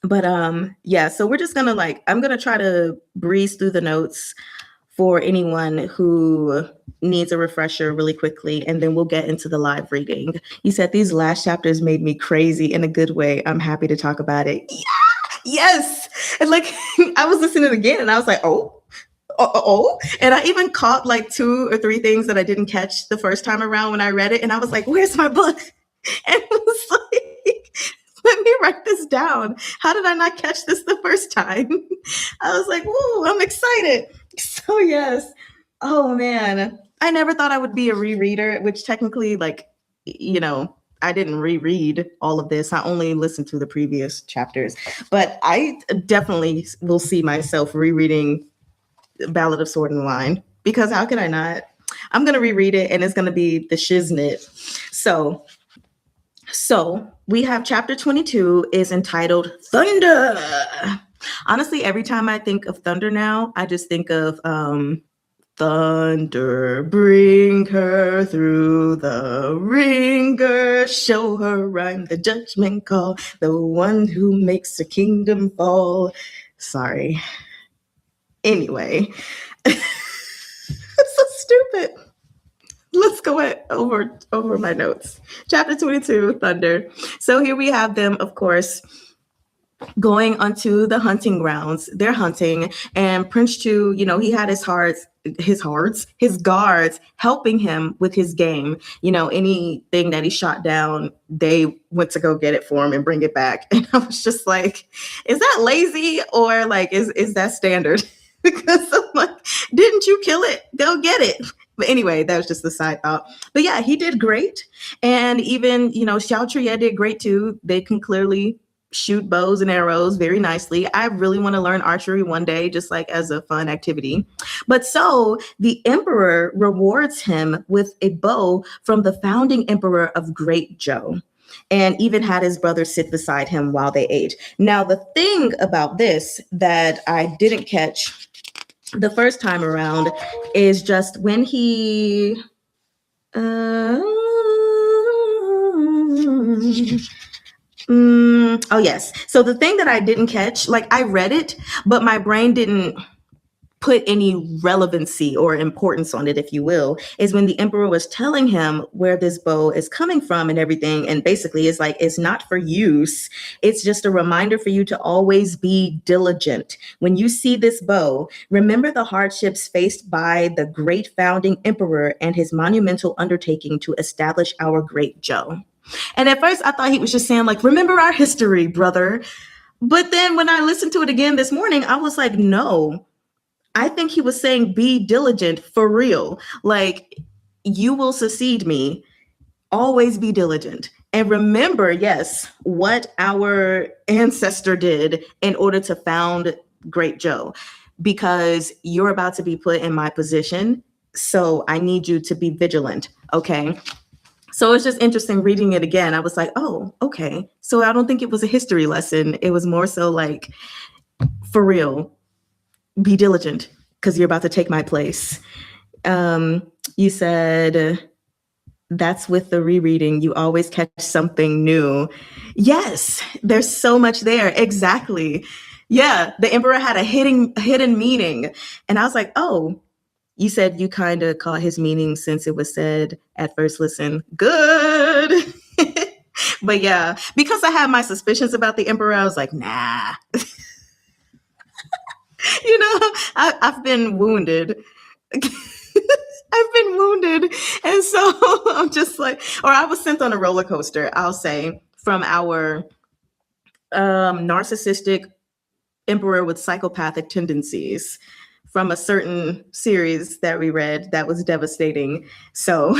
But yeah, so we're just gonna I'm gonna try to breeze through the notes for anyone who needs a refresher really quickly, and then we'll get into the live reading. You said these last chapters made me crazy in a good way. I'm happy to talk about it. Yeah, yes. And I was listening again and I was like, and I even caught like 2 or 3 things that I didn't catch the first time around when I read it, and I was like, where's my book? And it was like, let me write this down. How did I not catch this the first time? I was like, whoa, I'm excited. So yes. Oh man. I never thought I would be a rereader, which technically, I didn't reread all of this. I only listened to the previous chapters. But I definitely will see myself rereading Ballad of Sword and Wine, because how could I not? I'm gonna reread it and it's gonna be the shiznit. So we have chapter 22 is entitled Thunder. Honestly, every time I think of thunder now, I just think of thunder, bring her through the ringer, show her rhyme the judgment call, the one who makes the kingdom fall. Sorry. Anyway, it's so stupid. Let's go over my notes. Chapter 22, Thunder. So here we have them, of course, going onto the hunting grounds. They're hunting, and Prince Chu, he had his guards helping him with his game. Anything that he shot down, they went to go get it for him and bring it back. And I was just like, is that lazy, or is that standard? Because I'm like, didn't you kill it? Go get it. But anyway, that was just the side thought. But yeah, he did great. And even, Xiao Chhr-yeh did great too. They can clearly shoot bows and arrows very nicely. I really want to learn archery one day, just as a fun activity. But so the emperor rewards him with a bow from the founding emperor of Great Zhou, and even had his brother sit beside him while they ate. Now, the thing about this that I didn't catch the first time around is just when he oh yes. So the thing that I didn't catch, I read it, but my brain didn't put any relevancy or importance on it, if you will, is when the emperor was telling him where this bow is coming from and everything. And basically it's not for use. It's just a reminder for you to always be diligent. When you see this bow, remember the hardships faced by the great founding emperor and his monumental undertaking to establish our Great Zhou. And at first I thought he was just saying remember our history, brother. But then when I listened to it again this morning, I was like, no, I think he was saying be diligent for real. You will succeed me. Always be diligent. And remember, yes, what our ancestor did in order to found Great Zhou, because you're about to be put in my position. So I need you to be vigilant. Okay. So it's just interesting reading it again. I was like, oh, okay. So I don't think it was a history lesson. It was more so for real, be diligent because you're about to take my place. You said that's with the rereading. You always catch something new. Yes, there's so much there. Exactly. Yeah, the emperor had a hidden meaning. And I was like, oh, you said you kind of caught his meaning since it was said at first listen. Good. But yeah, because I had my suspicions about the emperor, I was like, nah. I've been wounded. I've been wounded. And so I'm just or I was sent on a roller coaster, I'll say, from our narcissistic emperor with psychopathic tendencies from a certain series that we read that was devastating. So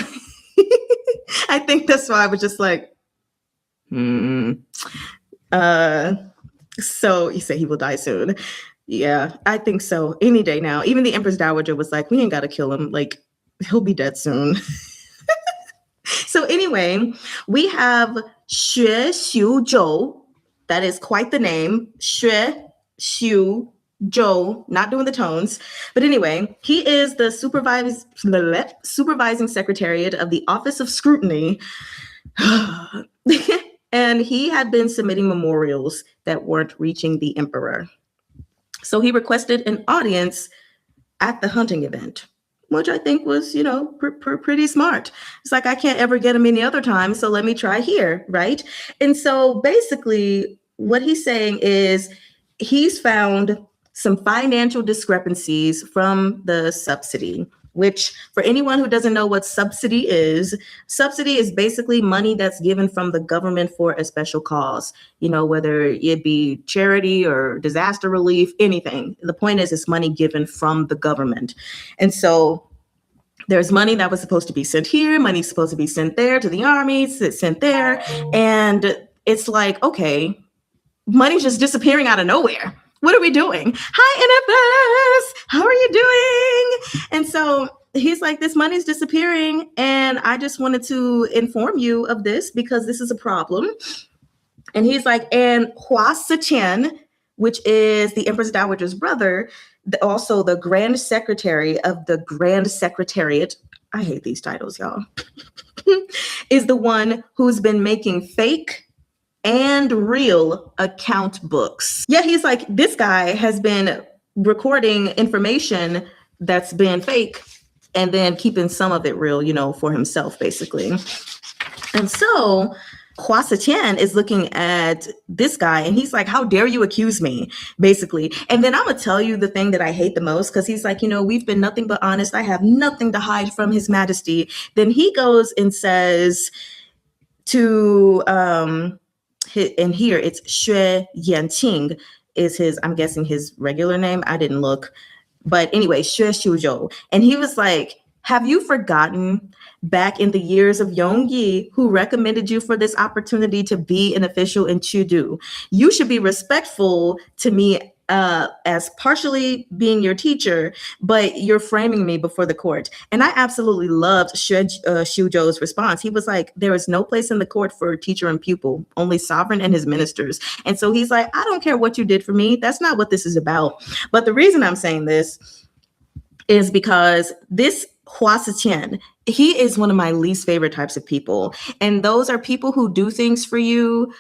I think that's why I was just so you say he will die soon. Yeah, I think so. Any day now. Even the Empress Dowager was like, we ain't got to kill him. He'll be dead soon. So anyway, we have Xue-Xiu-Zhou. That is quite the name. Xue-Xiu-Zhou. Not doing the tones. But anyway, he is the supervising secretariat of the Office of Scrutiny. And he had been submitting memorials that weren't reaching the emperor. So he requested an audience at the hunting event, which I think was, pretty smart. It's like, I can't ever get him any other time, so let me try here, right? And so basically what he's saying is he's found some financial discrepancies from the subsidy, which for anyone who doesn't know what subsidy is basically money that's given from the government for a special cause, whether it be charity or disaster relief, anything. The point is, it's money given from the government. And so there's money that was supposed to be sent here, money's supposed to be sent there to the armies, it's sent there. And it's like, okay, money's just disappearing out of nowhere. What are we doing? Hi, NFS. How are you doing? And so he's like, this money's disappearing. And I just wanted to inform you of this because this is a problem. And he's like, and Hua Si-chen, which is the Empress Dowager's brother, also the Grand Secretary of the Grand Secretariat. I hate these titles, y'all. Is the one who's been making fake and real account books. Yeah, he's like, this guy has been recording information that's been fake and then keeping some of it real, for himself, basically. And so Hua Si-chen is looking at this guy and he's like, how dare you accuse me, basically. And then I'm going to tell you the thing that I hate the most, because he's like, we've been nothing but honest. I have nothing to hide from His Majesty. Then he goes and says to, and here it's Xue Yanqing is his, I'm guessing his regular name. I didn't look. But anyway, Xue Xiuzhou. And he was like, have you forgotten back in the years of Yongyi who recommended you for this opportunity to be an official in Chudu? You should be respectful to me as partially being your teacher, but you're framing me before the court. And I absolutely loved Xiuzhou's response. He was like, there is no place in the court for teacher and pupil, only sovereign and his ministers. And so he's like, I don't care what you did for me. That's not what this is about. But the reason I'm saying this is because this Hua Si-chen, he is one of my least favorite types of people. And those are people who do things for you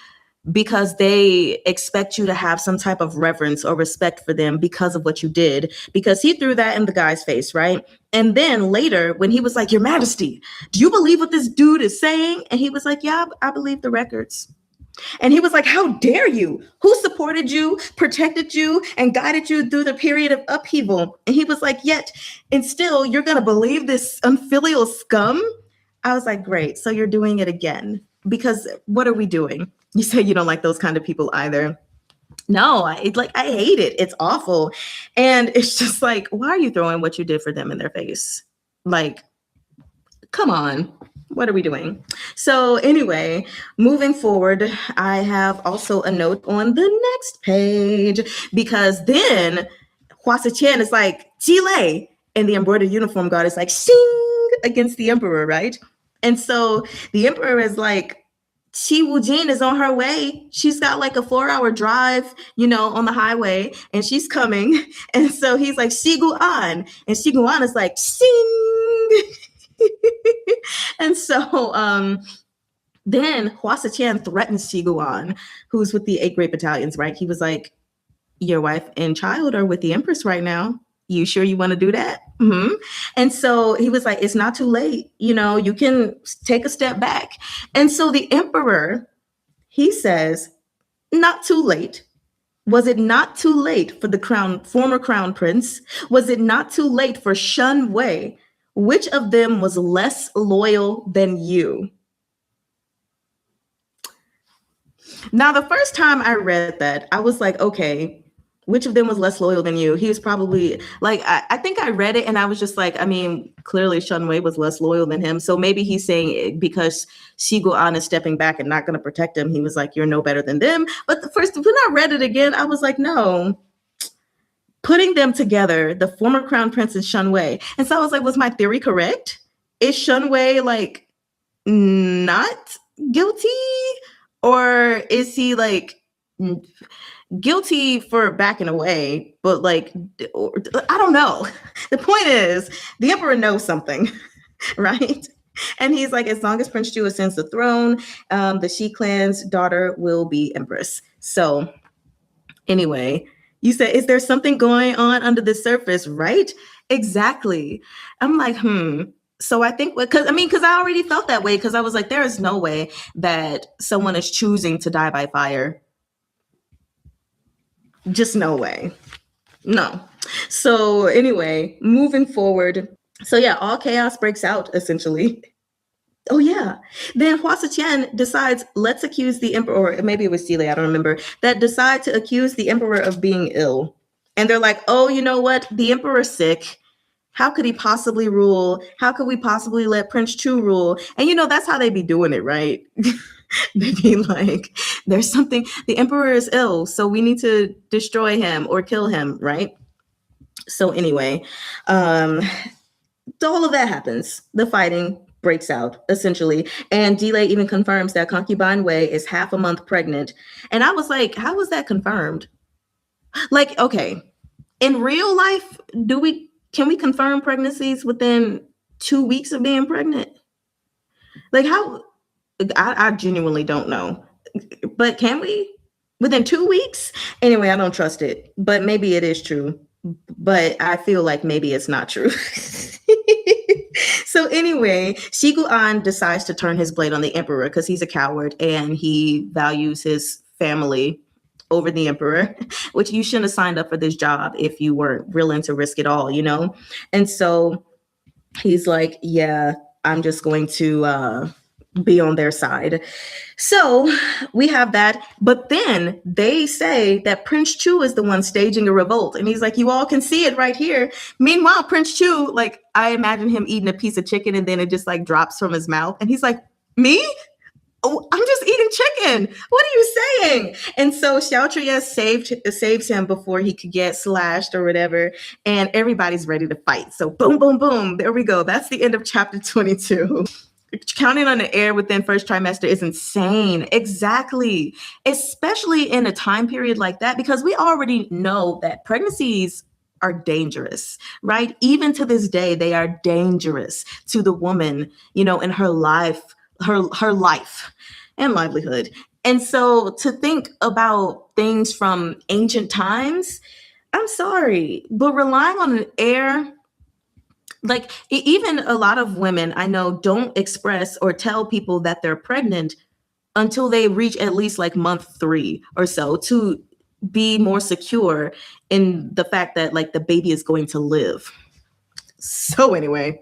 because they expect you to have some type of reverence or respect for them because of what you did, because he threw that in the guy's face, right? And then later when he was like, Your Majesty, do you believe what this dude is saying? And he was like, yeah, I believe the records. And he was like, how dare you? Who supported you, protected you, and guided you through the period of upheaval? And he was like, yet, and still, you're going to believe this unfilial scum? I was like, great. So you're doing it again. Because what are we doing? You say you don't like those kind of people either. No, I hate it. It's awful. And it's just like, why are you throwing what you did for them in their face? Like, come on. What are we doing? So anyway, moving forward, I have also a note on the next page, because then Hua Si-chen is like, Chile, and the embroidered uniform guard is like, shing, against the emperor, right? And so the emperor is like, Qi Wujin is on her way. She's got like a 4-hour drive, on the highway, and she's coming. And so he's like, Xigu-ANNE, and Xigu-ANNE is like, shing. And so then Hua Si-chen threatens Xigu-ANNE, who's with the 8 Great Battalions, right? He was like, your wife and child are with the Empress right now. You sure you want to do that? Mm-hmm. And so he was like, it's not too late. You can take a step back. And so the emperor, he says, not too late. Was it not too late for the former crown prince? Was it not too late for Shun Wei? Which of them was less loyal than you? Now, the first time I read that, I was like, okay, which of them was less loyal than you? He was probably like, I think I read it and I was just like, I mean, clearly Shun Wei was less loyal than him. So maybe he's saying it because Xigu-ANNE is stepping back and not going to protect him. He was like, you're no better than them. But when I read it again, I was like, no. Putting them together, the former crown prince and Shun Wei. And so I was like, was my theory correct? Is Shun Wei like not guilty? Or is he like guilty for backing away? But like, I don't know. The point is, the emperor knows something, right? And he's like, as long as Prince Chu ascends the throne, the Shi clan's daughter will be empress. So anyway, you said, is there something going on under the surface, right? Exactly. I'm like, So I think, because I already felt that way, because I was like, there is no way that someone is choosing to die by fire. Just no way. No. So anyway, moving forward. So yeah, all chaos breaks out essentially. Oh yeah. Then Hua Xiqian decides, let's accuse the emperor, or maybe it was Xile, I don't remember, that decide to accuse the emperor of being ill. And they're like, oh, you know what? The emperor's sick. How could he possibly rule? How could we possibly let Prince Chu rule? And that's how they be doing it, right? They be like, there's something, the emperor is ill, so we need to destroy him or kill him, right? So anyway, all of that happens. The fighting breaks out, essentially. And Delay even confirms that concubine Wei is half a month pregnant. And I was like, how was that confirmed? Like, okay, in real life, can we confirm pregnancies within 2 weeks of being pregnant? Like, how? I genuinely don't know. But can we? Within 2 weeks? Anyway, I don't trust it. But maybe it is true. But I feel like maybe it's not true. So anyway, Shiguan decides to turn his blade on the emperor because he's a coward and he values his family over the emperor, which you shouldn't have signed up for this job if you weren't willing to risk it all, And so he's like, yeah, I'm just going to be on their side. So we have that. But then they say that Prince Chu is the one staging a revolt. And he's like, you all can see it right here. Meanwhile, Prince Chu, like, I imagine him eating a piece of chicken and then it just like drops from his mouth. And he's like, me? Oh, I'm just eating chicken. What are you saying? And so Xiao saves him before he could get slashed or whatever. And everybody's ready to fight. So boom, boom, boom. There we go. That's the end of chapter 22. Counting on the air within first trimester is insane. Exactly. Especially in a time period like that, because we already know that pregnancies are dangerous, right? Even to this day, they are dangerous to the woman, in her life, her life and livelihood. And so to think about things from ancient times, I'm sorry, but relying on an heir, like even a lot of women I know don't express or tell people that they're pregnant until they reach at least like month 3 or so to be more secure in the fact that like the baby is going to live. So anyway,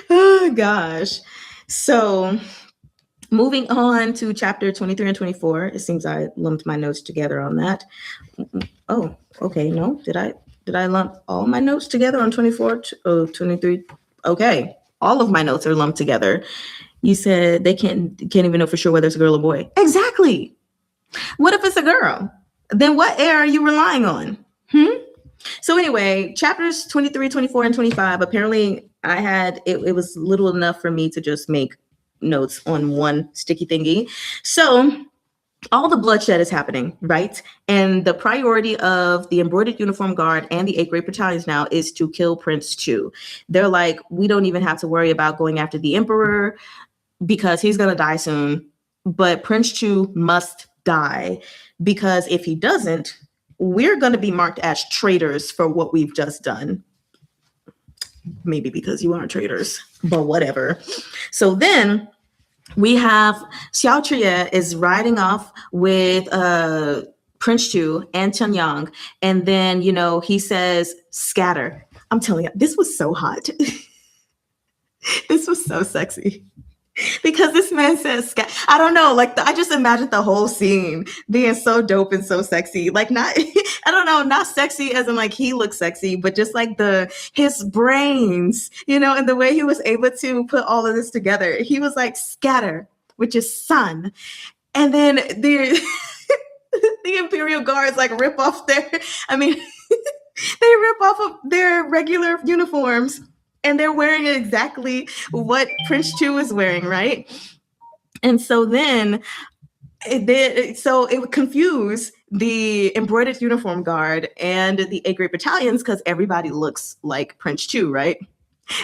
oh gosh. So moving on to chapter 23 and 24. It seems I lumped my notes together on that. Oh, okay. No, did I lump all my notes together on 24? 23. Okay. All of my notes are lumped together. You said they can't even know for sure whether it's a girl or boy. Exactly. What if it's a girl? Then what heir are you relying on? So anyway, chapters 23, 24, and 25, apparently it was little enough for me to just make notes on one sticky thingy. So all the bloodshed is happening, right? And the priority of the embroidered uniform guard and the 8th grade battalions now is to kill Prince Chu. They're like, we don't even have to worry about going after the emperor because he's going to die soon. But Prince Chu must die because if he doesn't, we're going to be marked as traitors for what we've just done. Maybe because you aren't traitors, but whatever. So then we have Xiao is riding off with Prince Chu and Chen Yang. And then, he says, scatter. I'm telling you, this was so hot. This was so sexy. Because this man says, I don't know, like I just imagined the whole scene being so dope and so sexy. Like not, I don't know, not sexy as in like he looks sexy, but just like his brains, and the way he was able to put all of this together. He was like scatter, which is sun. And then the Imperial Guards like rip off they rip off of their regular uniforms. And they're wearing exactly what Prince Chu is wearing, right? And so then, it would confuse the embroidered uniform guard and the 8th grade battalions because everybody looks like Prince Chu, right?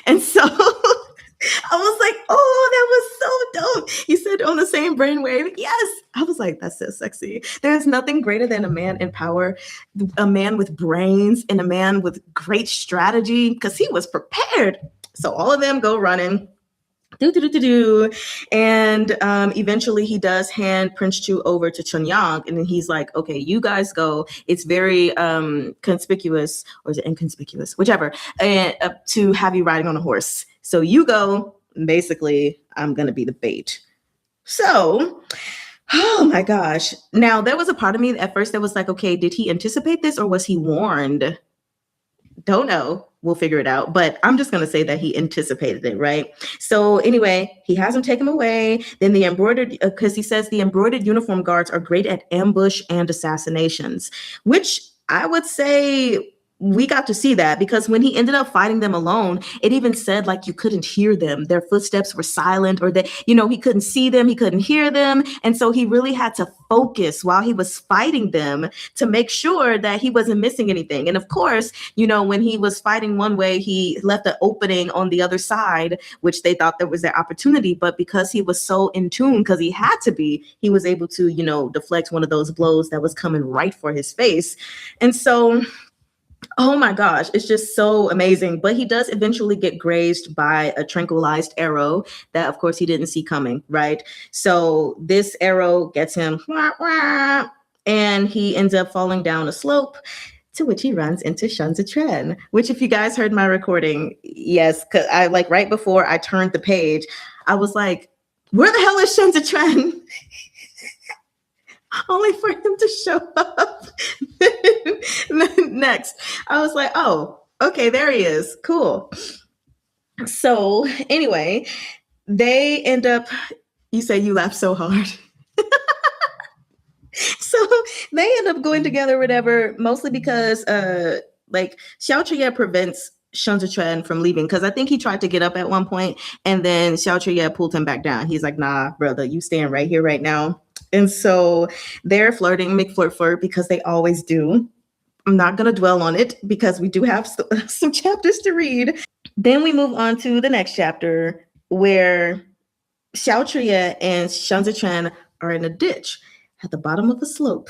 And so I was like, oh, that was so dope. You said on the same brainwave. Yes. I was like, that's so sexy. There's nothing greater than a man in power, a man with brains, and a man with great strategy because he was prepared. So all of them go running. And eventually he does hand Prince Chu over to Chunyang, and then he's like, okay, you guys go. It's very conspicuous, or is it inconspicuous? Whichever, and to have you riding on a horse. So you go. Basically, I'm going to be the bait. So, oh my gosh. Now, there was a part of me at first that was like, okay, did he anticipate this or was he warned? Don't know. We'll figure it out. But I'm just going to say that he anticipated it, right? So anyway, he has him take him away. Then the embroidered, because he says the embroidered uniform guards are great at ambush and assassinations, which I would say we got to see that because when he ended up fighting them alone, it even said like you couldn't hear them. Their footsteps were silent, or that, he couldn't see them, he couldn't hear them. And so he really had to focus while he was fighting them to make sure that he wasn't missing anything. And of course, when he was fighting one way, he left an opening on the other side, which they thought that was their opportunity. But because he was so in tune, because he had to be, he was able to, deflect one of those blows that was coming right for his face. And so, oh my gosh, it's just so amazing. But he does eventually get grazed by a tranquilized arrow that, of course, he didn't see coming, right? So this arrow gets him, and he ends up falling down a slope, to which he runs into Shun Zechuan, which, if you guys heard my recording, yes, because I right before I turned the page, I was like, where the hell is Shun Zechuan? Only for him to show up next. I was like, oh, okay, there he is. Cool. So anyway, they end up, you say you laugh so hard. So they end up going together, whatever, mostly because Xiao prevents Shun Zechuan from leaving, because I think he tried to get up at one point, and then Xiao pulled him back down. He's like, nah, brother, you staying right here right now. And so they're flirting, McFlirt, because they always do. I'm not going to dwell on it because we do have some chapters to read. Then we move on to the next chapter where Chr-yeh and Shun Zechuan are in a ditch at the bottom of the slope.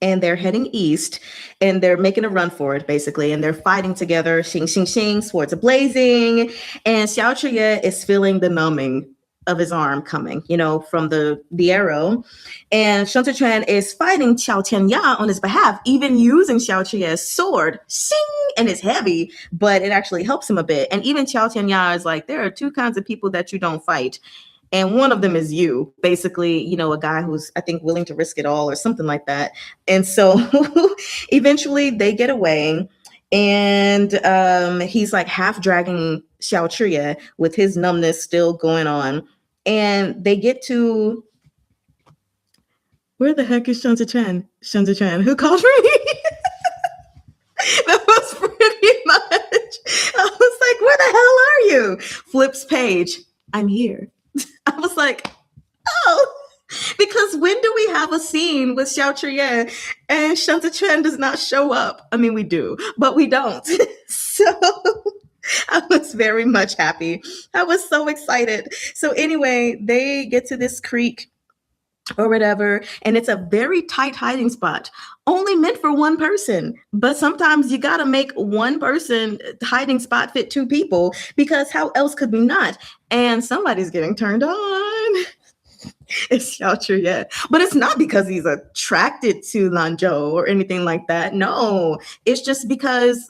And they're heading east, and they're making a run for it, basically. And they're fighting together, shing, swords are blazing. And Chr-yeh is feeling the numbing of his arm coming, from the arrow. And Shun Zechuan is fighting Xiao Tianya on his behalf, even using Xiao-yeh's sword. Shing! And it's heavy, but it actually helps him a bit. And even Xiao Tianya is like, there are two kinds of people that you don't fight. And one of them is you, basically, a guy who's, I think, willing to risk it all or something like that. And so eventually they get away, and he's like half dragging Xiao with his numbness still going on. And they get to, where the heck is Shun Zechuan? Shun Zechuan, who called me? That was pretty much. I was like, where the hell are you? Flips page. I'm here. I was like, oh, because when do we have a scene with Xiao and Shun Zechuan does not show up? I mean, we do, but we don't. So I was very much happy. I was so excited. So anyway, they get to this creek or whatever, and it's a very tight hiding spot, only meant for one person. But sometimes you got to make one person hiding spot fit two people, because how else could we not? And somebody's getting turned on. It's Xiao, but it's not because he's attracted to Lanzhou or anything like that. No, it's just because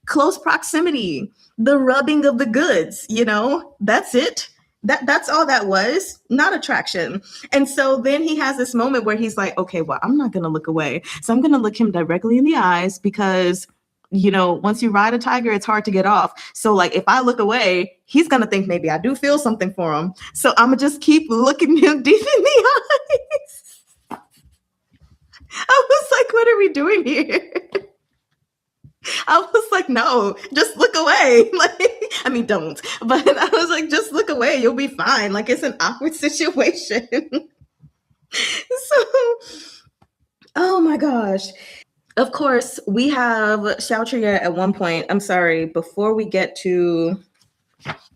close proximity, the rubbing of the goods, that's it. That's all that was, not attraction. And so then he has this moment where he's like, okay, well, I'm not going to look away. So I'm going to look him directly in the eyes, because, once you ride a tiger, it's hard to get off. So if I look away, he's going to think maybe I do feel something for him. So I'm going to just keep looking him deep in the eyes. I was like, what are we doing here? I was like, no, just look away. Don't. But I was like, just look away. You'll be fine. It's an awkward situation. So, oh my gosh. Of course, we have Xiao at one point. I'm sorry, before we get to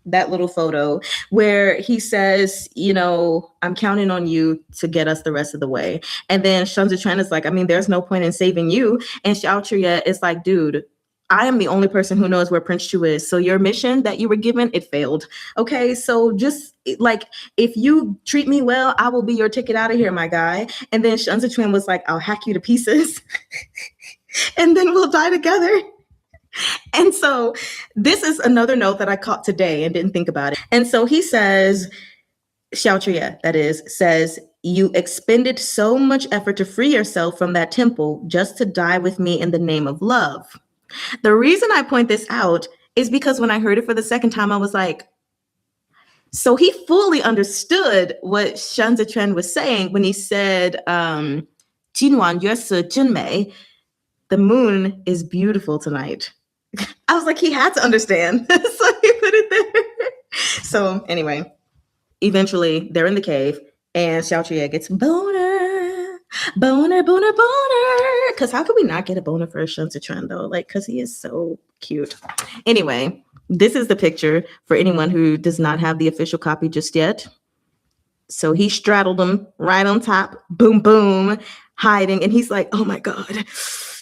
that little photo where he says, you know, I'm counting on you to get us the rest of the way. And then Shun Zechuan is like, I mean, there's no point in saving you. And Xiao Qr-yeh is like, dude, I am the only person who knows where Prince Chu is. So your mission that you were given, it failed. Okay, so just like, if you treat me well, I will be your ticket out of here, my guy. And then Shun Zechuan was like, I'll hack you to pieces and then we'll die together. And so this is another note that I caught today and didn't think about it. And so he says, Xiao Qr-yeh, that is, says, you expended so much effort to free yourself from that temple just to die with me in the name of love. The reason I point this out is because when I heard it for the second time, I was like, so he fully understood what Shun Zechuan was saying when he said, Jinwan yueshi junmei, the moon is beautiful tonight. I was like, he had to understand. So he put it there. So anyway, eventually they're in the cave and Xiao Qr-yeh gets boner. Because how could we not get a boner for Shun Zechuan though? Like, because he is so cute. Anyway, this is the picture for anyone who does not have the official copy just yet. So he straddled him right on top, boom, boom, hiding. And he's like, oh my God.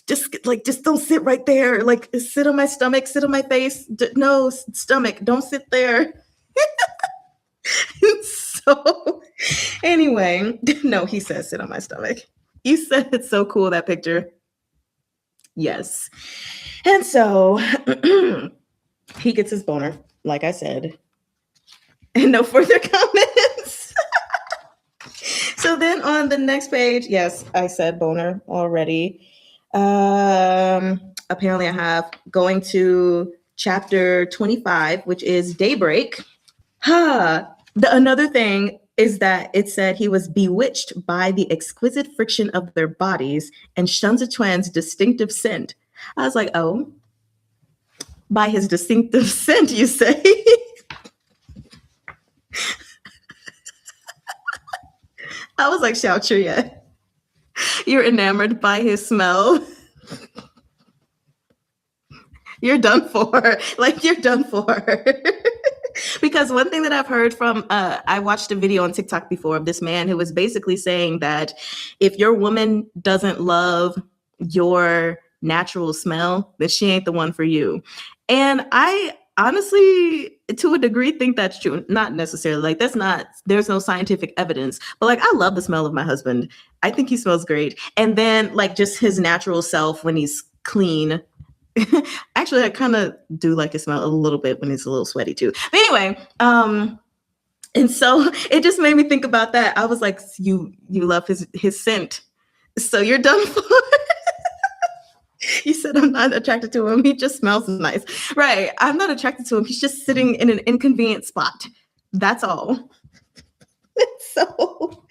Just don't sit right there. Like, sit on my stomach, sit on my face. No, stomach, don't sit there. So anyway, no, he says sit on my stomach. You said it's so cool, that picture. Yes. And so he gets his boner, like I said. And no further comments. So then on the next page, yes, I said boner already. Apparently I have going to chapter 25, which is Daybreak. Another thing is that it said he was bewitched by the exquisite friction of their bodies and Shun Zechuan's distinctive scent. I was like, oh, by his distinctive scent, you say? I was like, Xiao Qr-yeh, you're enamored by his smell. You're done for. Like, you're done for. Because one thing that I've heard from, I watched a video on TikTok before of this man who was basically saying that if your woman doesn't love your natural smell, then she ain't the one for you. And I honestly, to a degree, think that's true. Not necessarily. Like, there's no scientific evidence. But like, I love the smell of my husband. I think he smells great. And then like just his natural self when he's clean. Actually, I kind of do like to smell a little bit when it's a little sweaty too. But anyway, and so it just made me think about that. I was like, you love his scent, so you're done for. You said I'm not attracted to him. He just smells nice, right? I'm not attracted to him. He's just sitting in an inconvenient spot. That's all. So,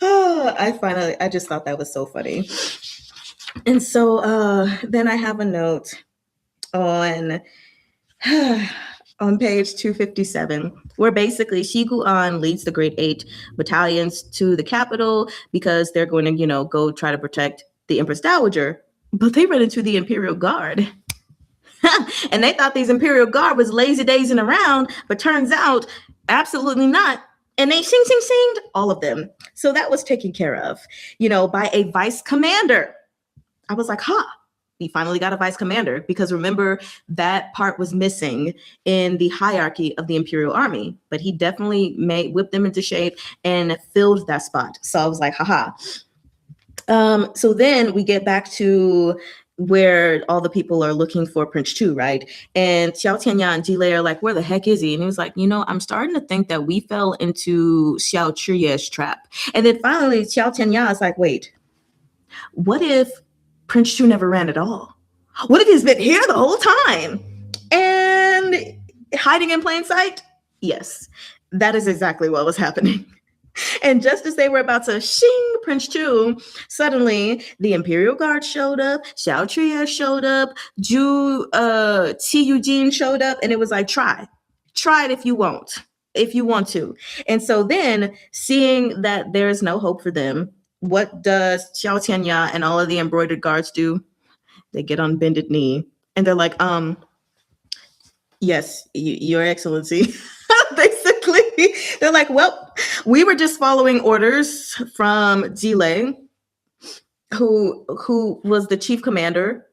I just thought that was so funny. And so then I have a note on page 257, where basically Shiguan leads the Great Eight battalions to the capital because they're going to, go try to protect the Empress Dowager. But they run into the Imperial Guard. And they thought these Imperial Guard was lazy dazing around, but turns out absolutely not. And they sing, all of them. So that was taken care of, by a vice commander. I was like, we finally got a vice commander, because remember that part was missing in the hierarchy of the Imperial Army, but he definitely whipped them into shape and filled that spot. So I was like, so then we get back to where all the people are looking for Prince Chu, right? And Xiao Tianya and Jile are like, where the heck is he? And he was like, I'm starting to think that we fell into Xiao Qr-yeh's trap. And then finally, Xiao Tianya is like, wait, what if Prince Chu never ran at all? What if he's been here the whole time and hiding in plain sight? Yes, that is exactly what was happening. And just as they were about to shing Prince Chu, suddenly the Imperial Guard showed up, Xiao Qr-yeh showed up, Qi showed up, and it was like, try it if you want to. And so then, seeing that there's no hope for them, what does Xiao Tianya and all of the embroidered guards do? They get on bended knee and they're like, Yes, Your Excellency. Basically, they're like, well, we were just following orders from Jile, who was the chief commander.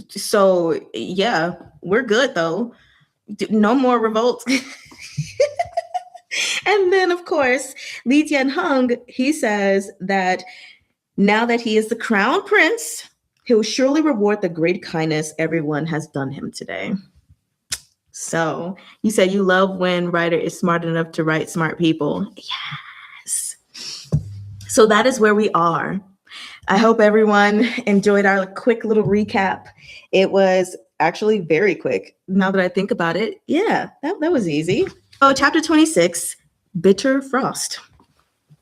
So yeah, we're good though. No more revolts. And then, of course, Li Jianheng, he says that now that he is the crown prince, he will surely reward the great kindness everyone has done him today. So you said you love when writer is smart enough to write smart people. Yes. So that is where we are. I hope everyone enjoyed our quick little recap. It was actually very quick. Now that I think about it, yeah, that was easy. So chapter 26, Bitterfrost.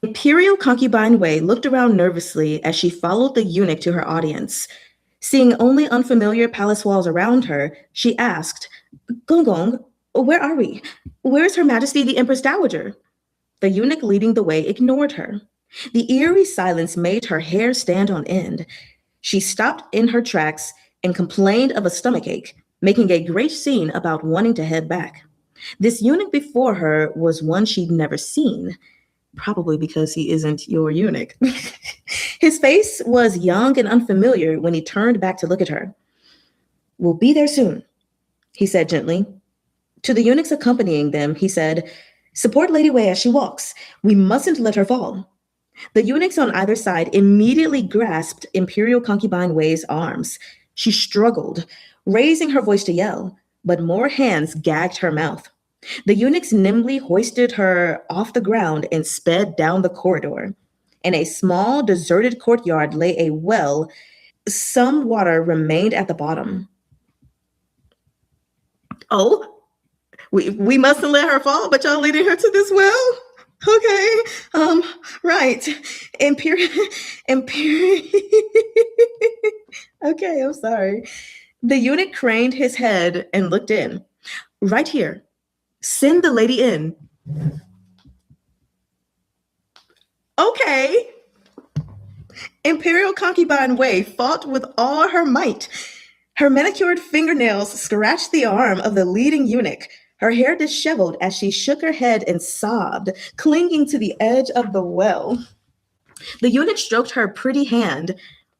Imperial concubine Wei looked around nervously as she followed the eunuch to her audience. Seeing only unfamiliar palace walls around her, she asked, Gong Gong, where are we? Where is Her Majesty the Empress Dowager? The eunuch leading the way ignored her. The eerie silence made her hair stand on end. She stopped in her tracks and complained of a stomachache, making a great scene about wanting to head back. This eunuch before her was one she'd never seen, probably because he isn't your eunuch. His face was young and unfamiliar when he turned back to look at her. We'll be there soon, he said gently. To the eunuchs accompanying them, he said, support Lady Wei as she walks. We mustn't let her fall. The eunuchs on either side immediately grasped Imperial concubine Wei's arms. She struggled, raising her voice to yell, but more hands gagged her mouth. The eunuchs nimbly hoisted her off the ground and sped down the corridor. In a small, deserted courtyard lay a well. Some water remained at the bottom. Oh, we mustn't let her fall, but y'all leading her to this well? Okay, right. Imperial. Okay, I'm sorry. The eunuch craned his head and looked in. Right here. Send the lady in. Okay. Imperial concubine Wei fought with all her might. Her manicured fingernails scratched the arm of the leading eunuch. Her hair disheveled as she shook her head and sobbed, clinging to the edge of the well. The eunuch stroked her pretty hand.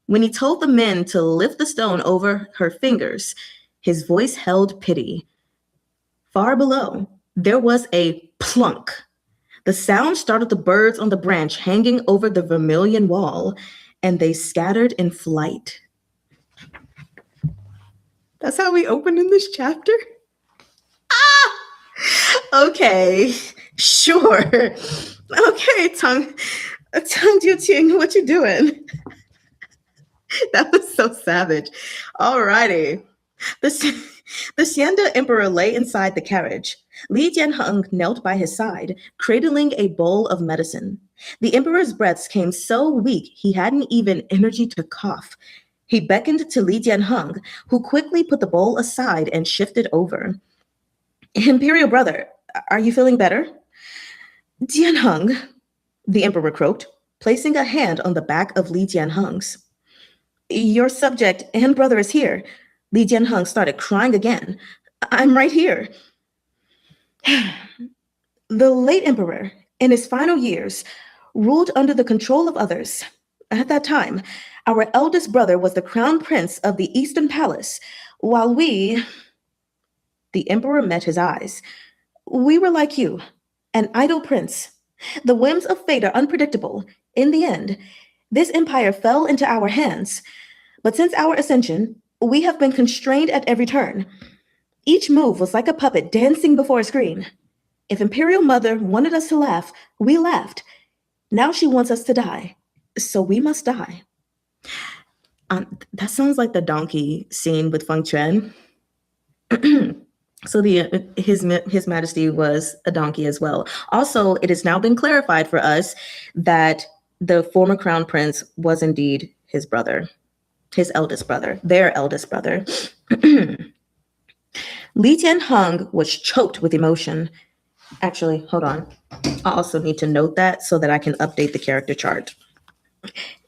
When he told the men to lift the stone over her fingers, his voice held pity. Far below, there was a plunk. The sound startled the birds on the branch hanging over the vermilion wall, and they scattered in flight. That's how we open in this chapter? Ah! Okay, sure. Okay, Tang Jiu Qing, what you doing? That was so savage. Alrighty. The Xianda Emperor lay inside the carriage. Li Jianheng knelt by his side, cradling a bowl of medicine. The Emperor's breaths came so weak he hadn't even energy to cough. He beckoned to Li Jianheng, who quickly put the bowl aside and shifted over. Imperial brother, are you feeling better? Jianheng, the Emperor croaked, placing a hand on the back of Li Jianheng's. Your subject and brother is here. Li Jianheng started crying again. I'm right here. The late emperor, in his final years, ruled under the control of others. At that time, our eldest brother was the crown prince of the Eastern Palace, while we... The emperor met his eyes. We were like you, an idle prince. The whims of fate are unpredictable. In the end, this empire fell into our hands. But since our ascension, we have been constrained at every turn. Each move was like a puppet dancing before a screen. If Imperial Mother wanted us to laugh, we laughed. Now she wants us to die, so we must die. That sounds like the donkey scene with Feng Quan. So his Majesty was a donkey as well. Also, it has now been clarified for us that the former crown prince was indeed his brother, his eldest brother, their eldest brother. Li Jianheng was choked with emotion. Actually, hold on. I also need to note that so that I can update the character chart.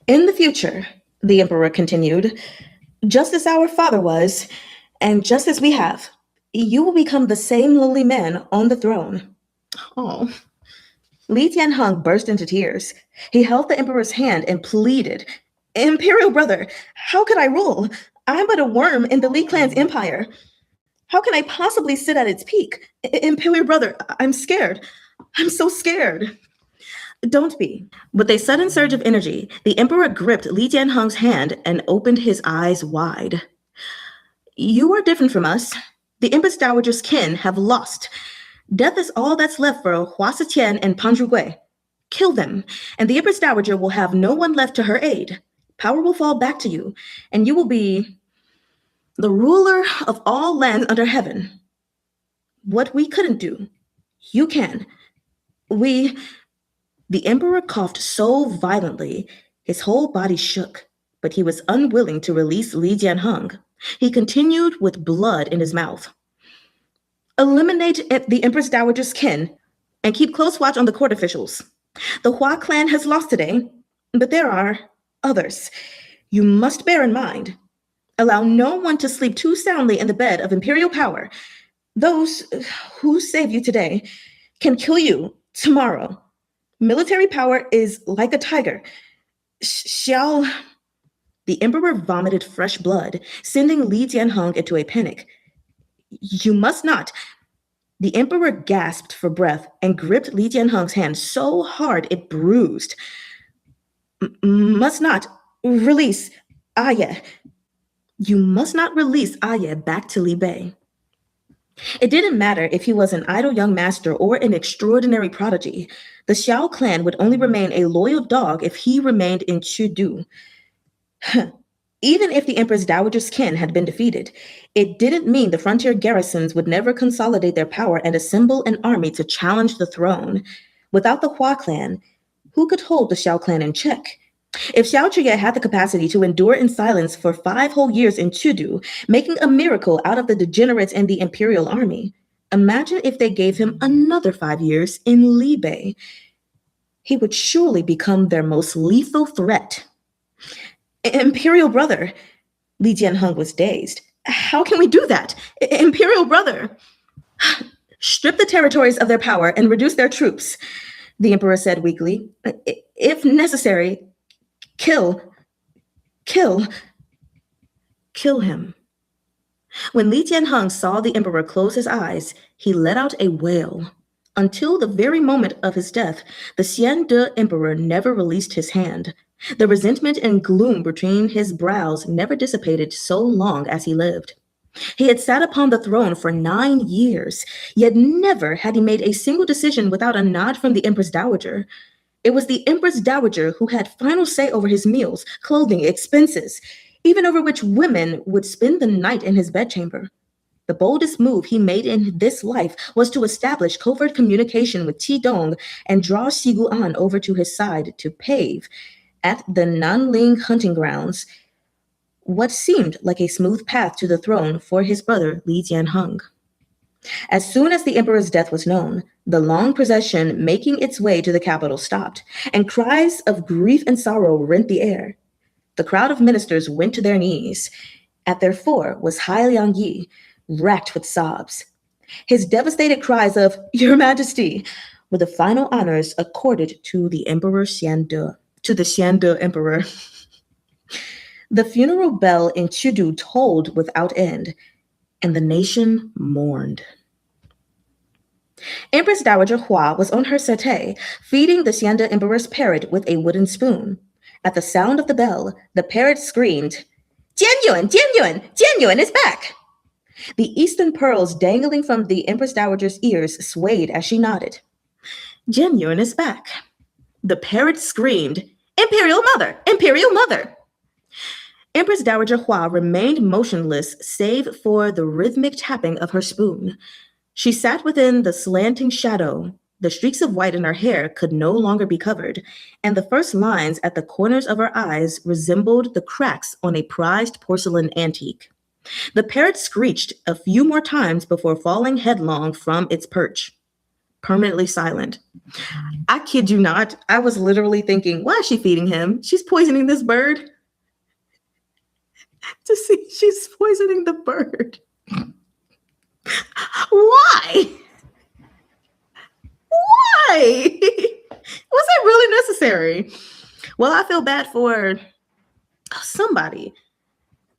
In the future, the emperor continued, just as our father was, and just as we have, You will become the same lowly man on the throne. Oh. Li Jianheng burst into tears. He held the emperor's hand and pleaded, Imperial brother, how could I rule? I'm but a worm in the Li clan's empire. How can I possibly sit at its peak? Imperial brother, I'm scared. I'm so scared. Don't be. With a sudden surge of energy, the emperor gripped Li Jianheng's hand and opened his eyes wide. You are different from us. The Empress Dowager's kin have lost. Death is all that's left for Hua Siqian and Pahn Rugui. Kill them, and the Empress Dowager will have no one left to her aid. Power will fall back to you, and you will be the ruler of all lands under heaven. What we couldn't do, you can. The emperor coughed so violently, his whole body shook, but he was unwilling to release Li Jianheng. He continued with blood in his mouth. Eliminate the Empress Dowager's kin and keep close watch on the court officials. The Hua clan has lost today, but there are others. You must bear in mind. Allow no one to sleep too soundly in the bed of imperial power. Those who save you today can kill you tomorrow. Military power is like a tiger. Xiao... The emperor vomited fresh blood, sending Li Jianheng into a panic. You must not. The emperor gasped for breath and gripped Li Jianheng's hand so hard it bruised. Must not release Qr-yeh. You must not release Qr-yeh back to Li Bei. It didn't matter if he was an idle young master or an extraordinary prodigy. The Xiao clan would only remain a loyal dog if he remained in Chengdu. Even if the Empress Dowager's kin had been defeated, it didn't mean the frontier garrisons would never consolidate their power and assemble an army to challenge the throne. Without the Hua clan, who could hold the Xiao clan in check? If Xiao had the capacity to endure in silence for 5 whole years in Chengdu, making a miracle out of the degenerates in the imperial army, imagine if they gave him another 5 years in Li Bei. He would surely become their most lethal threat. Imperial brother. Li Jianheng was dazed. How can we do that? Imperial brother. Strip the territories of their power and reduce their troops, the emperor said weakly. If necessary, kill him. When Li Jianheng saw the emperor close his eyes, he let out a wail. Until the very moment of his death, the Xiande emperor never released his hand. The resentment and gloom between his brows never dissipated so long as he lived. He had sat upon the throne for 9 years, yet never had he made a single decision without a nod from the Empress Dowager. It was the Empress Dowager who had final say over his meals, clothing, expenses, even over which women would spend the night in his bedchamber. The boldest move he made in this life was to establish covert communication with Qidong and draw Xiguan over to his side to pave, at the Nanling hunting grounds, what seemed like a smooth path to the throne for his brother Li Jianheng. As soon as the emperor's death was known, the long procession making its way to the capital stopped, and cries of grief and sorrow rent the air. The crowd of ministers went to their knees. At their fore was Hai Liang Yi, racked with sobs. His devastated cries of, Your Majesty, were the final honors accorded to the Emperor Xiande. To the Xiande emperor. The funeral bell in Chengdu tolled without end, and the nation mourned. Empress Dowager Hua was on her settee, feeding the Xiande emperor's parrot with a wooden spoon. At the sound of the bell, the parrot screamed, Jianyuan, Jianyuan, Jianyuan is back! The eastern pearls dangling from the Empress Dowager's ears swayed as she nodded. Jianyuan is back. The parrot screamed, Imperial Mother! Imperial Mother! Empress Dowager Hua remained motionless save for the rhythmic tapping of her spoon. She sat within the slanting shadow. The streaks of white in her hair could no longer be covered, and the first lines at the corners of her eyes resembled the cracks on a prized porcelain antique. The parrot screeched a few more times before falling headlong from its perch. Permanently silent. I kid you not, I was literally thinking, why is she feeding him? She's poisoning this bird. To see, she's poisoning the bird. Why? Why? Was that really necessary? Well, I feel bad for somebody.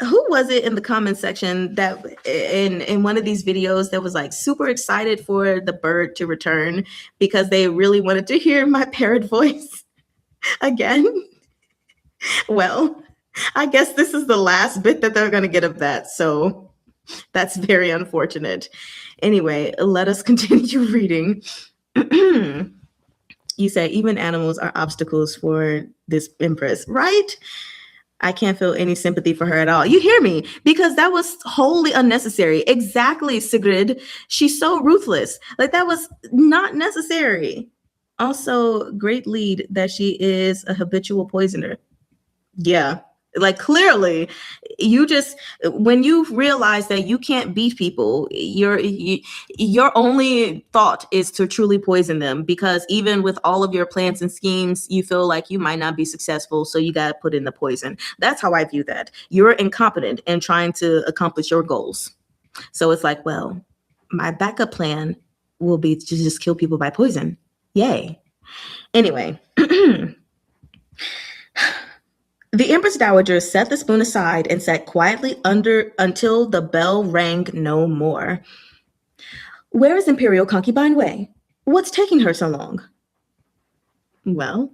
Who was it in the comment section that in one of these videos that was like super excited for the bird to return because they really wanted to hear my parrot voice again? Well, I guess this is the last bit that they're going to get of that. So that's very unfortunate. Anyway, let us continue reading. You say even animals are obstacles for this empress, right? I can't feel any sympathy for her at all. You hear me? Because that was wholly unnecessary. Exactly, Sigrid. She's so ruthless. Like, that was not necessary. Also, great lead that she is a habitual poisoner. Yeah. Like, clearly, you just, when you realize that you can't beat people, your only thought is to truly poison them, because even with all of your plans and schemes, you feel like you might not be successful, so you got to put in the poison. That's how I view that. You're incompetent in trying to accomplish your goals. So it's like, well, my backup plan will be to just kill people by poison. Yay. Anyway. The Empress Dowager set the spoon aside and sat quietly until the bell rang no more. Where is Imperial Concubine Wei? What's taking her so long? Well,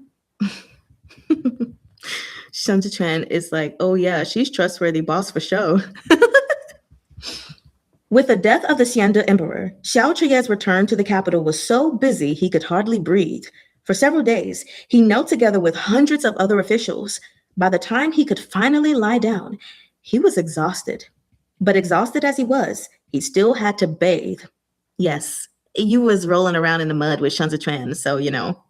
Shun is like, oh yeah, she's trustworthy boss for show. With the death of the Xianda Emperor, Xiao-Chiyeh's return to the capital was so busy he could hardly breathe. For several days, he knelt together with hundreds of other officials. By the time he could finally lie down, he was exhausted. But exhausted as he was, he still had to bathe. Yes, he was rolling around in the mud with Shun, so, you know.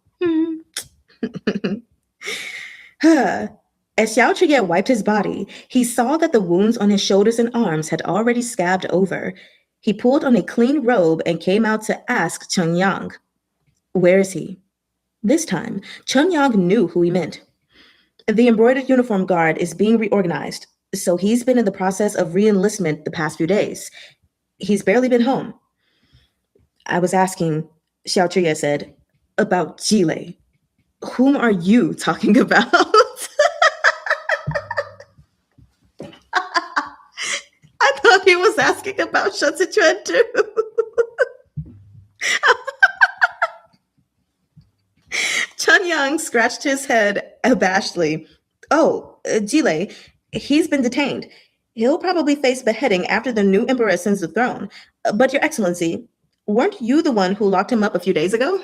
As Xiao-Chiyeh wiped his body, he saw that the wounds on his shoulders and arms had already scabbed over. He pulled on a clean robe and came out to ask Chen-yang, where is he? This time, Chen-yang knew who he meant. The embroidered uniform guard is being reorganized, so he's been in the process of re-enlistment the past few days. He's barely been home. I was asking, Xiao-Chiyeh said, about Jile. Whom are you talking about? I thought he was asking about Shun too. Chen-yang scratched his head abashedly. Oh, Jile, he's been detained. He'll probably face beheading after the new emperor ascends the throne. But your excellency, weren't you the one who locked him up a few days ago?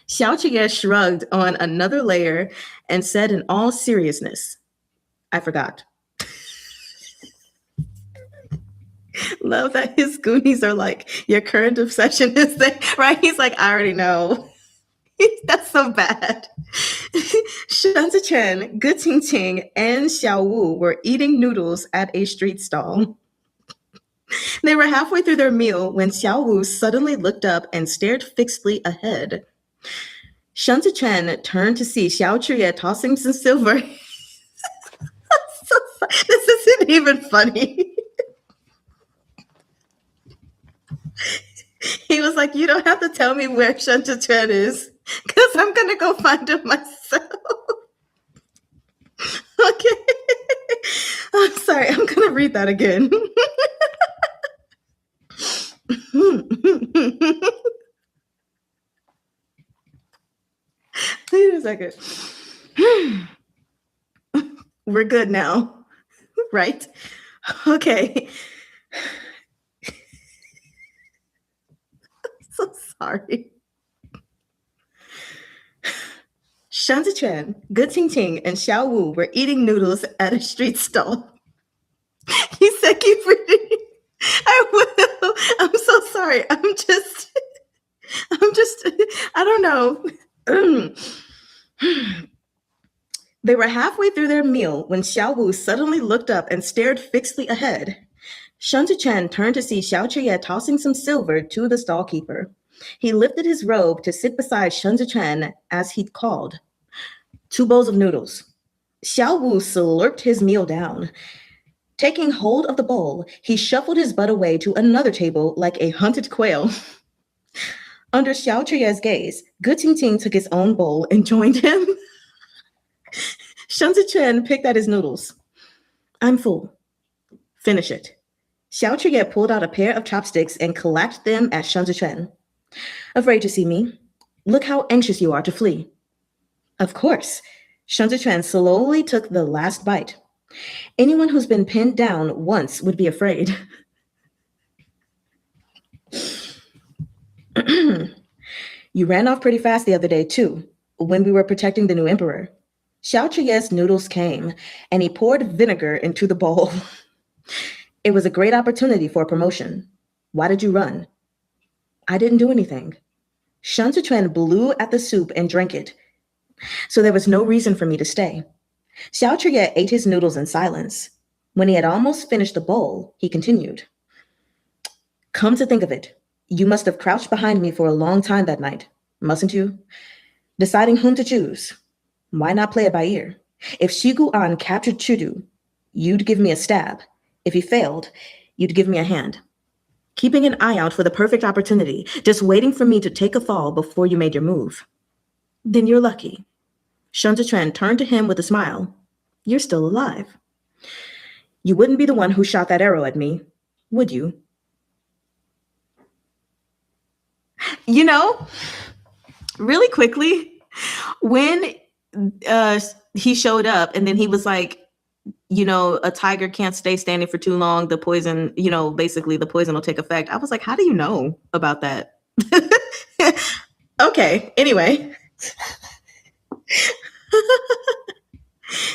Xiao-Chiyeh shrugged on another layer and said in all seriousness, I forgot. Love that his goonies are like, your current obsession is that, right? He's like, I already know. That's so bad. Shun, good Ching-ching, and Xiao were eating noodles at a street stall. They were halfway through their meal when Xiao suddenly looked up and stared fixedly ahead. Shun turned to see Xiao-Chiyeh tossing some silver. This isn't even funny. He was like, you don't have to tell me where Shun is, because I'm going to go find him myself. Okay. I'm sorry. I'm going to read that again. Wait a second. We're good now, right? Okay. So sorry. Shun, good Qing-ching, and Xiao were eating noodles at a street stall. He said, keep reading. I will. I'm so sorry. I'm just, I don't know. They were halfway through their meal when Xiao suddenly looked up and stared fixedly ahead. Shun turned to see Xiao-Chiyeh tossing some silver to the stallkeeper. He lifted his robe to sit beside Shun as he'd called. 2 bowls of noodles. Xiao slurped his meal down. Taking hold of the bowl, he shuffled his butt away to another table like a hunted quail. Under Xiao Qr-yeh's gaze, Qingging took his own bowl and joined him. Shun picked at his noodles. I'm full. Finish it. Xiao Qr-yeh pulled out a pair of chopsticks and clapped them at Shun. Afraid to see me? Look how anxious you are to flee. Of course. Shun slowly took the last bite. Anyone who's been pinned down once would be afraid. You ran off pretty fast the other day, too, when we were protecting the new emperor. Xiao Qr-yeh's noodles came, and he poured vinegar into the bowl. It was a great opportunity for a promotion. Why did you run? I didn't do anything. Shun blew at the soup and drank it, so there was no reason for me to stay. Xiao Qr-yeh ate his noodles in silence. When he had almost finished the bowl, he continued. Come to think of it, you must have crouched behind me for a long time that night, mustn't you? Deciding whom to choose. Why not play it by ear? If Shi-Gu-An captured Chudu, you'd give me a stab. If he failed, you'd give me a hand. Keeping an eye out for the perfect opportunity, just waiting for me to take a fall before you made your move. Then you're lucky. Shun turned to him with a smile. You're still alive. You wouldn't be the one who shot that arrow at me, would you? You know, really quickly, when he showed up and then he was like, you know, a tiger can't stay standing for too long. The poison, you know, basically the poison will take effect. I was like, how do you know about that? Okay, anyway.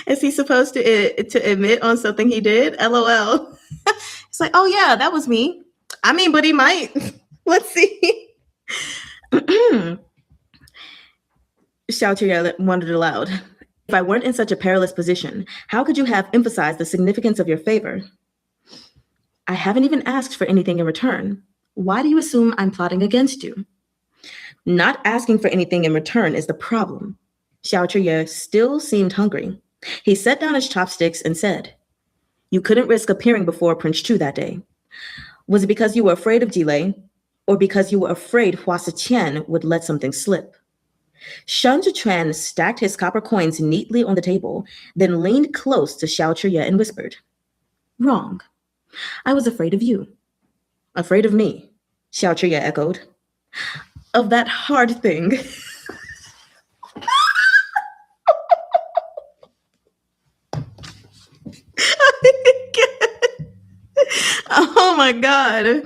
Is he supposed to admit on something he did? LOL. It's like, oh yeah, that was me. I mean, but he might. Let's see. Xiao Qr-yeh wondered aloud. If I weren't in such a perilous position, how could you have emphasized the significance of your favor? I haven't even asked for anything in return. Why do you assume I'm plotting against you? Not asking for anything in return is the problem. Xiao Qr-yeh still seemed hungry. He set down his chopsticks and said, You couldn't risk appearing before Prince Chu that day. Was it because you were afraid of Jile, or because you were afraid Hua Siqian would let something slip? Shun stacked his copper coins neatly on the table, then leaned close to Xiao Qr-yeh and whispered, Wrong. I was afraid of you. Afraid of me, Xiao Qr-yeh echoed. Of that hard thing. Oh my God.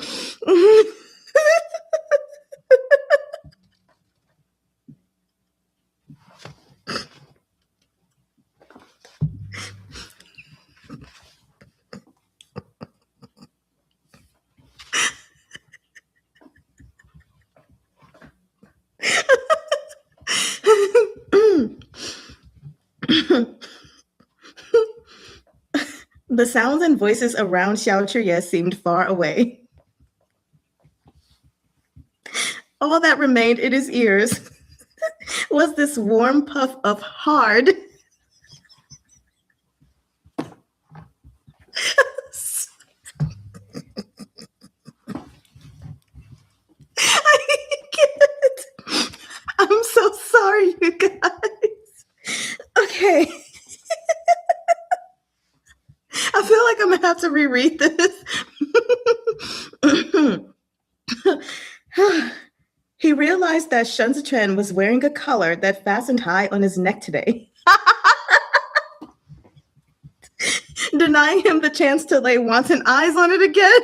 The sounds and voices around Xiao Qr-yeh seemed far away. All that remained in his ears was this warm puff of hard. I'm so sorry, you guys. Okay. I feel like I'm gonna have to reread this. He realized that Shun was wearing a collar that fastened high on his neck today, denying him the chance to lay wanton eyes on it again.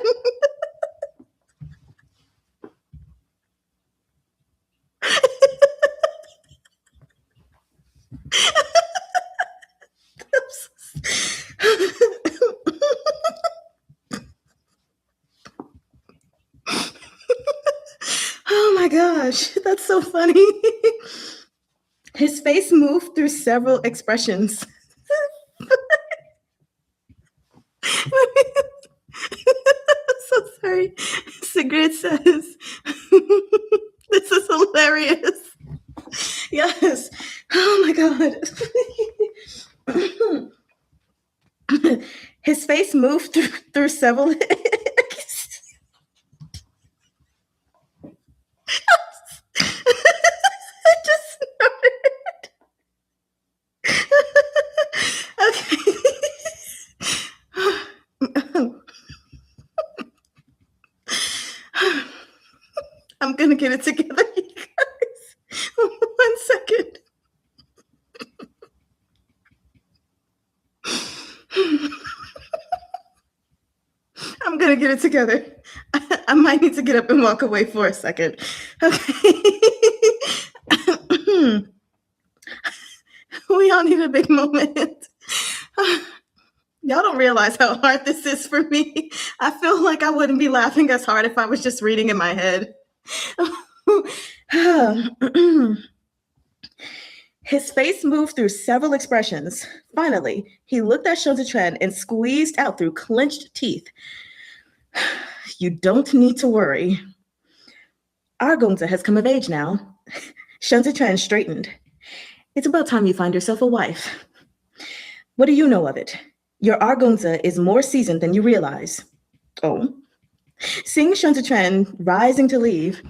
Oh my gosh, that's so funny. His face moved through several expressions. I'm so sorry. Sigrid says, this is hilarious. Yes. Oh my God. His face moved through several. I just okay. I'm gonna get it together, you guys. 1 second. I'm gonna get it together. I might need to get up and walk away for a second. Okay. We all need a big moment. Y'all don't realize how hard this is for me. I feel like I wouldn't be laughing as hard if I was just reading in my head. His face moved through several expressions. Finally, he looked at Shun and squeezed out through clenched teeth. You don't need to worry. Our Gongza has come of age now. Shun straightened. It's about time you find yourself a wife. What do you know of it? Your Argongza is more seasoned than you realize. Oh. Seeing Shun rising to leave,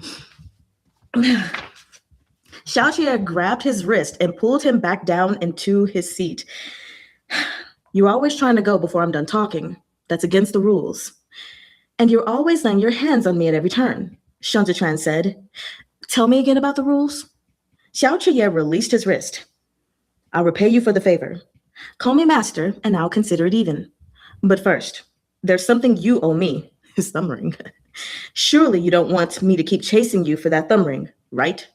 Xiao grabbed his wrist and pulled him back down into his seat. You're always trying to go before I'm done talking. That's against the rules. And you're always laying your hands on me at every turn, Shun said. Tell me again about the rules. Xiao released his wrist. I'll repay you for the favor. Call me master, and I'll consider it even. But first, there's something you owe me, his thumb ring. Surely you don't want me to keep chasing you for that thumb ring, right?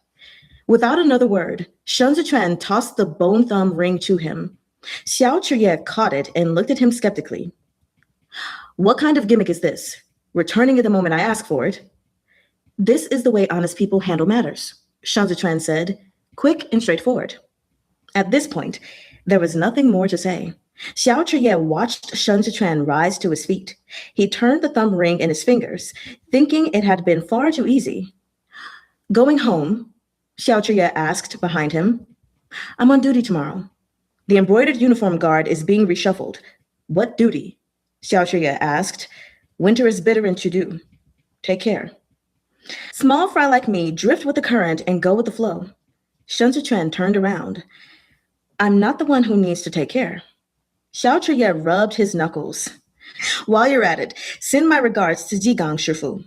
Without another word, Shun tossed the bone thumb ring to him. Chr-yeh caught it and looked at him skeptically. What kind of gimmick is this? Returning it the moment I ask for it? This is the way honest people handle matters, Shun said, quick and straightforward. At this point, there was nothing more to say. Xiao-Chie watched Shun rise to his feet. He turned the thumb ring in his fingers, thinking it had been far too easy. Going home, Xiao-Chie asked behind him. I'm on duty tomorrow. The embroidered uniform guard is being reshuffled. What duty? Xiao-Chie asked. Winter is bitter and to-do. Take care. Small fry like me, drift with the current and go with the flow. Shun turned around. I'm not the one who needs to take care. Xiao-Chie rubbed his knuckles. While you're at it, send my regards to Jigang Shifu.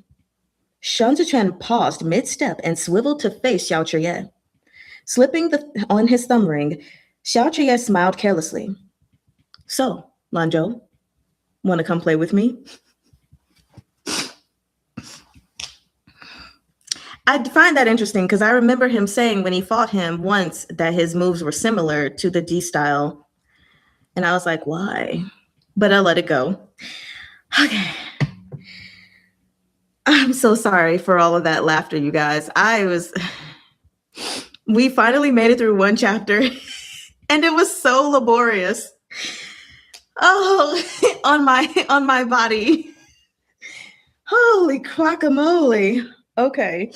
Shun paused mid-step and swiveled to face Xiao-Chie. Slipping on his thumb ring, Xiao-Chie smiled carelessly. So, Lanzhou, want to come play with me? I find that interesting because I remember him saying when he fought him once that his moves were similar to the D style. And I was like, why? But I let it go. Okay. I'm so sorry for all of that laughter, you guys. We finally made it through one chapter and it was so laborious. Oh, on my body. Holy guacamole. Okay.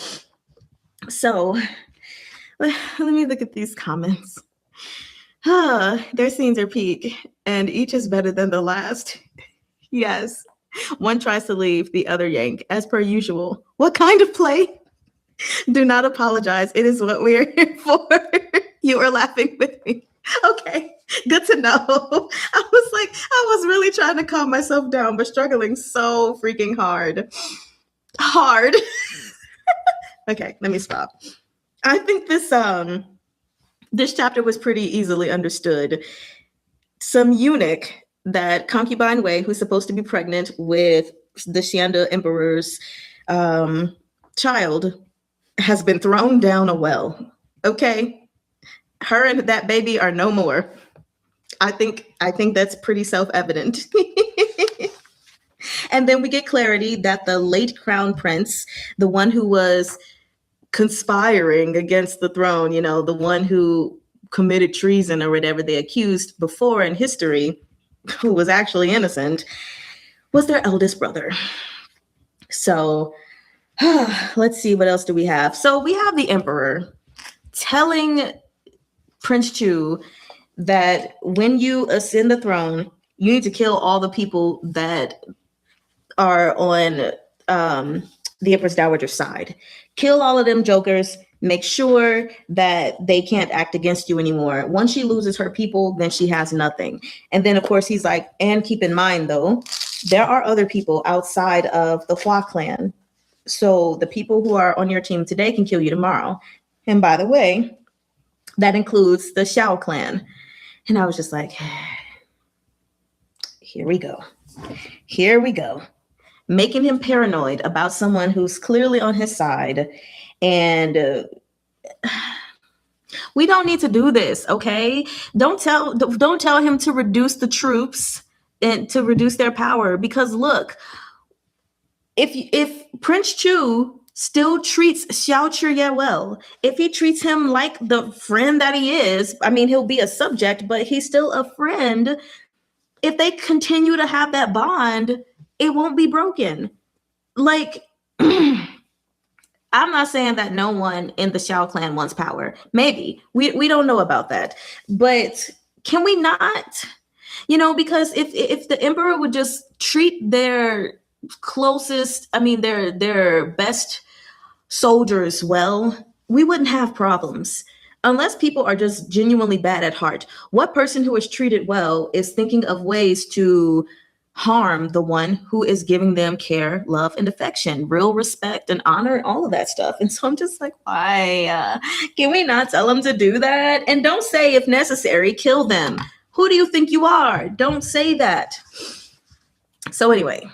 So let me look at these comments. Their scenes are peak, and each is better than the last. Yes. One tries to leave, the other yank, as per usual. What kind of play? Do not apologize. It is what we are here for. You are laughing with me. Okay, good to know. I was really trying to calm myself down, but struggling so freaking hard. Okay, let me stop. I think this chapter was pretty easily understood. Some eunuch, that concubine Wei, who's supposed to be pregnant with the Xianda emperor's child, has been thrown down a well. Okay, her and that baby are no more. I think that's pretty self-evident. And then we get clarity that the late crown prince, the one who was conspiring against the throne, the one who committed treason or whatever they accused before in history, who was actually innocent, was their eldest brother. So let's see, what else do we have? So we have the emperor telling Prince Chu that when you ascend the throne, You need to kill all the people that are on the Empress Dowager's side. Kill all of them jokers. Make sure that they can't act against you anymore. Once she loses her people, then she has nothing. And then, of course, he's like, and keep in mind, though, there are other people outside of the Hua clan. So the people who are on your team today can kill you tomorrow. And by the way, that includes the Xiao clan. And I was just like, here we go. Here we go. Making him paranoid about someone who's clearly on his side. And we don't need to do this, okay? Don't tell him to reduce the troops and to reduce their power. Because look, if Prince Chu still treats Xiao Qr-yeh well, if he treats him like the friend that he is, I mean, he'll be a subject, but he's still a friend. If they continue to have that bond, it won't be broken. Like, I'm not saying that no one in the Xiao clan wants power. Maybe. We don't know about that. But can we not? You know, because if the emperor would just treat their closest, I mean, their best soldiers well, we wouldn't have problems. Unless people are just genuinely bad at heart. What person who is treated well is thinking of ways to harm the one who is giving them care, love, and affection, real respect and honor, all of that stuff? And so I'm just like, why? Can we not tell them to do that? And don't say, if necessary, kill them. Who do you think you are? Don't say that. So anyway,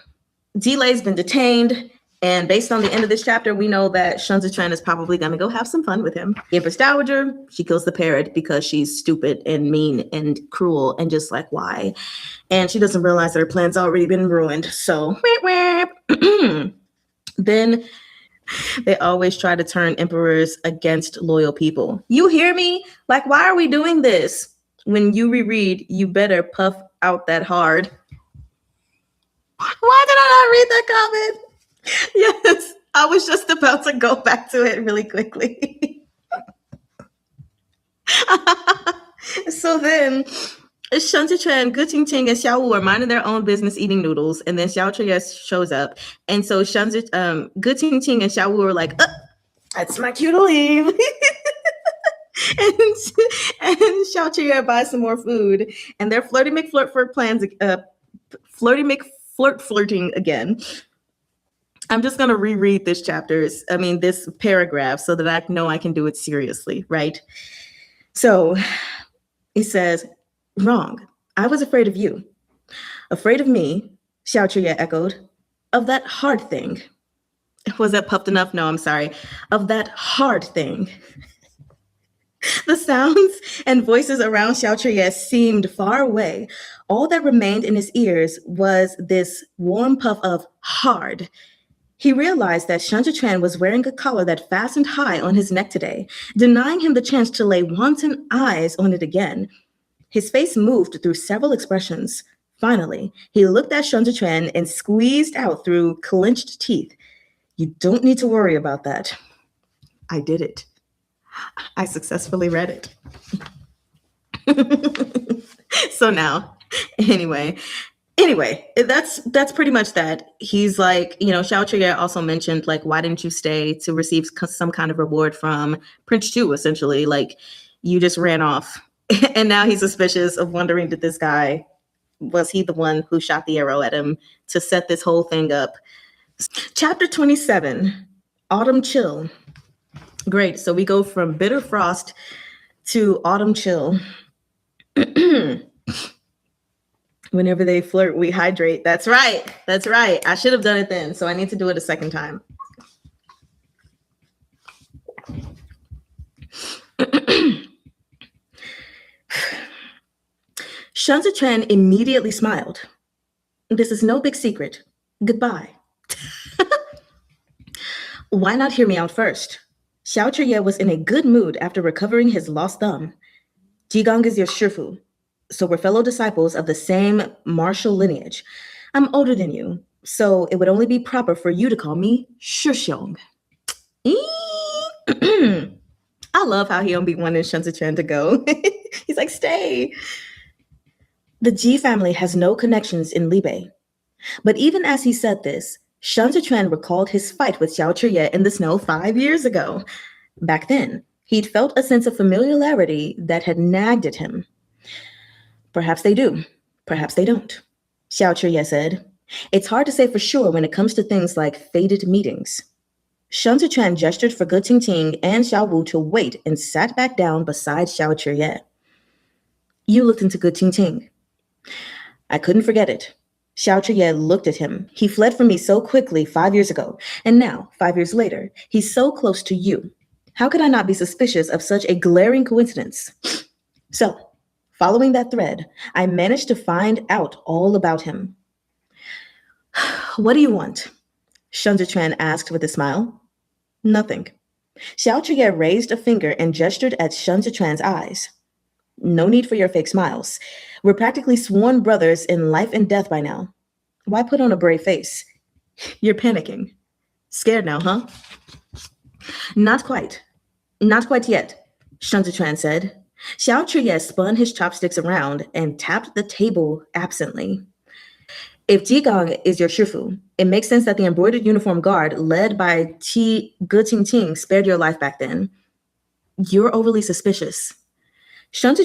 Zilei's been detained. And based on the end of this chapter, we know that Shun Zechuan is probably going to go have some fun with him. The Empress Dowager, she kills the parrot because she's stupid and mean and cruel and just like, why? And she doesn't realize that her plan's already been ruined. So then they always try to turn emperors against loyal people. You hear me? Like, why are we doing this? When you reread, you better puff out that hard. Why did I not read that comment? Yes, I was just about to go back to it really quickly. So then Shun Zechuan, Qinggging, and Xiao are minding their own business eating noodles, and then Xiao Qr-yeh shows up. And so Qinggging and Xiao are like, that's my cue to leave. and Xiao Qr-yeh buys some more food, and they're flirting flirting again. I'm just going to reread this this paragraph so that I know I can do it seriously, right? So he says, wrong. I was afraid of you. Afraid of me, Xiao Qr-yeh echoed. Of that hard thing. Was that puffed enough? No, I'm sorry. Of that hard thing. The sounds and voices around Xiao Qr-yeh seemed far away. All that remained in his ears was this warm puff of hard. He realized that Shun Zechuan was wearing a collar that fastened high on his neck today, denying him the chance to lay wanton eyes on it again. His face moved through several expressions. Finally, he looked at Shun Zechuan and squeezed out through clenched teeth. You don't need to worry about that. I did it. I successfully read it. So now, anyway, that's pretty much that. He's like, Xiao Qr-yeh also mentioned, like, why didn't you stay to receive some kind of reward from Prince Chu, essentially? Like, you just ran off. And now he's suspicious of wondering, was he the one who shot the arrow at him to set this whole thing up? Chapter 27, Autumn Chill. Great. So we go from Bitterfrost to Autumn Chill. Whenever they flirt, we hydrate. That's right. That's right. I should have done it then, so I need to do it a second time. Shun Zechuan immediately smiled. This is no big secret. Goodbye. Why not hear me out first? Xiao Qr-yeh was in a good mood after recovering his lost thumb. Qingging is your shifu, so we're fellow disciples of the same martial lineage. I'm older than you, so it would only be proper for you to call me Shixiong. I love how he don't be wanting Shun Zechuan to go. He's like, stay. The Ji family has no connections in Libe. But even as he said this, Shen recalled his fight with Xiao in the snow 5 years ago. Back then, he'd felt a sense of familiarity that had nagged at him. Perhaps they do. Perhaps they don't, Xiao said. It's hard to say for sure when it comes to things like fated meetings. Shen gestured for Qingging and Xiao to wait and sat back down beside Xiao. You looked into Qingging. I couldn't forget it. Xiao looked at him. He fled from me so quickly 5 years ago, and now, 5 years later, he's so close to you. How could I not be suspicious of such a glaring coincidence? So, following that thread, I managed to find out all about him. What do you want? Shen asked with a smile. Nothing. Xiao raised a finger and gestured at Shen eyes. No need for your fake smiles. We're practically sworn brothers in life and death by now. Why put on a brave face? You're panicking. Scared now, huh? Not quite. Not quite yet, Shen said. Xiao spun his chopsticks around and tapped the table absently. If Jigang is your shifu, it makes sense that the embroidered uniform guard led by Qingging spared your life back then. You're overly suspicious. Shen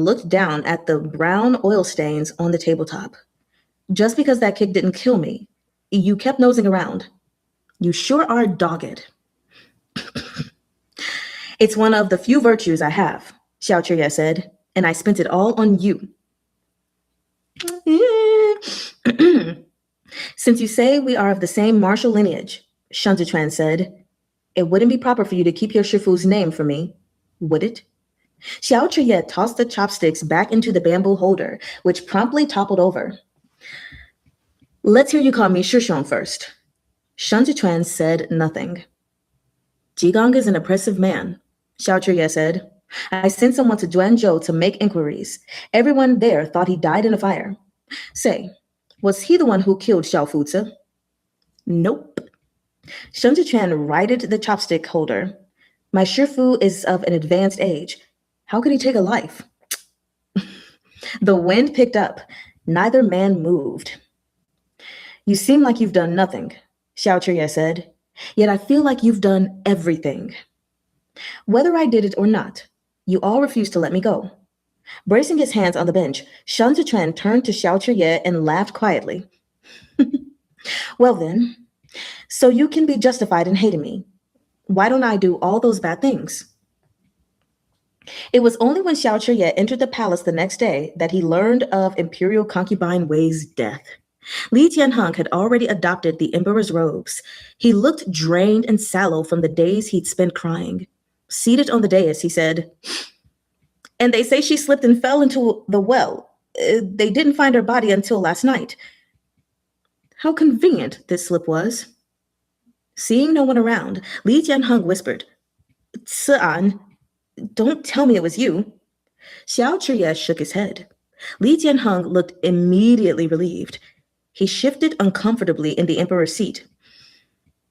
looked down at the brown oil stains on the tabletop. Just because that kick didn't kill me, you kept nosing around. You sure are dogged. It's one of the few virtues I have, Xiao said, and I spent it all on you. Since you say we are of the same martial lineage, Shen said, it wouldn't be proper for you to keep your shifu's name from me, would it? Xiao tossed the chopsticks back into the bamboo holder, which promptly toppled over. Let's hear you call me Shishong first. Shen said nothing. Jigang is an oppressive man, Xiao said. I sent someone to Duanzhou to make inquiries. Everyone there thought he died in a fire. Say, was he the one who killed Xiao Fuzi? Nope. Shen righted the chopstick holder. My shifu is of an advanced age. How could he take a life? The wind picked up. Neither man moved. You seem like you've done nothing, Xiao said. Yet I feel like you've done everything. Whether I did it or not, you all refused to let me go. Bracing his hands on the bench, Shen turned to Xiao and laughed quietly. Well then, so you can be justified in hating me. Why don't I do all those bad things? It was only when Xiao entered the palace the next day that he learned of Imperial Concubine Wei's death. Jianheng had already adopted the emperor's robes. He looked drained and sallow from the days he'd spent crying. Seated on the dais, he said, and they say she slipped and fell into the well. They didn't find her body until last night. How convenient this slip was. Seeing no one around, Jianheng whispered, Tse-an, don't tell me it was you. Chr-yeh shook his head. Jianheng looked immediately relieved. He shifted uncomfortably in the emperor's seat.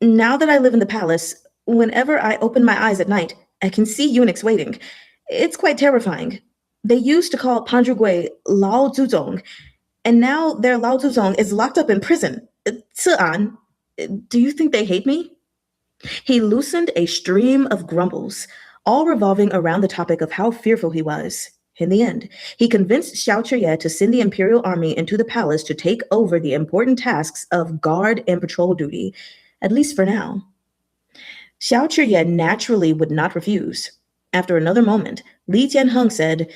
Now that I live in the palace, whenever I open my eyes at night, I can see eunuchs waiting. It's quite terrifying. They used to call Pahn Rugui Lao Zuzong, and now their Lao Zuzong is locked up in prison. Tse-an, do you think they hate me? He loosened a stream of grumbles, all revolving around the topic of how fearful he was. In the end, he convinced Xiao to send the imperial army into the palace to take over the important tasks of guard and patrol duty, at least for now. Xiao naturally would not refuse. After another moment, Jianheng said,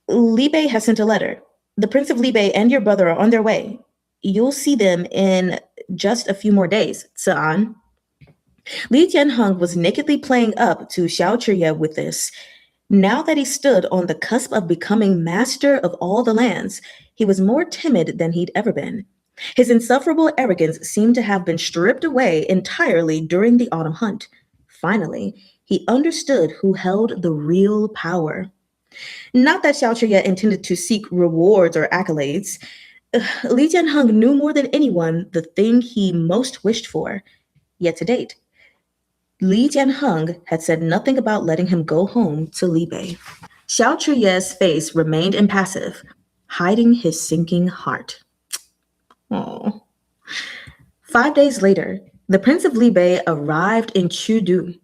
Libe has sent a letter. The Prince of Libe and your brother are on their way. You'll see them in just a few more days, Tse-an. Jianheng was nakedly playing up to Xiao with this. Now that he stood on the cusp of becoming master of all the lands, he was more timid than he'd ever been. His insufferable arrogance seemed to have been stripped away entirely during the autumn hunt. Finally, he understood who held the real power. Not that Xiao intended to seek rewards or accolades. Jianheng knew more than anyone the thing he most wished for. Yet to date, Jianheng had said nothing about letting him go home to Libe. Xiao face remained impassive. hiding his sinking heart. Oh. 5 days later, the Prince of Libe arrived in Chu-du.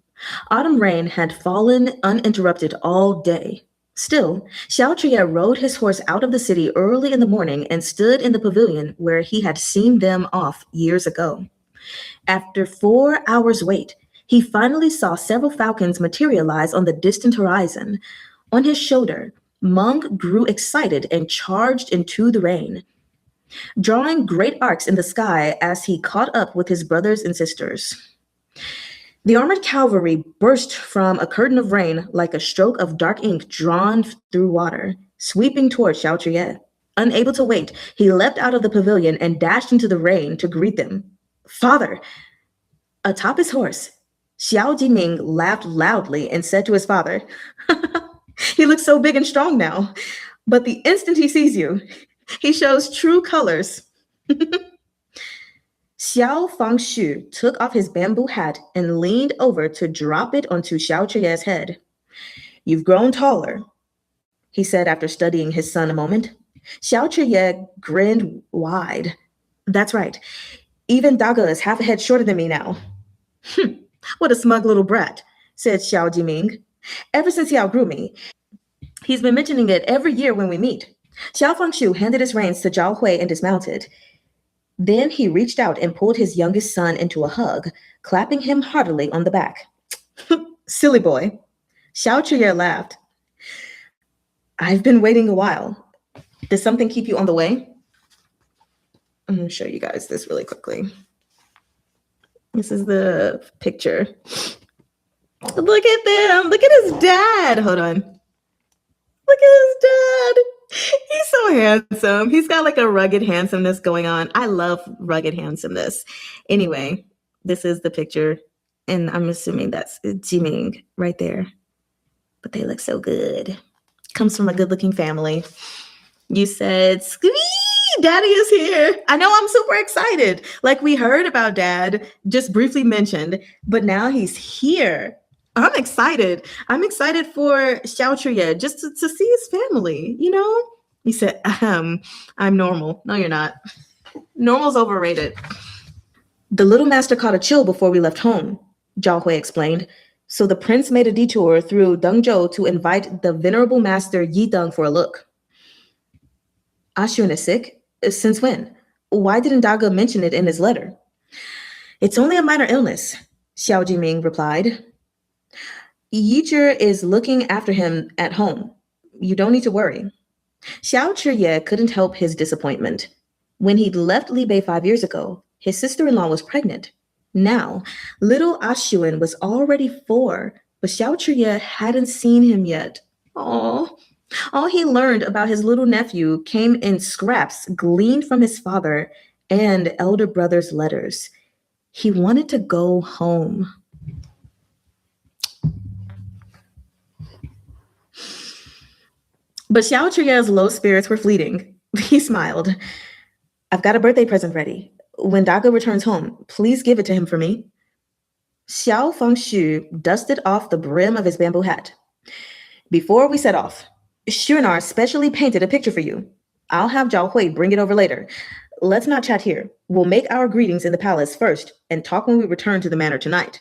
Autumn rain had fallen uninterrupted all day. Still, Xiao rode his horse out of the city early in the morning and stood in the pavilion where he had seen them off years ago. After 4 hours' wait, he finally saw several falcons materialize on the distant horizon. On his shoulder, Meng grew excited and charged into the rain, drawing great arcs in the sky as he caught up with his brothers and sisters. The armored cavalry burst from a curtain of rain like a stroke of dark ink drawn through water, sweeping toward Xiao. Unable to wait, he leapt out of the pavilion and dashed into the rain to greet them. Father! Atop his horse, Xiao Jiming laughed loudly and said to his father, he looks so big and strong now, but the instant he sees you, he shows true colors. Xiao Fangshu took off his bamboo hat and leaned over to drop it onto Xiao Chuye's head. You've grown taller, he said after studying his son a moment. Xiao Chuye grinned wide. That's right. Even Daga is half a head shorter than me now. What a smug little brat, said Xiao Jiming. Ever since he outgrew me, he's been mentioning it every year when we meet. Xiao Fangshu handed his reins to Zhao Hui and dismounted. Then he reached out and pulled his youngest son into a hug, clapping him heartily on the back. Silly boy. Xiao Chuye laughed. I've been waiting a while. Does something keep you on the way? I'm going to show you guys this really quickly. This is the picture. Look at them. Look at his dad. Hold on. Look at his dad. He's so handsome. He's got like a rugged handsomeness going on. I love rugged handsomeness. Anyway, this is the picture. And I'm assuming that's Jiming right there. But they look so good. Comes from a good-looking family. You said, Squee! Daddy is here. I know, I'm super excited. Like we heard about Dad, just briefly mentioned, but now he's here. I'm excited. I'm excited for Xiao Chuye just to see his family, you know? He said, I'm normal. No, you're not. Normal's overrated. The little master caught a chill before we left home, Zhao Hui explained. So the prince made a detour through Dengzhou to invite the venerable master Yi Deng for a look. Ashun is sick? Since when? Why didn't Daga mention it in his letter? It's only a minor illness, Xiao Jiming replied. Yicher is looking after him at home. You don't need to worry. Xiao Chr-yeh couldn't help his disappointment. When he'd left Libe 5 years ago, his sister-in-law was pregnant. Now, little Ashun was already 4, but Xiao Chr-yeh hadn't seen him yet. Aww. All he learned about his little nephew came in scraps gleaned from his father and elder brother's letters. He wanted to go home. But Xiao Chr-yeh's low spirits were fleeting. He smiled. I've got a birthday present ready. When Daga returns home, please give it to him for me. Xiao Fangshu dusted off the brim of his bamboo hat. Before we set off, Shunar specially painted a picture for you. I'll have Zhao Hui bring it over later. Let's not chat here. We'll make our greetings in the palace first and talk when we return to the manor tonight.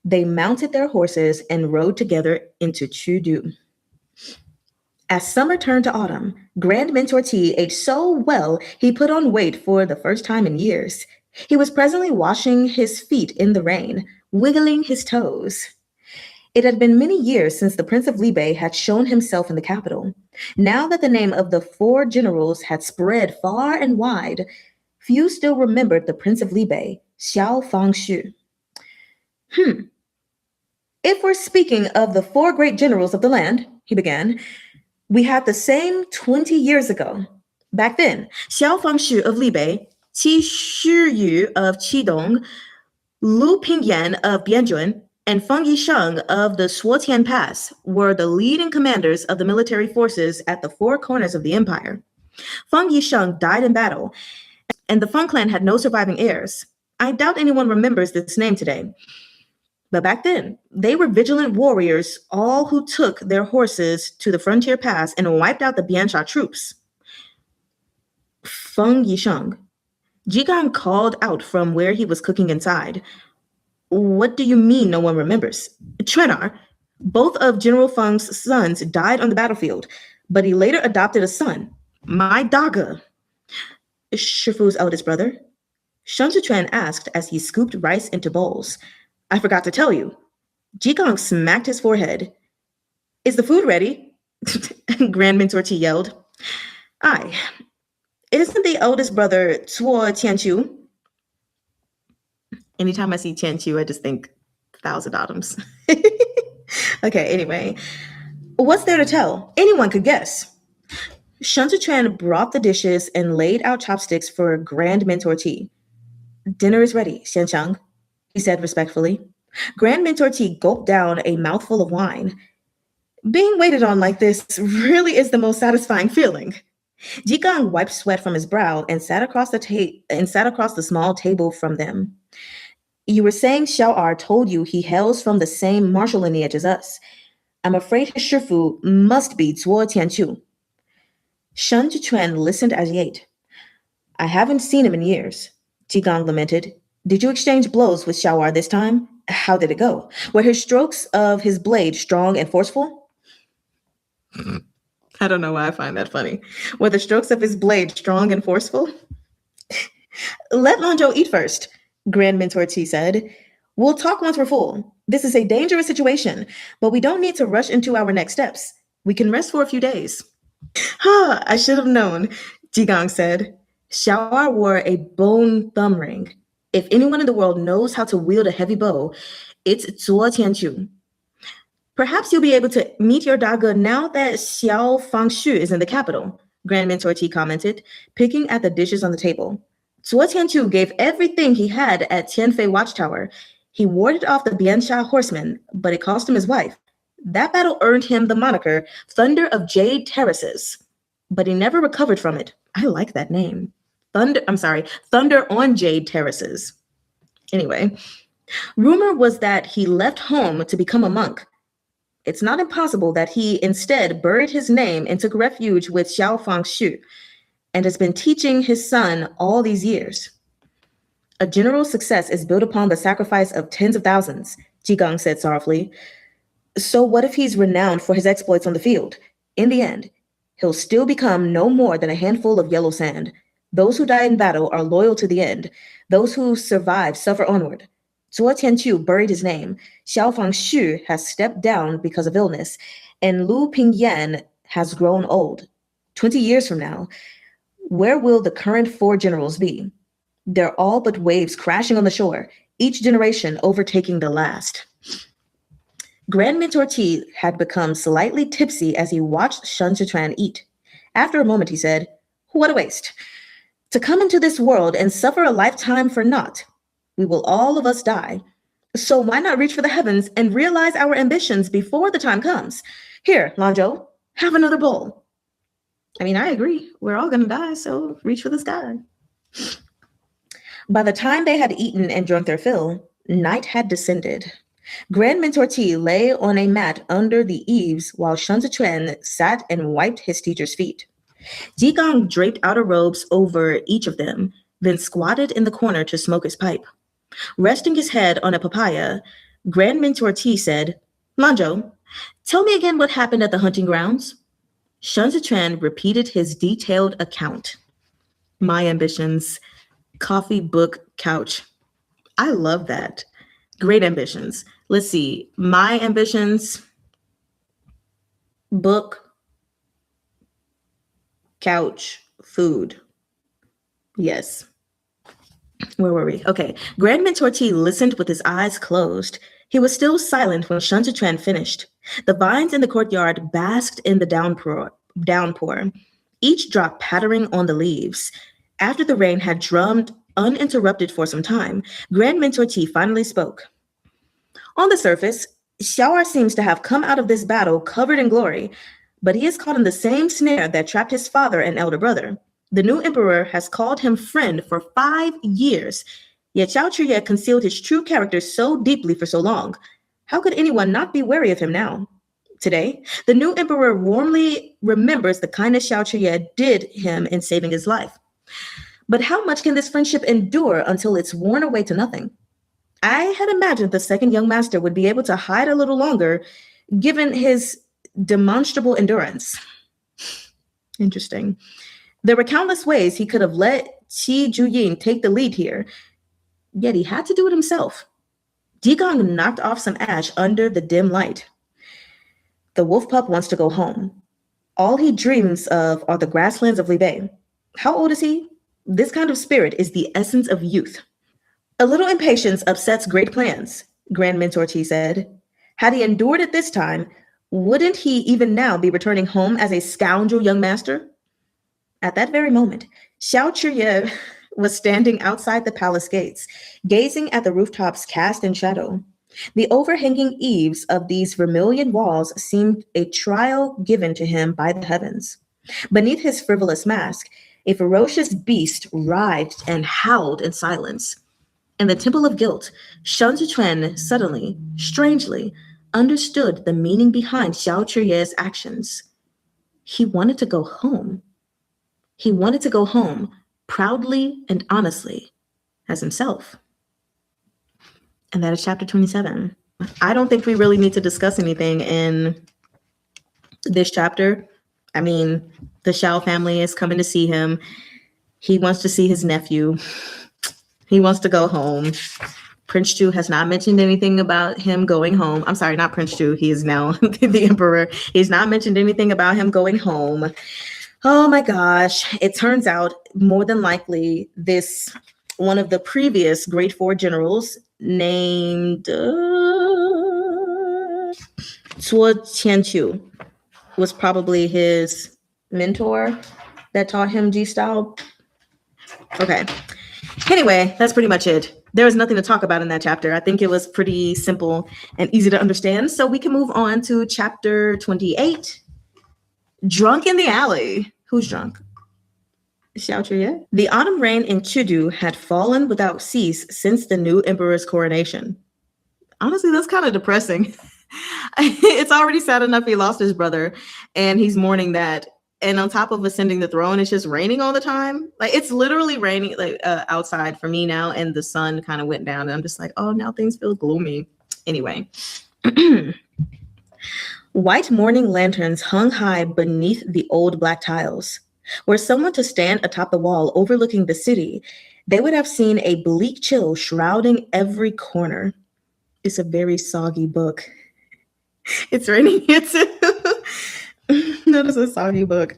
They mounted their horses and rode together into Chu-du. As summer turned to autumn, Grand Mentor T aged so well he put on weight for the first time in years. He was presently washing his feet in the rain, wiggling his toes. It had been many years since the Prince of Libe had shown himself in the capital. Now that the name of the 4 generals had spread far and wide, few still remembered the Prince of Libe, Xiao Fangshu. If we're speaking of the 4 great generals of the land, he began, we had the same 20 years ago. Back then, Xiao Fangshu of Libe, Qi Shiyu of Qidong, Lu Pingyan of Bianjun, and Feng Yisheng of the Shuotian Pass were the leading commanders of the military forces at the 4 corners of the empire. Feng Yisheng died in battle, and the Feng clan had no surviving heirs. I doubt anyone remembers this name today. But back then, they were vigilant warriors, all who took their horses to the frontier pass and wiped out the Biansha troops. Feng Yisheng. Jigang called out from where he was cooking inside. What do you mean no one remembers? Trenar, both of General Feng's sons died on the battlefield, but he later adopted a son, my Daga. Shifu's eldest brother. Shun Zichuan asked as he scooped rice into bowls. I forgot to tell you. Jigong smacked his forehead. Is the food ready? Grand Mentor T yelled. Aye. Isn't the eldest brother Tuo Tianchu? Anytime I see Tianchu, I just think Thousand Autumns. Okay, anyway. What's there to tell? Anyone could guess. Shun Zichuan brought the dishes and laid out chopsticks for Grand Mentor T. Dinner is ready, Xianchang, he said respectfully. Grand Mentor T gulped down a mouthful of wine. Being waited on like this really is the most satisfying feeling. Jigang wiped sweat from his brow and sat across the small table from them. You were saying Xiao told you he hails from the same martial lineage as us. I'm afraid his Shifu must be Zuo Tianchu. Shun Zichuan listened as he ate. I haven't seen him in years, Jigang lamented. Did you exchange blows with Xiao this time? How did it go? Were his strokes of his blade strong and forceful? I don't know why I find that funny. Were the strokes of his blade strong and forceful? Let Lanzhou eat first, Grand Mentor T said. We'll talk once we're full. This is a dangerous situation, but we don't need to rush into our next steps. We can rest for a few days. I should have known, Jigang said. Xiao wore a bone thumb ring. If anyone in the world knows how to wield a heavy bow, it's Zuo Tianchu. Perhaps you'll be able to meet your Daga now that Xiao Fangshu is in the capital, Grand Mentor T commented, picking at the dishes on the table. Zuo Tianchu gave everything he had at Tianfei Watchtower. He warded off the Biansha horsemen, but it cost him his wife. That battle earned him the moniker Thunder of Jade Terraces, but he never recovered from it. I like that name. Thunder on Jade Terraces. Anyway, rumor was that he left home to become a monk. It's not impossible that he instead buried his name and took refuge with Xiao Fangshu and has been teaching his son all these years. A general's success is built upon the sacrifice of tens of thousands, Jigang said sorrowfully. So what if he's renowned for his exploits on the field? In the end, he'll still become no more than a handful of yellow sand. Those who die in battle are loyal to the end. Those who survive suffer onward. Zuo Tianchu buried his name. Xiao Fangshu has stepped down because of illness, and Lu Pingyan has grown old. 20 years from now, where will the current 4 generals be? They're all but waves crashing on the shore, each generation overtaking the last. Grand Mentor T had become slightly tipsy as he watched Shun Zichuan eat. After a moment, he said, What a waste. To come into this world and suffer a lifetime for naught. We will all of us die. So why not reach for the heavens and realize our ambitions before the time comes? Here, Lanzhou, have another bowl. I mean, I agree. We're all going to die, so reach for the sky. By the time they had eaten and drunk their fill, night had descended. Grand Mentor T lay on a mat under the eaves while Shun Zichuan sat and wiped his teacher's feet. Jigang draped outer robes over each of them, then squatted in the corner to smoke his pipe. Resting his head on a papaya, Grand Mentor T said, Lanzhou, tell me again what happened at the hunting grounds. Shun Zichuan repeated his detailed account. My ambitions, coffee, book, couch. I love that. Great ambitions. Let's see. My ambitions, book, couch, food. Yes. Where were we? Okay. Grand Mentor T listened with his eyes closed. He was still silent when Shun Zichuan finished. The vines in the courtyard basked in the downpour, each drop pattering on the leaves. After the rain had drummed uninterrupted for some time, Grand Mentor T finally spoke. On the surface, Xiao seems to have come out of this battle covered in glory, but he is caught in the same snare that trapped his father and elder brother. The new emperor has called him friend for 5 years, yet Chr-yeh concealed his true character so deeply for so long. How could anyone not be wary of him now? Today, the new emperor warmly remembers the kindness Chr-yeh did him in saving his life. But how much can this friendship endure until it's worn away to nothing? I had imagined the second young master would be able to hide a little longer, given his demonstrable endurance. Interesting. There were countless ways he could have let Qi Zhuying take the lead here, yet he had to do it himself. Jigong knocked off some ash under the dim light. The wolf pup wants to go home. All he dreams of are the grasslands of Libe. How old is he? This kind of spirit is the essence of youth. A little impatience upsets great plans, Grand Mentor Qi said. Had he endured it this time, wouldn't he even now be returning home as a scoundrel young master? At that very moment, Xiao was standing outside the palace gates, gazing at the rooftops cast in shadow. The overhanging eaves of these vermilion walls seemed a trial given to him by the heavens. Beneath his frivolous mask, a ferocious beast writhed and howled in silence. In the temple of guilt, Shen suddenly, strangely, understood the meaning behind Xiao Qr-yeh's actions. He wanted to go home. He wanted to go home, proudly and honestly, as himself. And that is chapter 27. I don't think we really need to discuss anything in this chapter. I mean, the Xiao family is coming to see him. He wants to see his nephew. He wants to go home. Prince Chu has not mentioned anything about him going home. I'm sorry, not Prince Chu. He is now the emperor. He's not mentioned anything about him going home. Oh my gosh. It turns out, more than likely, this one of the previous Great Four generals named Zuo Qianqiu was probably his mentor that taught him Ji style. Okay. Anyway, that's pretty much it. There was nothing to talk about in that chapter. I think it was pretty simple and easy to understand. So we can move on to chapter 28. Drunk in the alley. Who's drunk? Xiao Qr-yeh. The autumn rain in Chudu had fallen without cease since the new emperor's coronation. Honestly, that's kind of depressing. It's already sad enough he lost his brother, and he's mourning that. And on top of ascending the throne, it's just raining all the time. Like, it's literally raining outside for me now, and the sun kind of went down, and I'm just like, oh, now things feel gloomy. Anyway. White morning lanterns hung high beneath the old black tiles. Were someone to stand atop the wall overlooking the city, they would have seen a bleak chill shrouding every corner. It's a very soggy book. It's raining here too. That is a soggy book.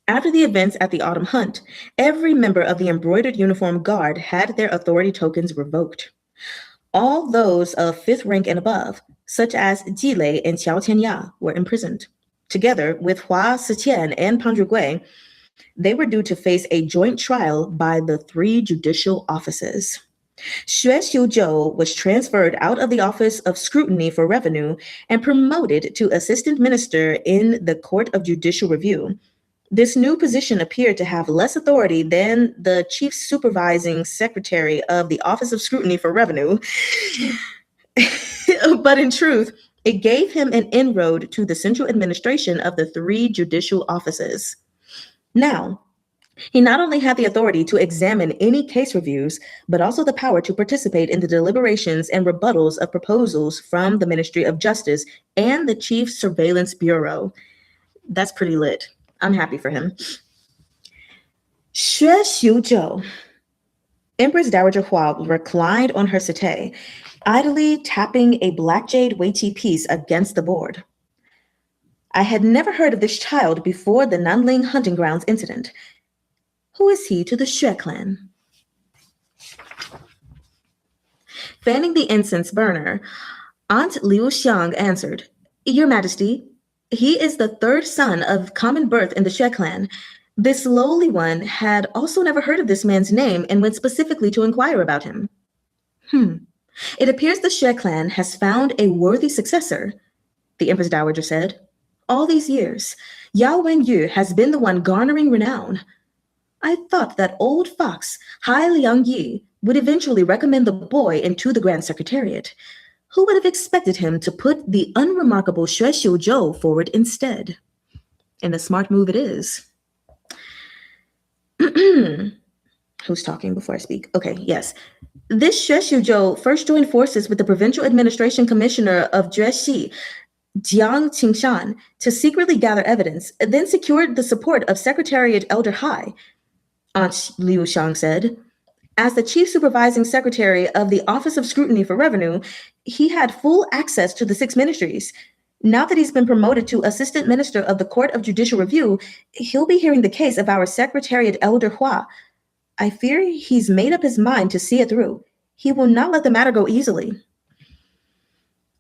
After the events at the autumn hunt, every member of the embroidered uniform guard had their authority tokens revoked. All those of 5th rank and above, such as Jile and Qiao Tianya, were imprisoned. Together with Hua Siqian and Pahn Rugui, they were due to face a joint trial by the 3 judicial offices. Xue Xiuzhou was transferred out of the Office of Scrutiny for Revenue and promoted to Assistant Minister in the Court of Judicial Review. This new position appeared to have less authority than the Chief Supervising Secretary of the Office of Scrutiny for Revenue. But in truth, it gave him an inroad to the central administration of the 3 judicial offices. Now, he not only had the authority to examine any case reviews, but also the power to participate in the deliberations and rebuttals of proposals from the Ministry of Justice and the Chief Surveillance Bureau. That's pretty lit. I'm happy for him. Xue Xiuzhou. Empress Dowager Hua reclined on her settee, idly tapping a black jade weighty piece against the board. I had never heard of this child before the Nanling hunting grounds incident. Who is he to the Xue clan? Fanning the incense burner, Aunt Liu Xiang answered, Your Majesty, he is the 3rd son of common birth in the Xue clan. This lowly one had also never heard of this man's name and went specifically to inquire about him. It appears the Xue clan has found a worthy successor, the Empress Dowager said. All these years, Yao Wenyu has been the one garnering renown. I thought that old fox, Hai Liang Yi, would eventually recommend the boy into the Grand Secretariat. Who would have expected him to put the unremarkable Xue Xiuzhou forward instead? And a smart move it is. Who's talking before I speak? Okay, yes. This Sheshuzhou first joined forces with the Provincial Administration Commissioner of Jueshi, Jiang Qingshan, to secretly gather evidence, then secured the support of Secretariat Elder Hai, Aunt Liu Xiang said. As the chief supervising secretary of the Office of Scrutiny for Revenue, he had full access to the 6 ministries. Now that he's been promoted to assistant minister of the Court of Judicial Review, he'll be hearing the case of our Secretariat Elder Hua. I fear he's made up his mind to see it through. He will not let the matter go easily.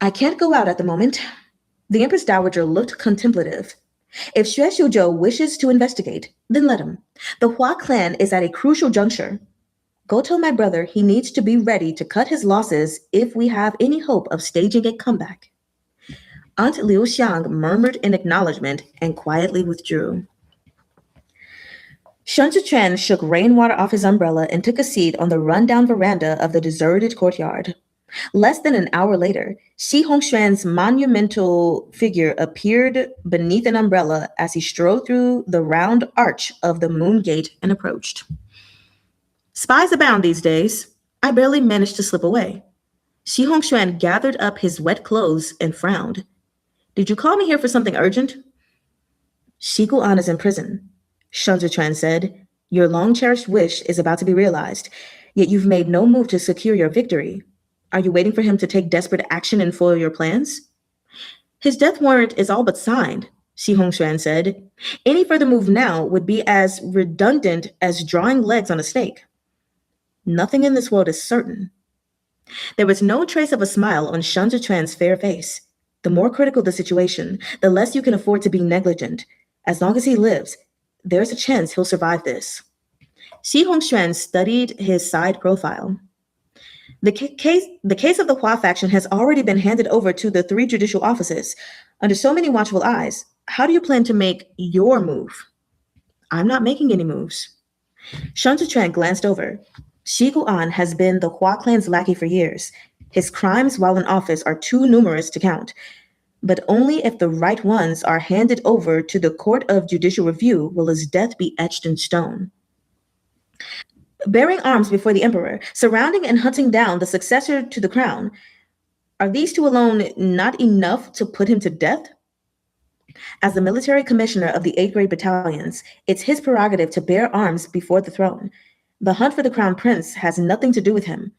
I can't go out at the moment. The Empress Dowager looked contemplative. If Xue Xiuzhou wishes to investigate, then let him. The Hua clan is at a crucial juncture. Go tell my brother he needs to be ready to cut his losses if we have any hope of staging a comeback. Aunt Liu Xiang murmured in acknowledgement and quietly withdrew. Shun Zichuan shook rainwater off his umbrella and took a seat on the run-down veranda of the deserted courtyard. Less than an hour later, Shi Hongxuan's monumental figure appeared beneath an umbrella as he strode through the round arch of the moon gate and approached. Spies abound these days. I barely managed to slip away. Shi Hongxuan gathered up his wet clothes and frowned. Did you call me here for something urgent? Shiguan is in prison, Shun Zichuan said. Your long-cherished wish is about to be realized, yet you've made no move to secure your victory. Are you waiting for him to take desperate action and foil your plans? His death warrant is all but signed, Shi Hongxuan said. Any further move now would be as redundant as drawing legs on a snake. Nothing in this world is certain. There was no trace of a smile on Shun Zichuan's fair face. The more critical the situation, the less you can afford to be negligent. As long as he lives, there's a chance he'll survive this. Shi Hongxuan studied his side profile. The case of the Hua faction has already been handed over to the 3 judicial offices. Under so many watchful eyes, how do you plan to make your move? I'm not making any moves. Shun Zichuan glanced over. Shiguan has been the Hua clan's lackey for years. His crimes while in office are too numerous to count. But only if the right ones are handed over to the Court of Judicial Review will his death be etched in stone. Bearing arms before the emperor, surrounding and hunting down the successor to the crown, are these 2 alone not enough to put him to death? As the military commissioner of the 8th grade battalions, it's his prerogative to bear arms before the throne. The hunt for the crown prince has nothing to do with him.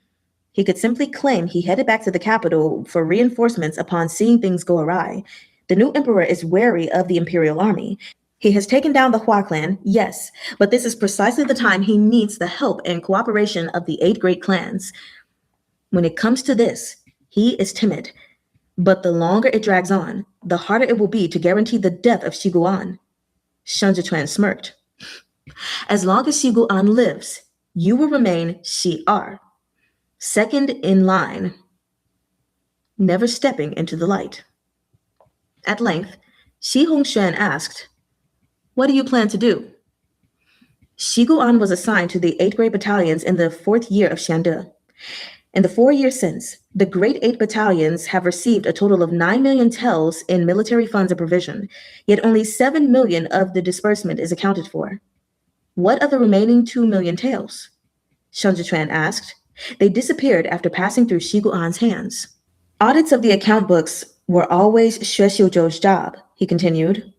He could simply claim he headed back to the capital for reinforcements upon seeing things go awry. The new emperor is wary of the imperial army. He has taken down the Hua clan, yes, but this is precisely the time he needs the help and cooperation of the 8 great clans. When it comes to this, he is timid. But the longer it drags on, the harder it will be to guarantee the death of Shiguan. Shun Zichuan smirked. As long as Shiguan lives, you will remain Shi-R, second in line, never stepping into the light. At length, Shi Hongxuan asked, what do you plan to do? Shiguan was assigned to the 8th grade battalions in the 4th year of Xiande. In the 4 years since, the Great 8 battalions have received a total of 9 million taels in military funds and provision, yet only 7 million of the disbursement is accounted for. What of the remaining 2 million taels? Shun Zichuan asked. They disappeared after passing through Shiguan's hands. Audits of the account books were always Xue Xiuzhou's job, he continued.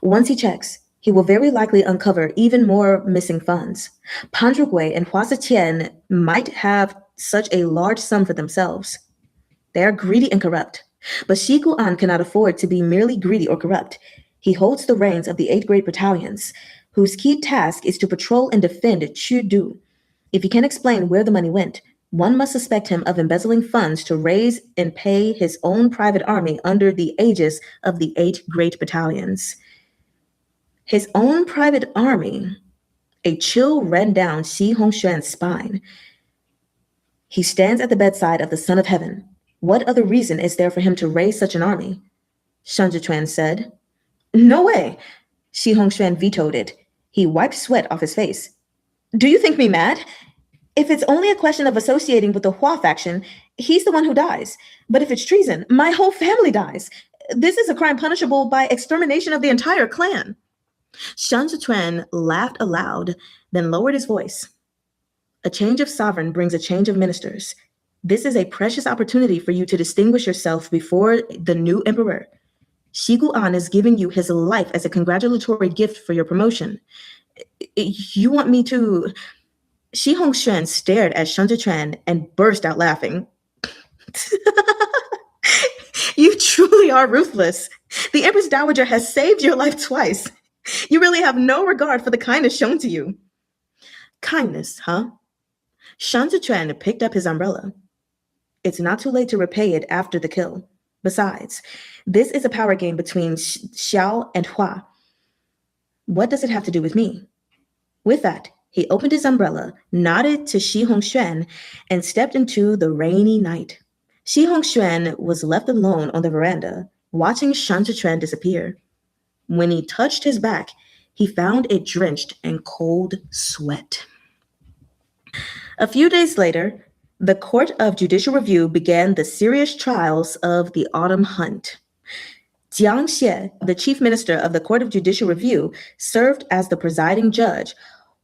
Once he checks, he will very likely uncover even more missing funds. Pahn Rugui and Hua Ziqian might have such a large sum for themselves. They are greedy and corrupt, but Shiguan cannot afford to be merely greedy or corrupt. He holds the reins of the 8th grade battalions, whose key task is to patrol and defend Chu-du. If he can explain where the money went, one must suspect him of embezzling funds to raise and pay his own private army under the aegis of the 8 great battalions. His own private army? A chill ran down Shi Hongxuan's spine. He stands at the bedside of the Son of Heaven. What other reason is there for him to raise such an army? Shun Zichuan said. No way! Shi Hongxuan vetoed it. He wiped sweat off his face. Do you think me mad? If it's only a question of associating with the Hua faction, he's the one who dies. But if it's treason, my whole family dies. This is a crime punishable by extermination of the entire clan. Shen laughed aloud, then lowered his voice. A change of sovereign brings a change of ministers. This is a precious opportunity for you to distinguish yourself before the new emperor. Xiu-ANNE is giving you his life as a congratulatory gift for your promotion. You want me to... Shi Hongshuan stared at Shen and burst out laughing. You truly are ruthless. The Empress Dowager has saved your life twice. You really have no regard for the kindness shown to you. Kindness, huh? Shen picked up his umbrella. It's not too late to repay it after the kill. Besides, this is a power game between Xiao and Hua. What does it have to do with me? With that, he opened his umbrella, nodded to Shi Hongshuan, and stepped into the rainy night. Shi Hongshuan was left alone on the veranda, watching Shen disappear. When he touched his back, he found it drenched in cold sweat. A few days later, the Court of Judicial Review began the serious trials of the autumn hunt. Jiang Xie, the chief minister of the Court of Judicial Review, served as the presiding judge,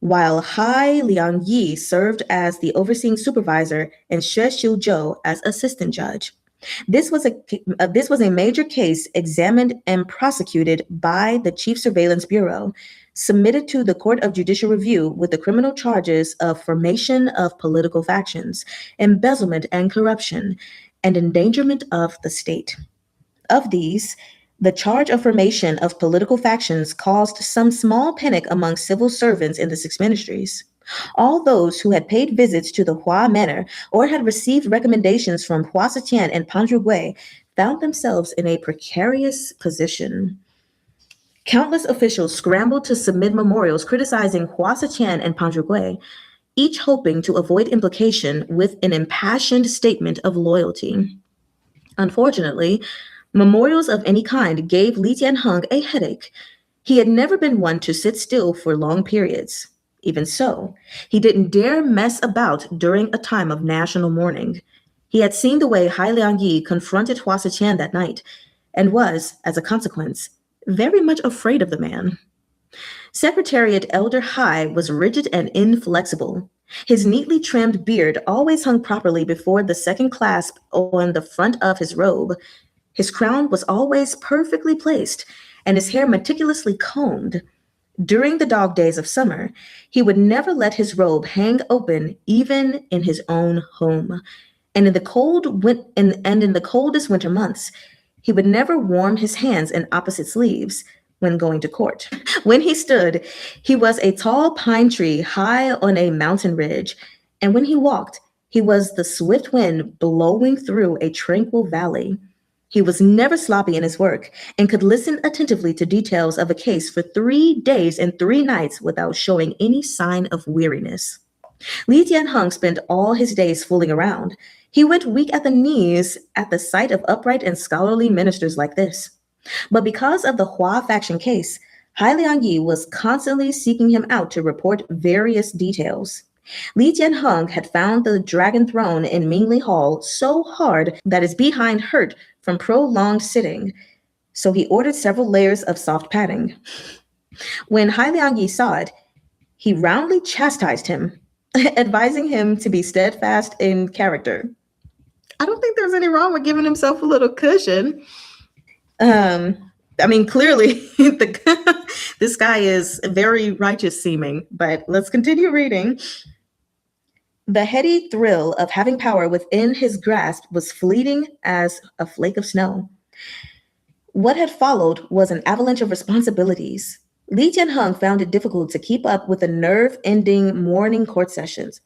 while Hai Liang-yi served as the overseeing supervisor and Xue Xiu-zhou as assistant judge. This was a major case examined and prosecuted by the Chief Surveillance Bureau, submitted to the Court of Judicial Review with the criminal charges of formation of political factions, embezzlement and corruption, and endangerment of the state. Of these, the charge of formation of political factions caused some small panic among civil servants in the six ministries. All those who had paid visits to the Hua Manor or had received recommendations from Hua Zetian and Pahn Rugui found themselves in a precarious position. Countless officials scrambled to submit memorials criticizing Hua Zetian and Pahn Rugui, each hoping to avoid implication with an impassioned statement of loyalty. Unfortunately, memorials of any kind gave Li Jianheng a headache. He had never been one to sit still for long periods. Even so, he didn't dare mess about during a time of national mourning. He had seen the way Hai Liang-yi confronted Hua Zetian that night, and was, as a consequence, very much afraid of the man. Secretariat Elder Hai was rigid and inflexible. His neatly trimmed beard always hung properly before the second clasp on the front of his robe. His crown was always perfectly placed, and his hair meticulously combed. During the dog days of summer, he would never let his robe hang open, even in his own home. And in the coldest winter months, he would never warm his hands in opposite sleeves when going to court. When he stood, he was a tall pine tree high on a mountain ridge, and when he walked, he was the swift wind blowing through a tranquil valley. He was never sloppy in his work and could listen attentively to details of a case for 3 days and 3 nights without showing any sign of weariness. Li Jianheng spent all his days fooling around. He went weak at the knees at the sight of upright and scholarly ministers like this. But because of the Hua faction case, Hai Liang-yi was constantly seeking him out to report various details. Li Jianheng had found the dragon throne in Mingli Hall so hard that his behind hurt from prolonged sitting, so he ordered several layers of soft padding. When Hai Liang-yi saw it, he roundly chastised him, advising him to be steadfast in character. I don't think there's any wrong with giving himself a little cushion. Clearly, this guy is very righteous seeming, but let's continue reading. The heady thrill of having power within his grasp was fleeting as a flake of snow. What had followed was an avalanche of responsibilities. Li Jianheng found it difficult to keep up with the nerve-ending morning court sessions.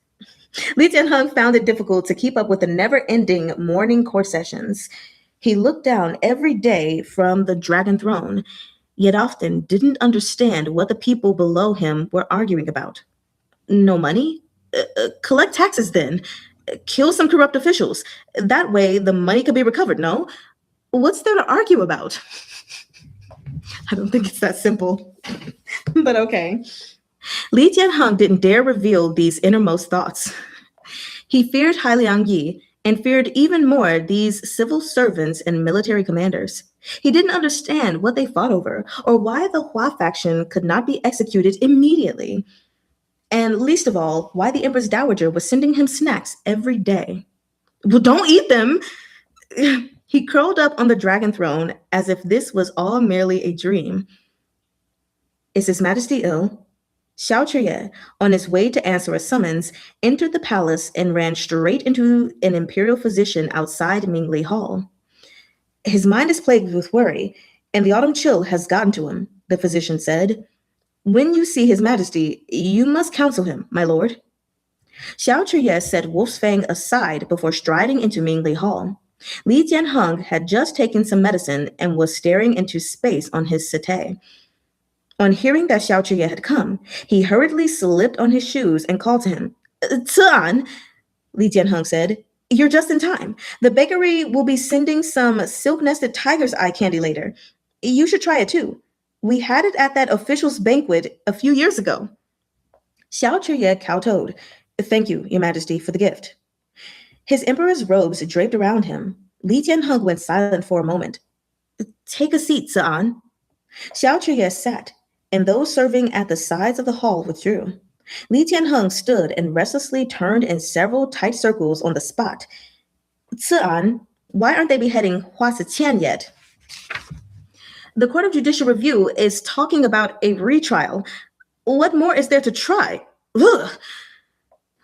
Li Jianheng found it difficult to keep up with the never-ending morning court sessions. He looked down every day from the dragon throne, yet often didn't understand what the people below him were arguing about. No money? Collect taxes then. Kill some corrupt officials. That way the money could be recovered, no? What's there to argue about? I don't think it's that simple, but okay. Li Jianheng didn't dare reveal these innermost thoughts. He feared Hai Liang-yi and feared even more these civil servants and military commanders. He didn't understand what they fought over or why the Hua faction could not be executed immediately, and least of all, why the Empress Dowager was sending him snacks every day. Well, don't eat them! He curled up on the dragon throne as if this was all merely a dream. Is His Majesty ill? Xiao, on his way to answer a summons, entered the palace and ran straight into an imperial physician outside Mingli Hall. His mind is plagued with worry, and the autumn chill has gotten to him, the physician said. When you see His Majesty, you must counsel him, my lord. Chr-yeh set Wolf's Fang aside before striding into Mingli Hall. Jianheng had just taken some medicine and was staring into space on his settee. On hearing that Chr-yeh had come, he hurriedly slipped on his shoes and called to him. Zhi-ANNE, Jianheng said. You're just in time. The bakery will be sending some silk-nested tiger's eye candy later. You should try it too. We had it at that official's banquet a few years ago. Chr-yeh kowtowed. Thank you, Your Majesty, for the gift. His emperor's robes draped around him. Jianheng went silent for a moment. Take a seat, Zhi-ANNE. Chr-yeh sat, and those serving at the sides of the hall withdrew. Jianheng stood and restlessly turned in several tight circles on the spot. Zhi-ANNE, why aren't they beheading Hua Ziqian yet? The Court of Judicial Review is talking about a retrial. What more is there to try? Ugh.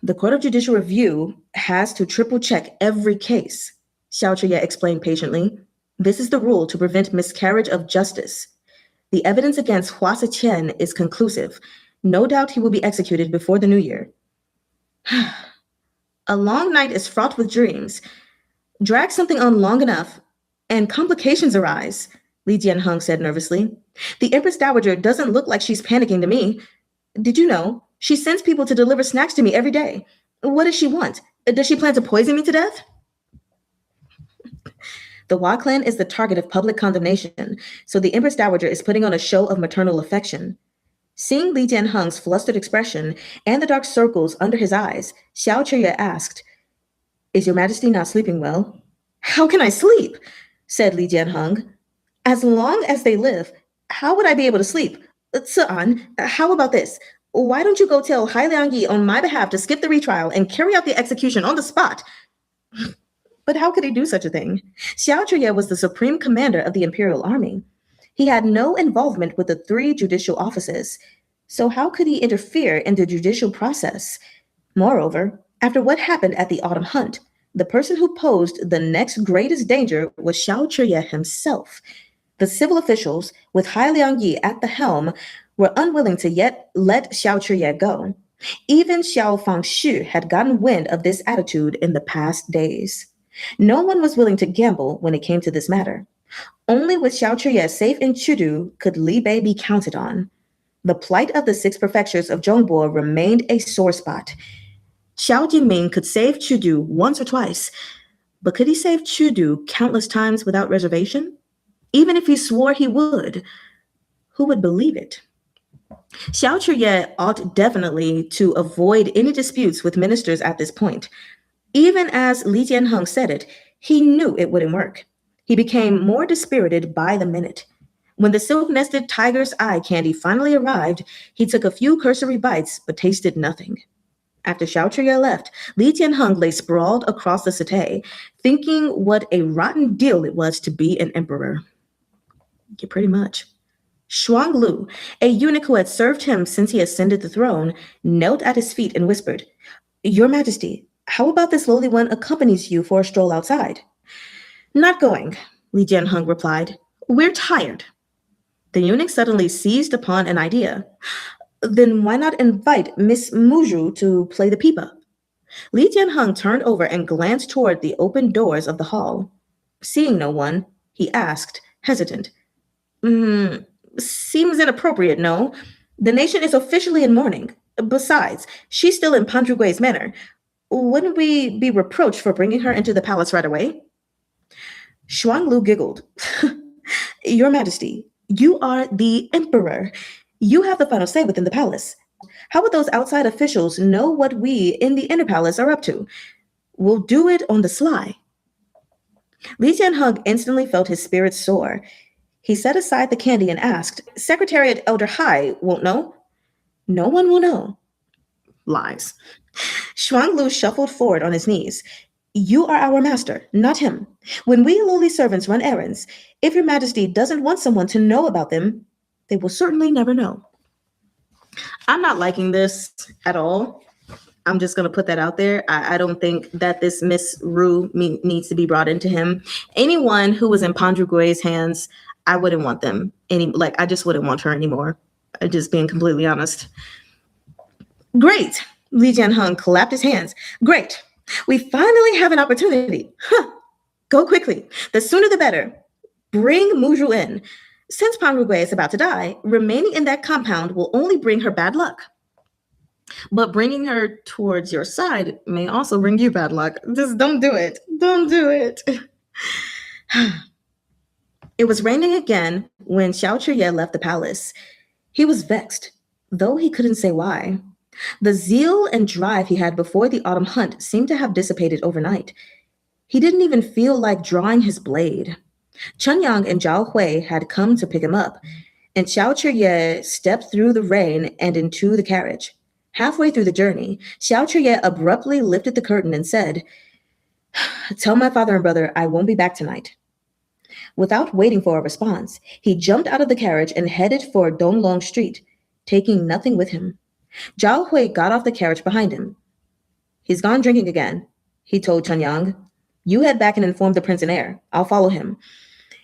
The Court of Judicial Review has to triple-check every case, Chr-yeh explained patiently. This is the rule to prevent miscarriage of justice. The evidence against Hua Ziqian is conclusive. No doubt he will be executed before the new year. A long night is fraught with dreams. Drag something on long enough, and complications arise, Jianheng said nervously. The Empress Dowager doesn't look like she's panicking to me. Did you know? She sends people to deliver snacks to me every day. What does she want? Does she plan to poison me to death? The Hua clan is the target of public condemnation, so the Empress Dowager is putting on a show of maternal affection. Seeing Jianheng's flustered expression and the dark circles under his eyes, Chr-yeh asked, Is Your Majesty not sleeping well? How can I sleep? Said Jianheng. As long as they live, how would I be able to sleep? Zhi-ANNE, how about this? Why don't you go tell Hai Liang-yi on my behalf to skip the retrial and carry out the execution on the spot? But how could he do such a thing? Chr-yeh was the supreme commander of the imperial army. He had no involvement with the 3 judicial offices, so how could he interfere in the judicial process? Moreover, after what happened at the autumn hunt, the person who posed the next greatest danger was Chr-yeh himself. The civil officials, with Hai Liang-yi at the helm, were unwilling to yet let Chr-yeh go. Even Xiao Fangshi had gotten wind of this attitude in the past days. No one was willing to gamble when it came to this matter. Only with Chr-yeh safe in Chudu could Li Bei be counted on. The plight of the 6 prefectures of Zhongbo remained a sore spot. Xiao Jingming could save Chudu once or twice, but could he save Chudu countless times without reservation? Even if he swore he would, who would believe it? Chr-yeh ought definitely to avoid any disputes with ministers at this point. Even as Jianheng said it, he knew it wouldn't work. He became more dispirited by the minute. When the silk-nested tiger's eye candy finally arrived, he took a few cursory bites but tasted nothing. After Chr-yeh left, Jianheng lay sprawled across the settee, thinking what a rotten deal it was to be an emperor. Yeah, pretty much. Shuang Lu, a eunuch who had served him since he ascended the throne, knelt at his feet and whispered, Your Majesty, how about this lowly one accompanies you for a stroll outside? Not going, Jianheng replied. We're tired. The eunuch suddenly seized upon an idea. Then why not invite Miss Muzhu to play the pipa? Jianheng turned over and glanced toward the open doors of the hall. Seeing no one, he asked, hesitant, Seems inappropriate, no? The nation is officially in mourning. Besides, she's still in Pahn Ruguy's manor. Wouldn't we be reproached for bringing her into the palace right away? Shuang Lu giggled. Your Majesty, you are the emperor. You have the final say within the palace. How would those outside officials know what we in the inner palace are up to? We'll do it on the sly. Li Jianheng instantly felt his spirits soar. He set aside the candy and asked, Secretariat Elder Hai won't know? No one will know. Lies. Shuang Lu shuffled forward on his knees. You are our master, not him. When we lowly servants run errands, if your majesty doesn't want someone to know about them, they will certainly never know. I'm not liking this at all. I'm just going to put that out there. I don't think that this Miss Rue needs to be brought into him. Anyone who was in Pahn Ruggui's hands, I wouldn't want them. I just wouldn't want her anymore. Just being completely honest. Great. Li Jianheng clapped his hands. Great. We finally have an opportunity. Huh. Go quickly. The sooner the better. Bring Muzhu in. Since Pahn Rugui is about to die, remaining in that compound will only bring her bad luck. But bringing her towards your side may also bring you bad luck. Just don't do it. Don't do it. It was raining again when Xiao left the palace. He was vexed, though he couldn't say why. The zeal and drive he had before the autumn hunt seemed to have dissipated overnight. He didn't even feel like drawing his blade. Chunyang and Zhao Hui had come to pick him up, and Xiao stepped through the rain and into the carriage. Halfway through the journey, Xiao abruptly lifted the curtain and said, Tell my father and brother I won't be back tonight. Without waiting for a response, he jumped out of the carriage and headed for Donglong Street, taking nothing with him. Zhao Hui got off the carriage behind him. He's gone drinking again, he told Chunyang. You head back and inform the prince and heir. I'll follow him.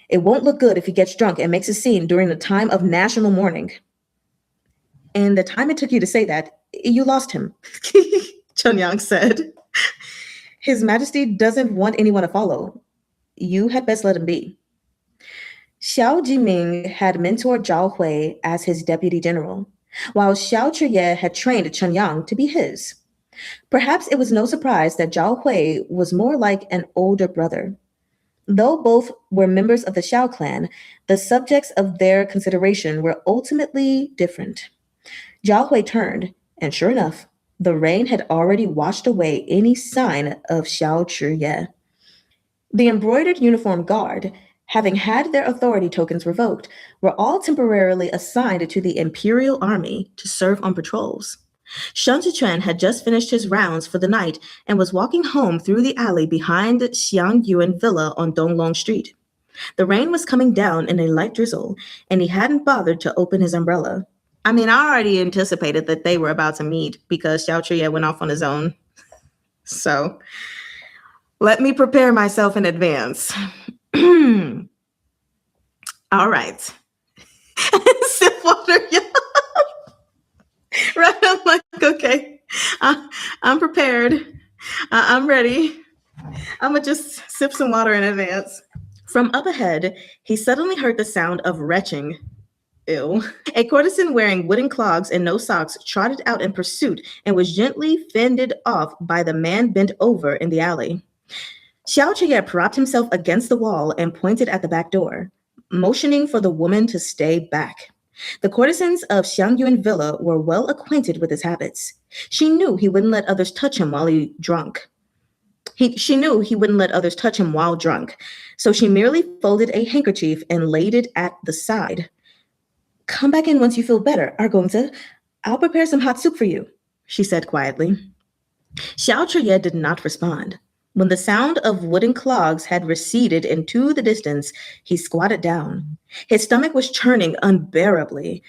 It won't look good if he gets drunk and makes a scene during the time of national mourning. And the time it took you to say that, you lost him, Chunyang said. His Majesty doesn't want anyone to follow. You had best let him be. Xiao Jiming had mentored Zhao Hui as his deputy general, while Chr-yeh had trained Chunyang to be his. Perhaps it was no surprise that Zhao Hui was more like an older brother. Though both were members of the Xiao clan, the subjects of their consideration were ultimately different. Zhao Hui turned, and sure enough, the rain had already washed away any sign of Chr-yeh. The embroidered uniform guard, having had their authority tokens revoked, were all temporarily assigned to the Imperial Army to serve on patrols. Shun had just finished his rounds for the night and was walking home through the alley behind Xiang Yuan Villa on Donglong Street. The rain was coming down in a light drizzle, and he hadn't bothered to open his umbrella. I mean, I already anticipated that they were about to meet because Xiao went off on his own. So let me prepare myself in advance. All right. Sip water, y'all. Right, I'm like, okay, I'm prepared. I'm ready. I'm going to just sip some water in advance. From up ahead, he suddenly heard the sound of retching. Ew. A courtesan wearing wooden clogs and no socks trotted out in pursuit and was gently fended off by the man bent over in the alley. Xiao propped himself against the wall and pointed at the back door, motioning for the woman to stay back. The courtesans of Xiang Yuan Villa were well acquainted with his habits. She knew he wouldn't let others touch him while drunk. She knew he wouldn't let others touch him while drunk, so she merely folded a handkerchief and laid it at the side. Come back in once you feel better, Argongza. I'll prepare some hot soup for you, she said quietly. Xiao did not respond. When the sound of wooden clogs had receded into the distance, he squatted down. His stomach was churning unbearably.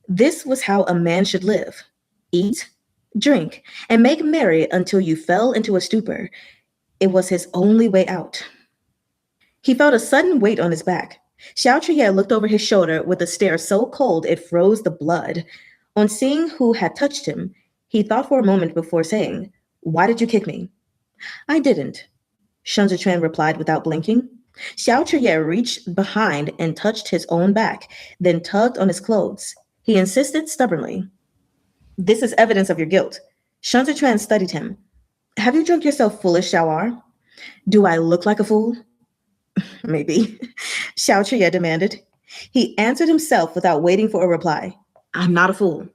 This was how a man should live. Eat, drink, and make merry until you fell into a stupor. It was his only way out. He felt a sudden weight on his back. Xiao looked over his shoulder with a stare so cold it froze the blood. On seeing who had touched him, he thought for a moment before saying, Why did you kick me? I didn't, Shun replied without blinking. Xiao reached behind and touched his own back, then tugged on his clothes. He insisted stubbornly. This is evidence of your guilt. Shun studied him. Have you drunk yourself foolish, Xiao'er? Do I look like a fool? Maybe, Xiao demanded. He answered himself without waiting for a reply. I'm not a fool.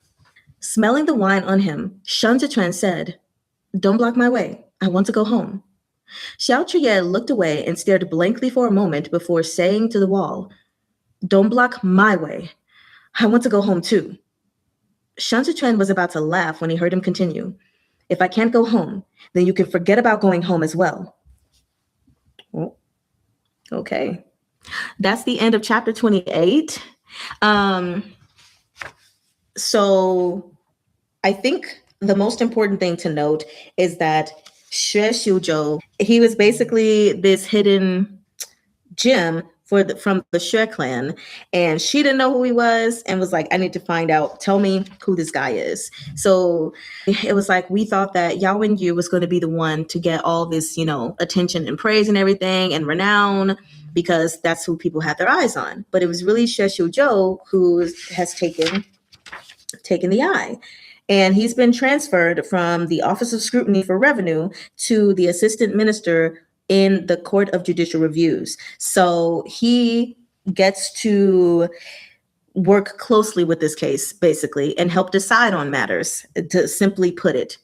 Smelling the wine on him, Shun said, Don't block my way. I want to go home. Xiao looked away and stared blankly for a moment before saying to the wall, "Don't block my way. I want to go home too." Shan was about to laugh when he heard him continue. "If I can't go home, then you can forget about going home as well." Oh, okay. That's the end of chapter 28. So I think the most important thing to note is that Xue, he was basically this hidden gem from the Xue clan, and she didn't know who he was and was like, "I need to find out. Tell me who this guy is." So it was like we thought that Yao and Yu was going to be the one to get all this, attention and praise and everything and renown, because that's who people had their eyes on. But it was really Xue who has taken the eye. And he's been transferred from the Office of Scrutiny for Revenue to the Assistant Minister in the Court of Judicial Reviews. So he gets to work closely with this case, basically, and help decide on matters, to simply put it.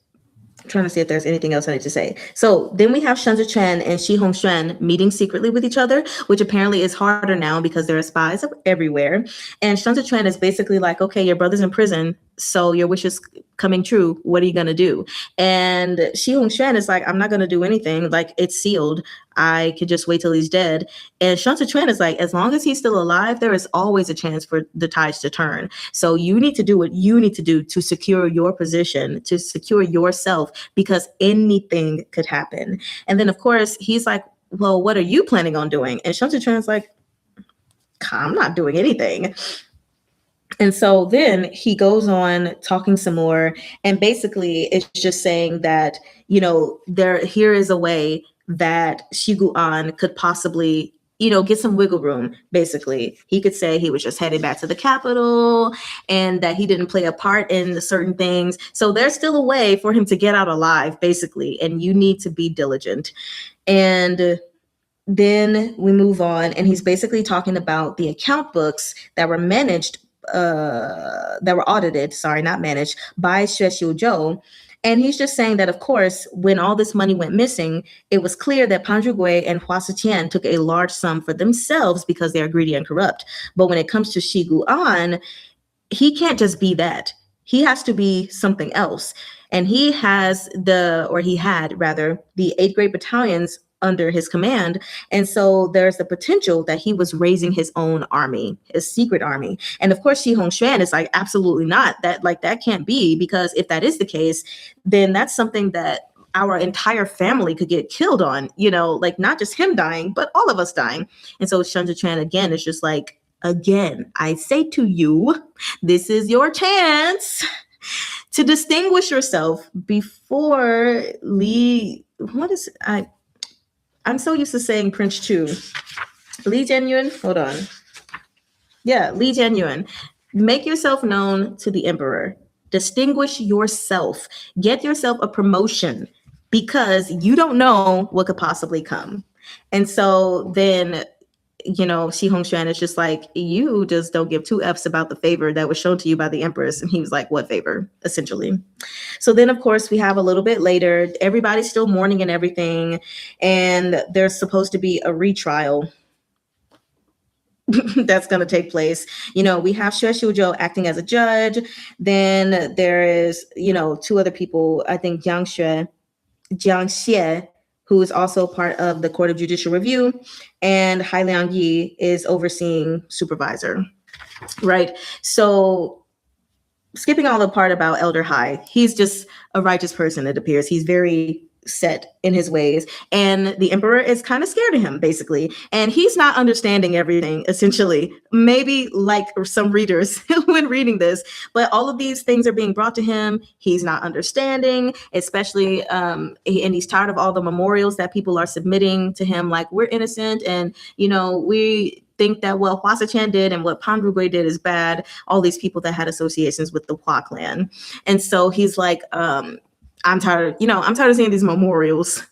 I'm trying to see if there's anything else I need to say. So then we have Shen and Shi-Hong meeting secretly with each other, which apparently is harder now because there are spies everywhere. And Shen is basically like, "Okay, your brother's in prison, so your wish is coming true. What are you going to do?" And Shi-Hong is like, "I'm not going to do anything. Like, it's sealed. I could just wait till he's dead." And Shen is like, "As long as he's still alive, there is always a chance for the tides to turn. So you need to do what you need to do to secure your position, to secure yourself, because anything could happen." And then, of course, he's like, "Well, what are you planning on doing?" And Shen is like, "I'm not doing anything." And so then he goes on talking some more, and basically it's just saying that, here is a way that Shiguan could possibly, get some wiggle room. Basically, he could say he was just headed back to the capital and that he didn't play a part in certain things. So there's still a way for him to get out alive, basically, and you need to be diligent. And then we move on, and he's basically talking about the account books that were audited, not managed, by Xue. And he's just saying that, of course, when all this money went missing, it was clear that Pahn and Hua Siqian took a large sum for themselves because they are greedy and corrupt. But when it comes to Shiguan, he can't just be that. He has to be something else. And he had the 8th grade battalions under his command. And so there's the potential that he was raising his own army, his secret army. And of course, Shi-Hong is like, absolutely not. That can't be, because if that is the case, then that's something that our entire family could get killed on, like not just him dying, but all of us dying. And so Shen again is just like, "Again, I say to you, this is your chance to distinguish yourself before I'm so used to saying Prince Chu. Li Jianyuan, hold on. Yeah, Li Jianyuan. Make yourself known to the emperor. Distinguish yourself. Get yourself a promotion, because you don't know what could possibly come." And so then, Shi-Hong is just like, "You just don't give two F's about the favor that was shown to you by the empress." And he was like, "What favor?" essentially. So then, of course, we have a little bit later, everybody's still mourning and everything, and there's supposed to be a retrial that's going to take place. We have Xue acting as a judge. Then there is, two other people, I think Jiang Xie, who is also part of the Court of Judicial Review, and Hai Liang Yi is overseeing supervisor, right? So skipping all the part about Elder Hai, he's just a righteous person, it appears. He's very set in his ways, and the emperor is kind of scared of him, basically, and he's not understanding everything, essentially, maybe like some readers when reading this, but all of these things are being brought to him. He's not understanding, especially and he's tired of all the memorials that people are submitting to him, like, "We're innocent, and we think that what Hua Siqian did and what Pahn Rugui did is bad," all these people that had associations with the Hua clan. And so he's like, I'm tired of seeing these memorials.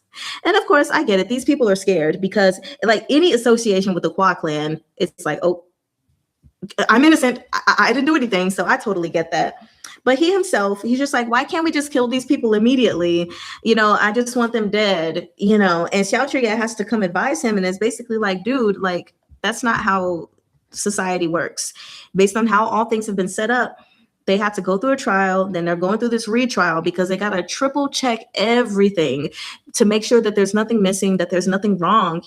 And of course, I get it. These people are scared because, like, any association with the Hua clan, it's like, oh, I'm innocent. I didn't do anything. So I totally get that. But he himself, he's just like, why can't we just kill these people immediately? I just want them dead, And Xiao has to come advise him. And it's basically like, dude, like, that's not how society works. Based on how all things have been set up, they have to go through a trial. Then they're going through this retrial because they got to triple check everything to make sure that there's nothing missing, that there's nothing wrong,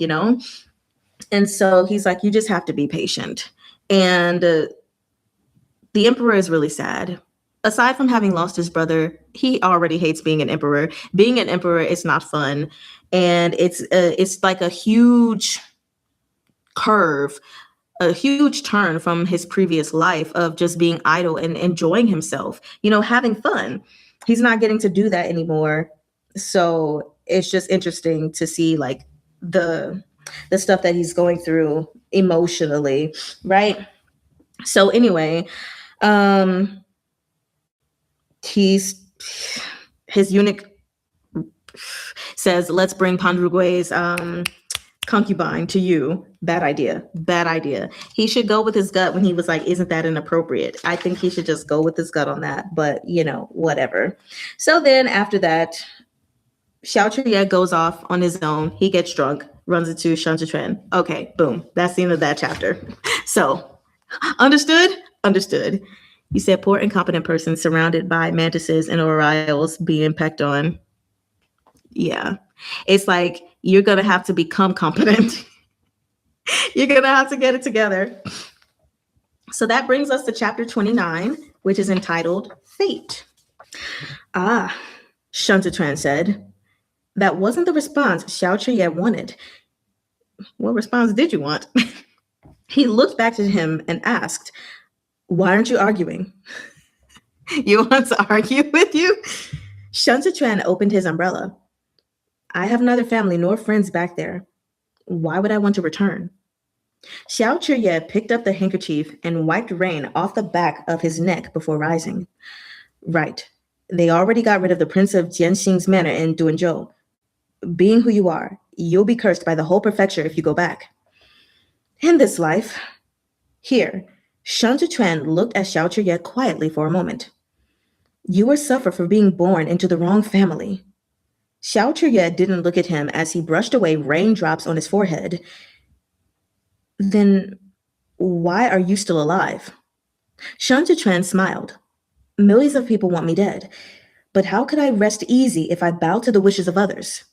And so he's like, you just have to be patient. And the emperor is really sad. Aside from having lost his brother, he already hates being an emperor. Being an emperor is not fun. And it's like a huge curve, a huge turn from his previous life of just being idle and enjoying himself, having fun. He's not getting to do that anymore. So it's just interesting to see like the stuff that he's going through emotionally, right? So anyway, his eunuch says, let's bring Pahn Ruguy's concubine to you. Bad idea. He should go with his gut when he was like, isn't that inappropriate? I think he should just go with his gut on that, but whatever. So then after that, Xiao goes off on his own. He gets drunk, runs into Shen. Okay, boom. That's the end of that chapter. So, understood? Understood. You said poor, incompetent person surrounded by mantises and orioles being pecked on. Yeah. It's like, you're going to have to become competent. You're going to have to get it together. So that brings us to chapter 29, which is entitled Fate. Ah, Shen said. That wasn't the response Xiao wanted. What response did you want? He looked back at him and asked, why aren't you arguing? You want to argue with you? Shen opened his umbrella. I have neither family nor friends back there. Why would I want to return? Chr-yeh picked up the handkerchief and wiped rain off the back of his neck before rising. Right. They already got rid of the prince of Jianxing's manor in Duanzhou. Being who you are, you'll be cursed by the whole prefecture if you go back. In this life. Here, Shen looked at Xiao quietly for a moment. You will suffer for being born into the wrong family. Xiao didn't look at him as he brushed away raindrops on his forehead. Then why are you still alive? Shen smiled. Millions of people want me dead, but how could I rest easy if I bow to the wishes of others?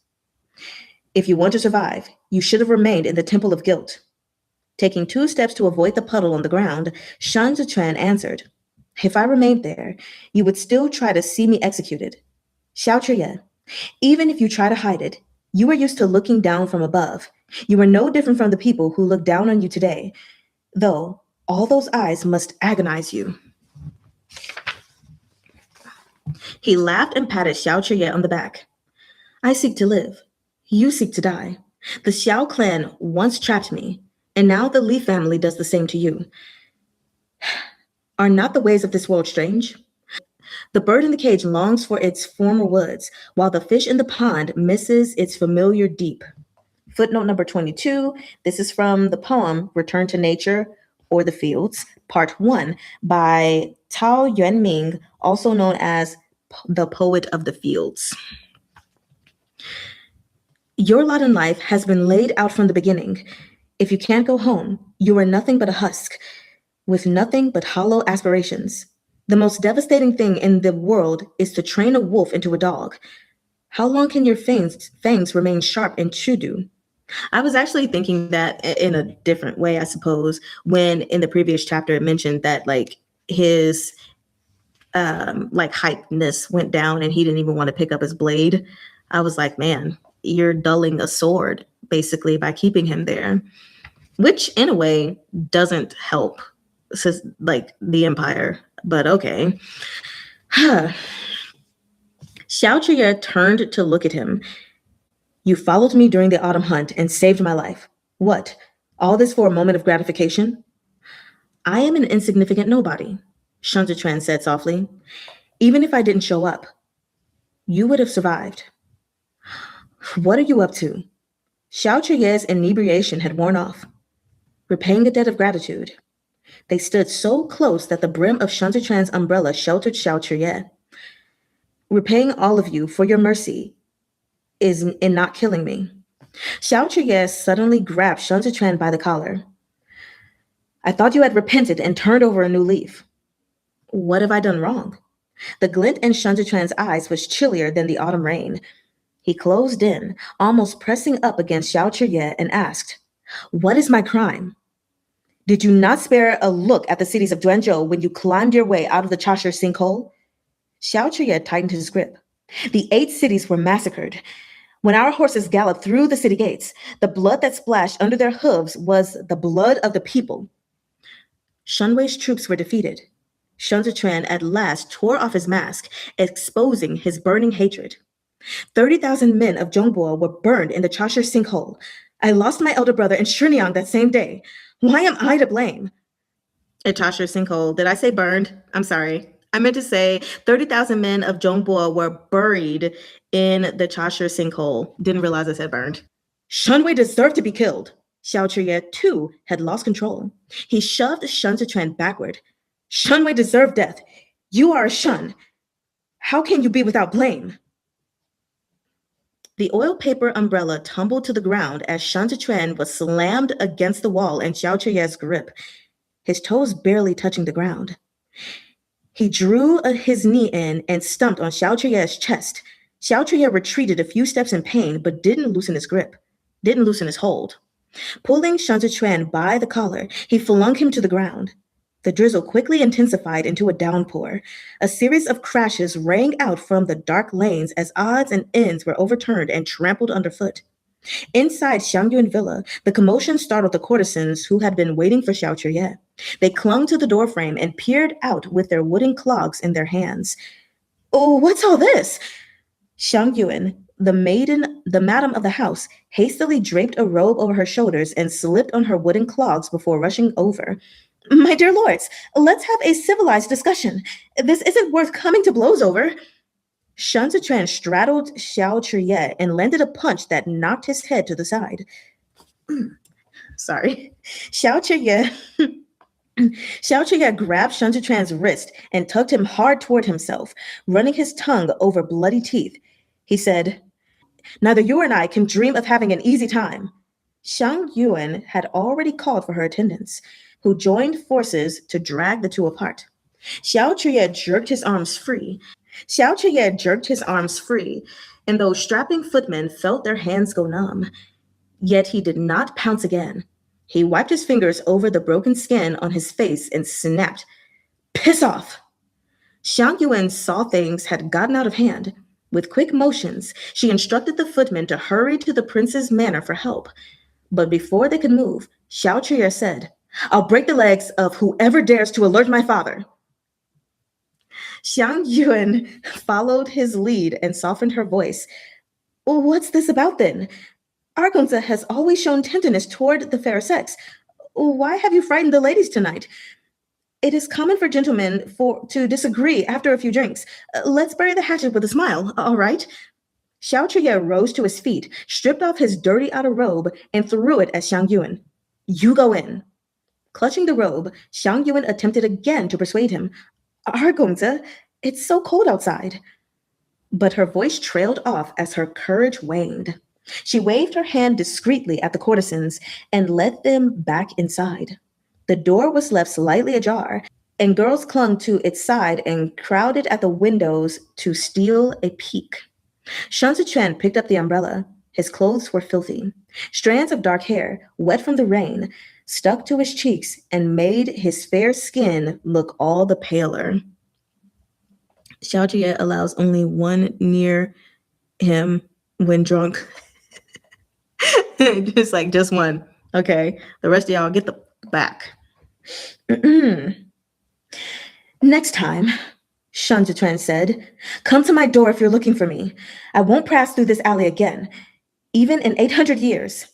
If you want to survive, you should have remained in the temple of guilt. Taking 2 steps to avoid the puddle on the ground, Shen answered, if I remained there, you would still try to see me executed. Xiao, even if you try to hide it, you are used to looking down from above. You are no different from the people who look down on you today, though all those eyes must agonize you. He laughed and patted Xiao on the back. I seek to live. You seek to die. The Xiao clan once trapped me, and now the Li family does the same to you. Are not the ways of this world strange? The bird in the cage longs for its former woods, while the fish in the pond misses its familiar deep. Footnote number 22. This is from the poem Return to Nature or the Fields, Part 1, by Tao Yuanming, also known as the Poet of the Fields. Your lot in life has been laid out from the beginning. If you can't go home, you are nothing but a husk, with nothing but hollow aspirations. The most devastating thing in the world is to train a wolf into a dog. How long can your fangs remain sharp and true? I was actually thinking that in a different way, I suppose, when in the previous chapter it mentioned that like his like hypeness went down and he didn't even want to pick up his blade. I was like, man, you're dulling a sword basically by keeping him there, which in a way doesn't help like the empire, but okay. Xiao turned to look at him. You followed me during the autumn hunt and saved my life. What? All this for a moment of gratification? I am an insignificant nobody, Shen said softly. Even if I didn't show up, you would have survived. What are you up to? Xiao inebriation had worn off. Repaying a debt of gratitude. They stood so close that the brim of Shun Zichuan's umbrella sheltered Xiao Qr-yeh. Repaying all of you for your mercy is in not killing me. Xiao Qr-yeh suddenly grabbed Shun Zichuan by the collar. I thought you had repented and turned over a new leaf. What have I done wrong? The glint in Shun Zichuan's eyes was chillier than the autumn rain. He closed in, almost pressing up against Xiao Qr-yeh, and asked, What is my crime? Did you not spare a look at the cities of Duanzhou when you climbed your way out of the Chashire sinkhole? Xiao Qr-yeh tightened his grip. The 8 cities were massacred. When our horses galloped through the city gates, the blood that splashed under their hooves was the blood of the people. Shun Wei's troops were defeated. Shun Zichuan at last tore off his mask, exposing his burning hatred. 30,000 men of Zhongbo were burned in the Chashire sinkhole. I lost my elder brother in Shenyang that same day. Why am I to blame? A Chashire sinkhole. Did I say burned? I'm sorry. I meant to say 30,000 men of Zhongbo were buried in the Chashire sinkhole. Didn't realize I said burned. Shun Wei deserved to be killed. Xiao Qr-yeh, too, had lost control. He shoved Shun Zichuan backward. Shun Wei deserved death. You are a Shun. How can you be without blame? The oil paper umbrella tumbled to the ground as Shun Zichuan was slammed against the wall in Xiao Qr-yeh's grip, his toes barely touching the ground. He drew his knee in and stumped on Xiao Qr-yeh's chest. Xiao Qr-yeh retreated a few steps in pain, but didn't loosen his grip, didn't loosen his hold. Pulling Shun Zichuan by the collar, he flung him to the ground. The drizzle quickly intensified into a downpour. A series of crashes rang out from the dark lanes as odds and ends were overturned and trampled underfoot. Inside Xiangyun Villa, the commotion startled the courtesans who had been waiting for Xiao Qr-yeh. They clung to the doorframe and peered out with their wooden clogs in their hands. Oh, what's all this? Xiangyun, the madam of the house, hastily draped a robe over her shoulders and slipped on her wooden clogs before rushing over. My dear lords, let's have a civilized discussion. This isn't worth coming to blows over. Shun Zichuan straddled Xiao Qr-yeh and landed a punch that knocked his head to the side. Sorry. Xiao Qr-yeh grabbed Shun Zichuan's wrist and tugged him hard toward himself, running his tongue over bloody teeth. He said, Neither you or I can dream of having an easy time. Xiang Yuan had already called for her attendants, who joined forces to drag the two apart. Xiao Qr-yeh jerked his arms free. And those strapping footmen felt their hands go numb. Yet he did not pounce again. He wiped his fingers over the broken skin on his face and snapped, Piss off! Xiang Yuan saw things had gotten out of hand. With quick motions, she instructed the footmen to hurry to the prince's manor for help. But before they could move, Xiao Qr-yeh said, I'll break the legs of whoever dares to alert my father. Xiang Yuan followed his lead and softened her voice. Well, what's this about then? Argonza has always shown tenderness toward the fair sex. Why have you frightened the ladies tonight? It is common for gentlemen to disagree after a few drinks. Let's bury the hatchet with a smile, all right? Xiao Qr-yeh rose to his feet, stripped off his dirty outer robe, and threw it at Xiang Yuan. You go in. Clutching the robe, Xiang Yuan attempted again to persuade him. Argonza, it's so cold outside. But her voice trailed off as her courage waned. She waved her hand discreetly at the courtesans and led them back inside. The door was left slightly ajar, and girls clung to its side and crowded at the windows to steal a peek. Shun Zichuan picked up the umbrella. His clothes were filthy. Strands of dark hair, wet from the rain, stuck to his cheeks and made his fair skin look all the paler. Xiao Qr-yeh allows only one near him when drunk. just one. Okay. The rest of y'all get the back. Next time, Shun Zichuan said, come to my door if you're looking for me. I won't pass through this alley again, even in 800 years.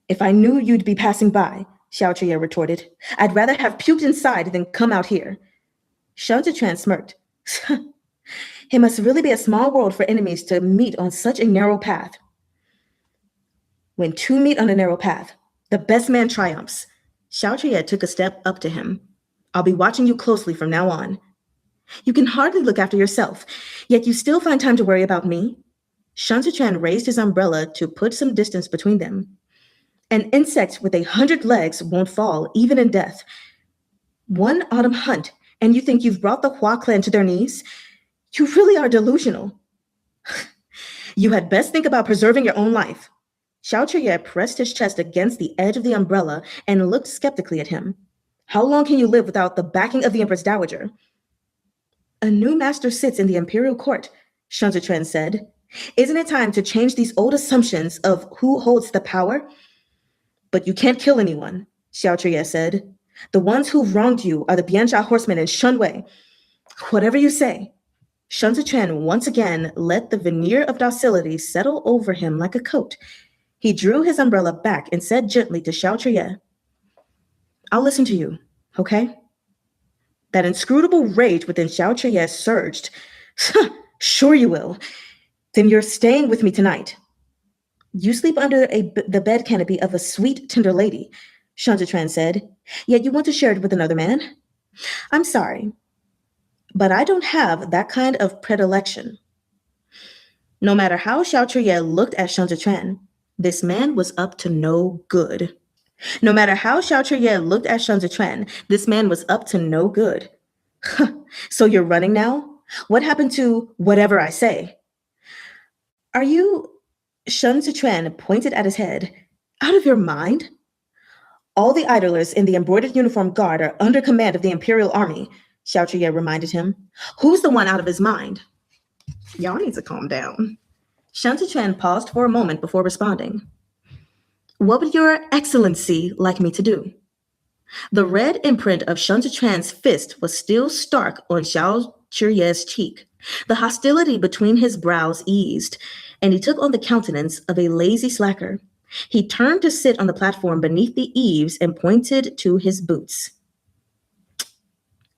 If I knew you'd be passing by, Xiao Qr-yeh retorted, I'd rather have puked inside than come out here. Shun Zichuan smirked. It must really be a small world for enemies to meet on such a narrow path. When two meet on a narrow path, the best man triumphs, Xiao took a step up to him. I'll be watching you closely from now on. You can hardly look after yourself, yet you still find time to worry about me. Shun raised his umbrella to put some distance between them. An insect with 100 legs won't fall, even in death. One autumn hunt, and you think you've brought the Hua clan to their knees? You really are delusional. You had best think about preserving your own life. Chr-yeh pressed his chest against the edge of the umbrella and looked skeptically at him. How long can you live without the backing of the Empress Dowager? A new master sits in the imperial court, Shun said. Isn't it time to change these old assumptions of who holds the power? But you can't kill anyone, Xiao said. The ones who've wronged you are the Bianxia horsemen in Shunwei. Whatever you say. Shun once again let the veneer of docility settle over him like a coat. He drew his umbrella back and said gently to Xiao, I'll listen to you, okay? That inscrutable rage within Xiao surged. Sure you will. Then you're staying with me tonight. You sleep under the bed canopy of a sweet, tender lady, Shun said, yet you want to share it with another man? I'm sorry, but I don't have that kind of predilection. No matter how Xiao looked at Shun this man was up to no good. No matter how Xiao looked at Shun this man was up to no good. So you're running now? What happened to whatever I say? Are you, Shun pointed at his head, out of your mind? All the idlers in the embroidered uniform guard are under command of the Imperial Army, Xiao reminded him. Who's the one out of his mind? Y'all need to calm down. Shun paused for a moment before responding. What would your excellency like me to do? The red imprint of Shun fist was still stark on Xiao-Chiyeh's cheek. The hostility between his brows eased, and he took on the countenance of a lazy slacker. He turned to sit on the platform beneath the eaves and pointed to his boots.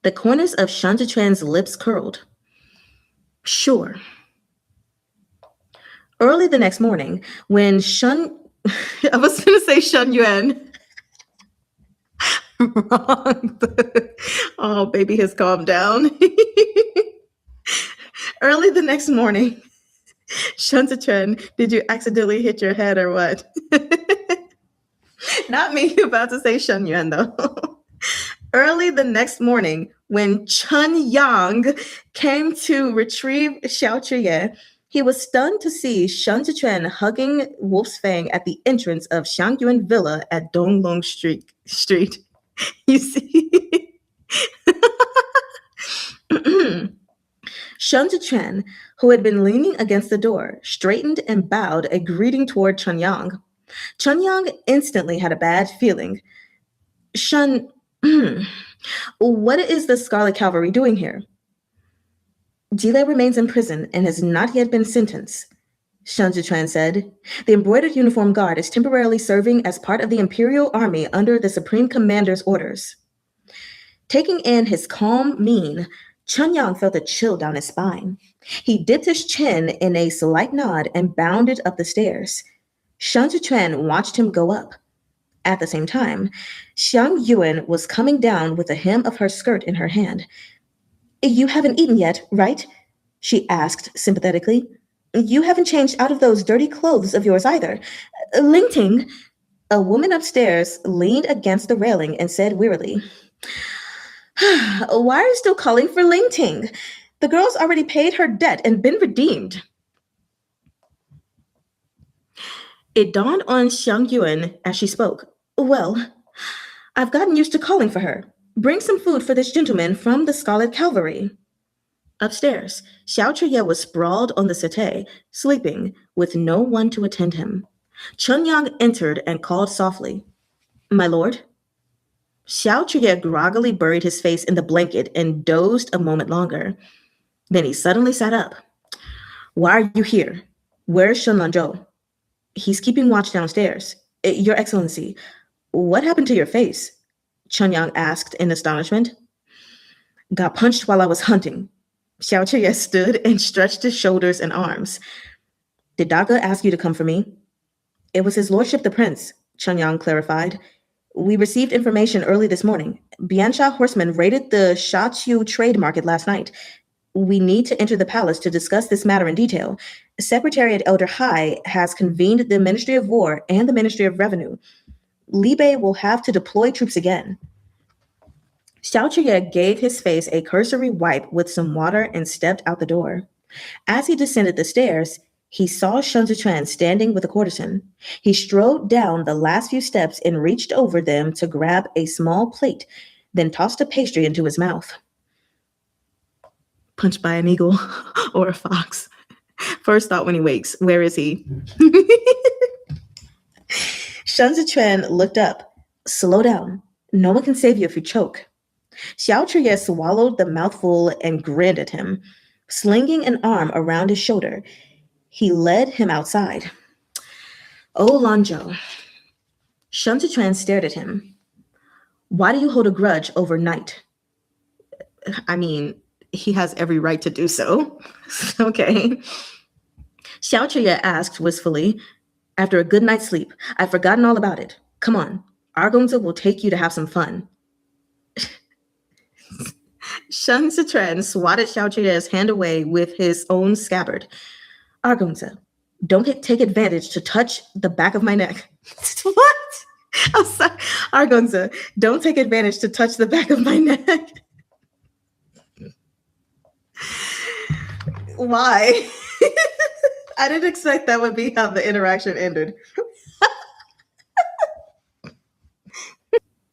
The corners of Shun lips curled. Sure. Early the next morning, when Shun... I was going to say Shun Yuan. Wrong. Oh, baby has calmed down. Early the next morning, Shun did you accidentally hit your head or what? Not me about to say Shun Yuan, though. Early the next morning, when Chun Yang came to retrieve Xiao, he was stunned to see Shun hugging Wolf's Fang at the entrance of Xiangyuan Villa at Donglong Street. You see? Shun who had been leaning against the door, straightened and bowed a greeting toward Chun Yang. Chun Yang instantly had a bad feeling. Shun, what is the Scarlet Cavalry doing here? Jile remains in prison and has not yet been sentenced, Shun said. The embroidered uniform guard is temporarily serving as part of the Imperial Army under the Supreme Commander's orders. Taking in his calm mien, Chun Yang felt a chill down his spine. He dipped his chin in a slight nod and bounded up the stairs. Shun watched him go up. At the same time, Xiang Yuan was coming down with the hem of her skirt in her hand. You haven't eaten yet, right? She asked sympathetically. You haven't changed out of those dirty clothes of yours either. Ling Ting, a woman upstairs, leaned against the railing and said wearily, Why are you still calling for Ling Ting? The girl's already paid her debt and been redeemed. It dawned on Xiang Yuan as she spoke. Well, I've gotten used to calling for her. Bring some food for this gentleman from the Scarlet Cavalry. Upstairs, Xiao was sprawled on the settee, sleeping, with no one to attend him. Chun Yang entered and called softly, My lord? Xiao groggily buried his face in the blanket and dozed a moment longer. Then he suddenly sat up. Why are you here? Where's Shun Lanzhou? He's keeping watch downstairs. Your Excellency, what happened to your face? Chun Yang asked in astonishment. Got punched while I was hunting. Xiao stood and stretched his shoulders and arms. Did Daga ask you to come for me? It was his lordship the prince, Chun Yang clarified. We received information early this morning. Biansha horsemen raided the Sha-chu trade market last night. We need to enter the palace to discuss this matter in detail. Secretariat Elder Hai has convened the Ministry of War and the Ministry of Revenue. Libe will have to deploy troops again. Xiao gave his face a cursory wipe with some water and stepped out the door. As he descended the stairs, he saw Shun Zechuan standing with a courtesan. He strode down the last few steps and reached over them to grab a small plate, then tossed a pastry into his mouth. Punched by an eagle or a fox. First thought when he wakes, where is he? Shun Zechuan looked up. Slow down. No one can save you if you choke. Xiao swallowed the mouthful and grinned at him. Slinging an arm around his shoulder, he led him outside. Oh, Lanzhou. Shun Zechuan stared at him. Why do you hold a grudge overnight? I mean, he has every right to do so. Okay. Xiao asked wistfully. After a good night's sleep, I've forgotten all about it. Come on, Argonza will take you to have some fun. Shun Zechuan swatted Xiao hand away with his own scabbard. Argonza, don't take advantage to touch the back of my neck. What? I'm sorry. Argonza, don't take advantage to touch the back of my neck. Why? I didn't expect that would be how the interaction ended.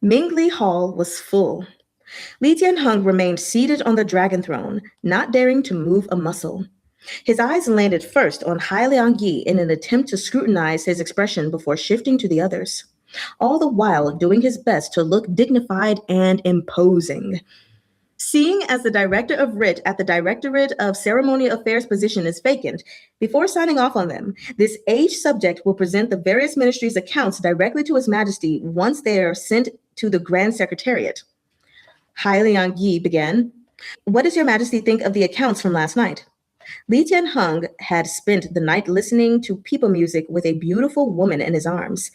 Mingli Hall was full. Li Jianheng remained seated on the dragon throne, not daring to move a muscle. His eyes landed first on Hai Liangyi in an attempt to scrutinize his expression before shifting to the others, all the while doing his best to look dignified and imposing. Seeing as the director of writ at the Directorate of Ceremonial Affairs position is vacant, before signing off on them, this aged subject will present the various ministries' accounts directly to His Majesty once they are sent to the Grand Secretariat. Hai Liangyi began. What does Your Majesty think of the accounts from last night? Li Jianheng had spent the night listening to people music with a beautiful woman in his arms.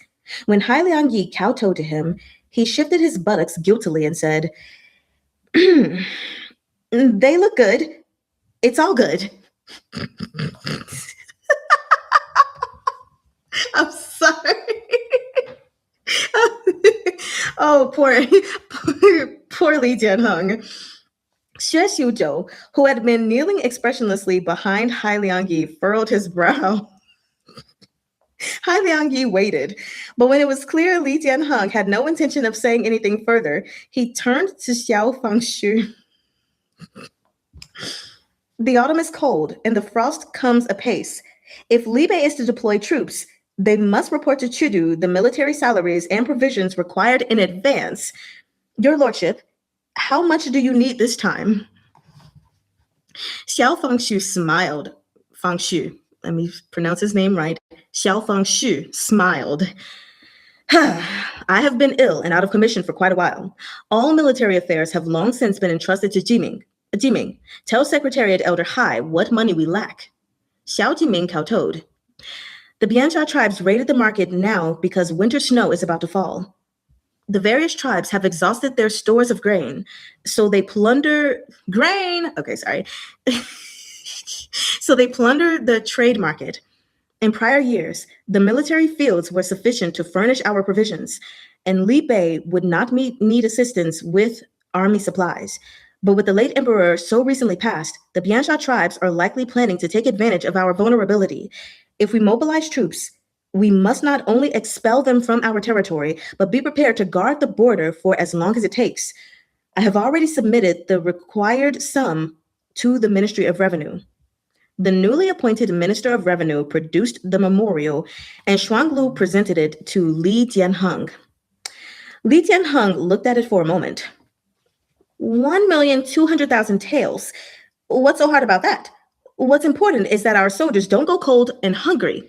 When Hai Liangyi kowtowed to him, he shifted his buttocks guiltily and said, They look good. It's all good. I'm sorry. Oh, poor Li Jianheng. Xue who had been kneeling expressionlessly behind Hai Liangyi, furrowed his brow. Hai Liangyi waited, but when it was clear Li Jianheng had no intention of saying anything further, he turned to Xiao Fangshu. The autumn is cold, and the frost comes apace. If Libe is to deploy troops, they must report to Chudu the military salaries and provisions required in advance. Your lordship, how much do you need this time? Xiao Fangshu smiled. Fangshu, let me pronounce his name right. Xiao Fangshu smiled. I have been ill and out of commission for quite a while. All military affairs have long since been entrusted to Jiming, tell Secretariat Elder Hai what money we lack. Xiao Jiming kowtowed. The Biansha tribes raided the market now because winter snow is about to fall. The various tribes have exhausted their stores of grain, so they plunder grain. Okay, sorry. So they plunder the trade market. In prior years, the military fields were sufficient to furnish our provisions, and Li Bei would not need assistance with army supplies. But with the late emperor so recently passed, the Biansha tribes are likely planning to take advantage of our vulnerability. If we mobilize troops, we must not only expel them from our territory, but be prepared to guard the border for as long as it takes. I have already submitted the required sum to the Ministry of Revenue. The newly appointed Minister of Revenue produced the memorial, and Shuanglu presented it to Li Jianheng. Li Jianheng looked at it for a moment. 1,200,000 taels. What's so hard about that? What's important is that our soldiers don't go cold and hungry.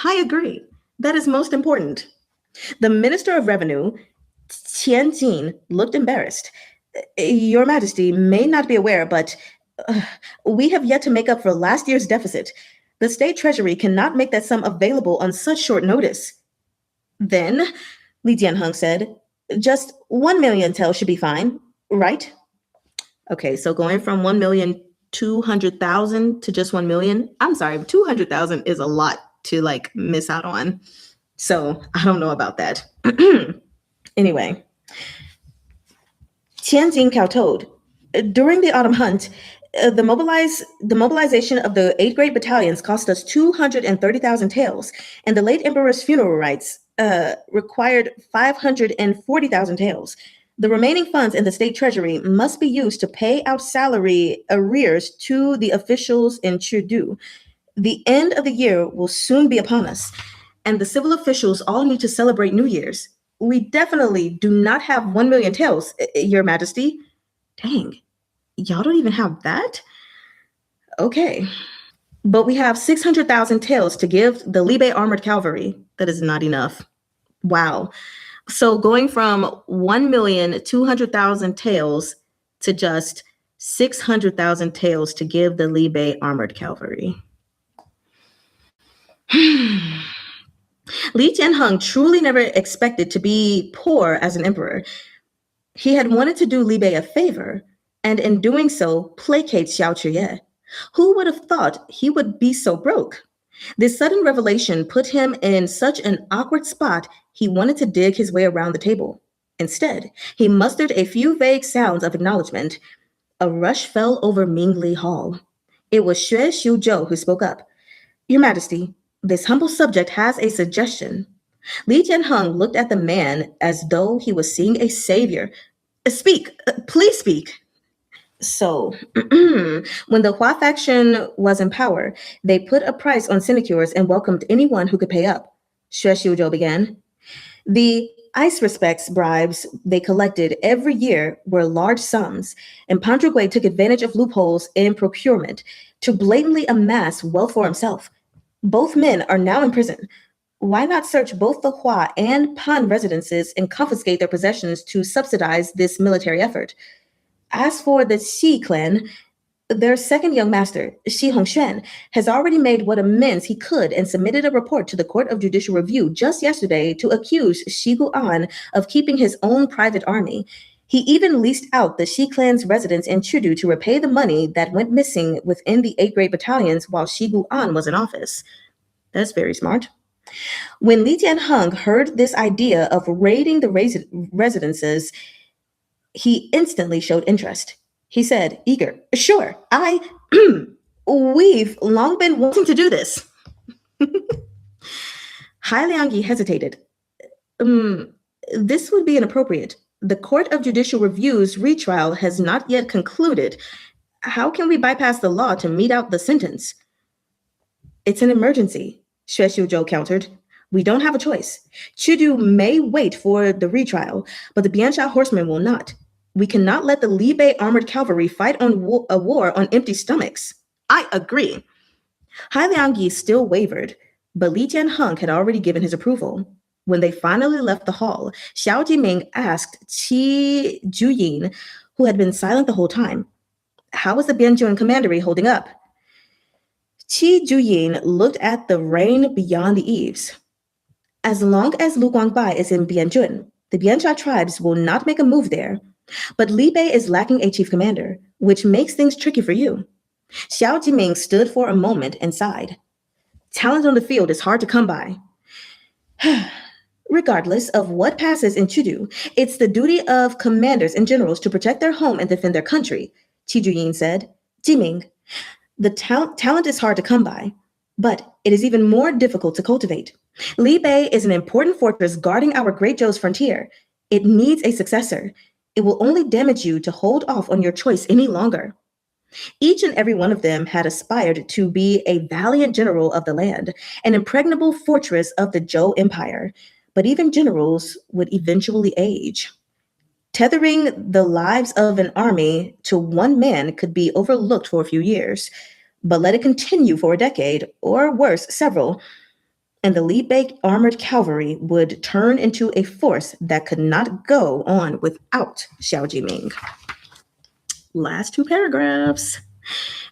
I agree. That is most important. The Minister of Revenue, Qingging, looked embarrassed. Your Majesty may not be aware, but we have yet to make up for last year's deficit. The state treasury cannot make that sum available on such short notice. Then, Li Jianheng said, Just 1 million taels should be fine, right? Okay, so going from 1,200,000 to just 1 million. I'm sorry, 200,000 is a lot to like miss out on. So I don't know about that. Anyway, Qingging kowtowed. During the autumn hunt, the mobilization of the 8th grade battalions cost us 230,000 taels, and the late emperor's funeral rites required 540,000 taels. The remaining funds in the state treasury must be used to pay out salary arrears to the officials in Chengdu. The end of the year will soon be upon us, and the civil officials all need to celebrate New Year's. We definitely do not have 1 million taels, Your Majesty. Dang, y'all don't even have that? Okay. But we have 600,000 taels to give the Libe armored cavalry. That is not enough. Wow. So going from 1,200,000 taels to just 600,000 taels to give the Libe armored cavalry. Li Jianheng truly never expected to be poor as an emperor. He had wanted to do Libe a favor, and in doing so, placate Xiao. Who would have thought he would be so broke? This sudden revelation put him in such an awkward spot, he wanted to dig his way around the table. Instead, he mustered a few vague sounds of acknowledgement. A rush fell over Mingli Hall. It was Xue Xiuzhou who spoke up. Your Majesty, this humble subject has a suggestion. Li Jianheng looked at the man as though he was seeing a savior. Speak, please speak. So, when the Hua faction was in power, they put a price on sinecures and welcomed anyone who could pay up. Xue Xiuzhou began. The ice respects bribes they collected every year were large sums, and Pahn Rugui took advantage of loopholes in procurement to blatantly amass wealth for himself. Both men are now in prison. Why not search both the Hua and Pahn residences and confiscate their possessions to subsidize this military effort? As for the Xi clan, their second young master, Shen, has already made what amends he could and submitted a report to the Court of Judicial Review just yesterday to accuse Shiguan of keeping his own private army. He even leased out the Xi clan's residence in Chudu to repay the money that went missing within the 8th grade battalions while Shiguan was in office. That's very smart. When Li Jianheng heard this idea of raiding the residences, he instantly showed interest. He said, eager, sure, we've long been wanting to do this. Hai Liangyi hesitated. This would be inappropriate. The Court of Judicial Review's retrial has not yet concluded. How can we bypass the law to mete out the sentence? It's an emergency, Xue Xiuzhou countered. We don't have a choice. Chudu may wait for the retrial, but the Biansha horsemen will not. We cannot let the Libe armored cavalry fight a war on empty stomachs. I agree. Hai Liangyi still wavered, but Li Jianheng had already given his approval. When they finally left the hall, Xiao Jiming asked Qi Juyin, who had been silent the whole time, how was the Bianjuan commandery holding up? Qi Juyin looked at the rain beyond the eaves. As long as Lu Guangbai is in Bianjun, the Biansha tribes will not make a move there. But Libe is lacking a chief commander, which makes things tricky for you. Xiao Jiming stood for a moment and sighed. Talent on the field is hard to come by. Regardless of what passes in Chudu, it's the duty of commanders and generals to protect their home and defend their country, Qi Juyin said. Jiming, the talent is hard to come by, but it is even more difficult to cultivate. Libe is an important fortress guarding our Great Zhou's frontier. It needs a successor. It will only damage you to hold off on your choice any longer. Each and every one of them had aspired to be a valiant general of the land, an impregnable fortress of the Zhou Empire. But even generals would eventually age. Tethering the lives of an army to one man could be overlooked for a few years, but let it continue for a decade, or worse, several, and the Libe armored cavalry would turn into a force that could not go on without Xiao Jiming. Last two paragraphs.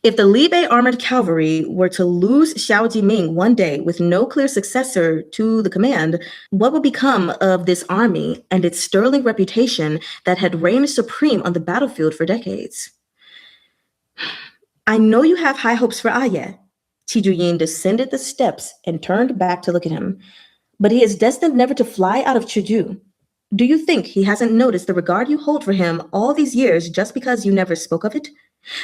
If the Libe armored cavalry were to lose Xiao Jiming one day with no clear successor to the command, what would become of this army and its sterling reputation that had reigned supreme on the battlefield for decades? I know you have high hopes for Aye. Qi descended the steps and turned back to look at him. But he is destined never to fly out of Chuju. Do you think he hasn't noticed the regard you hold for him all these years just because you never spoke of it?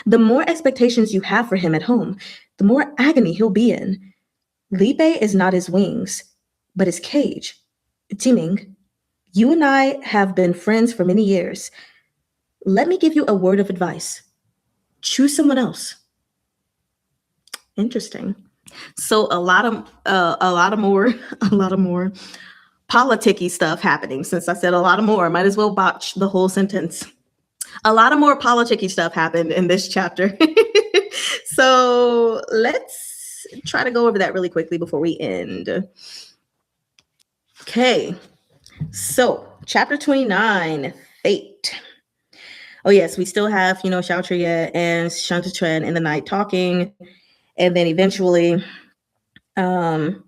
The more expectations you have for him at home, the more agony he'll be in. Libe is not his wings, but his cage. Jiming, you and I have been friends for many years. Let me give you a word of advice. Choose someone else. Interesting. So a lot more politicky stuff happening. Since I said a lot of more, might as well botch the whole sentence. A lot of more politicky stuff happened in this chapter. So let's try to go over that really quickly before we end. Okay. So chapter 29, Fate. Oh yes, we still have, Xiao Chiye and Shen in the night talking. And then eventually, Shen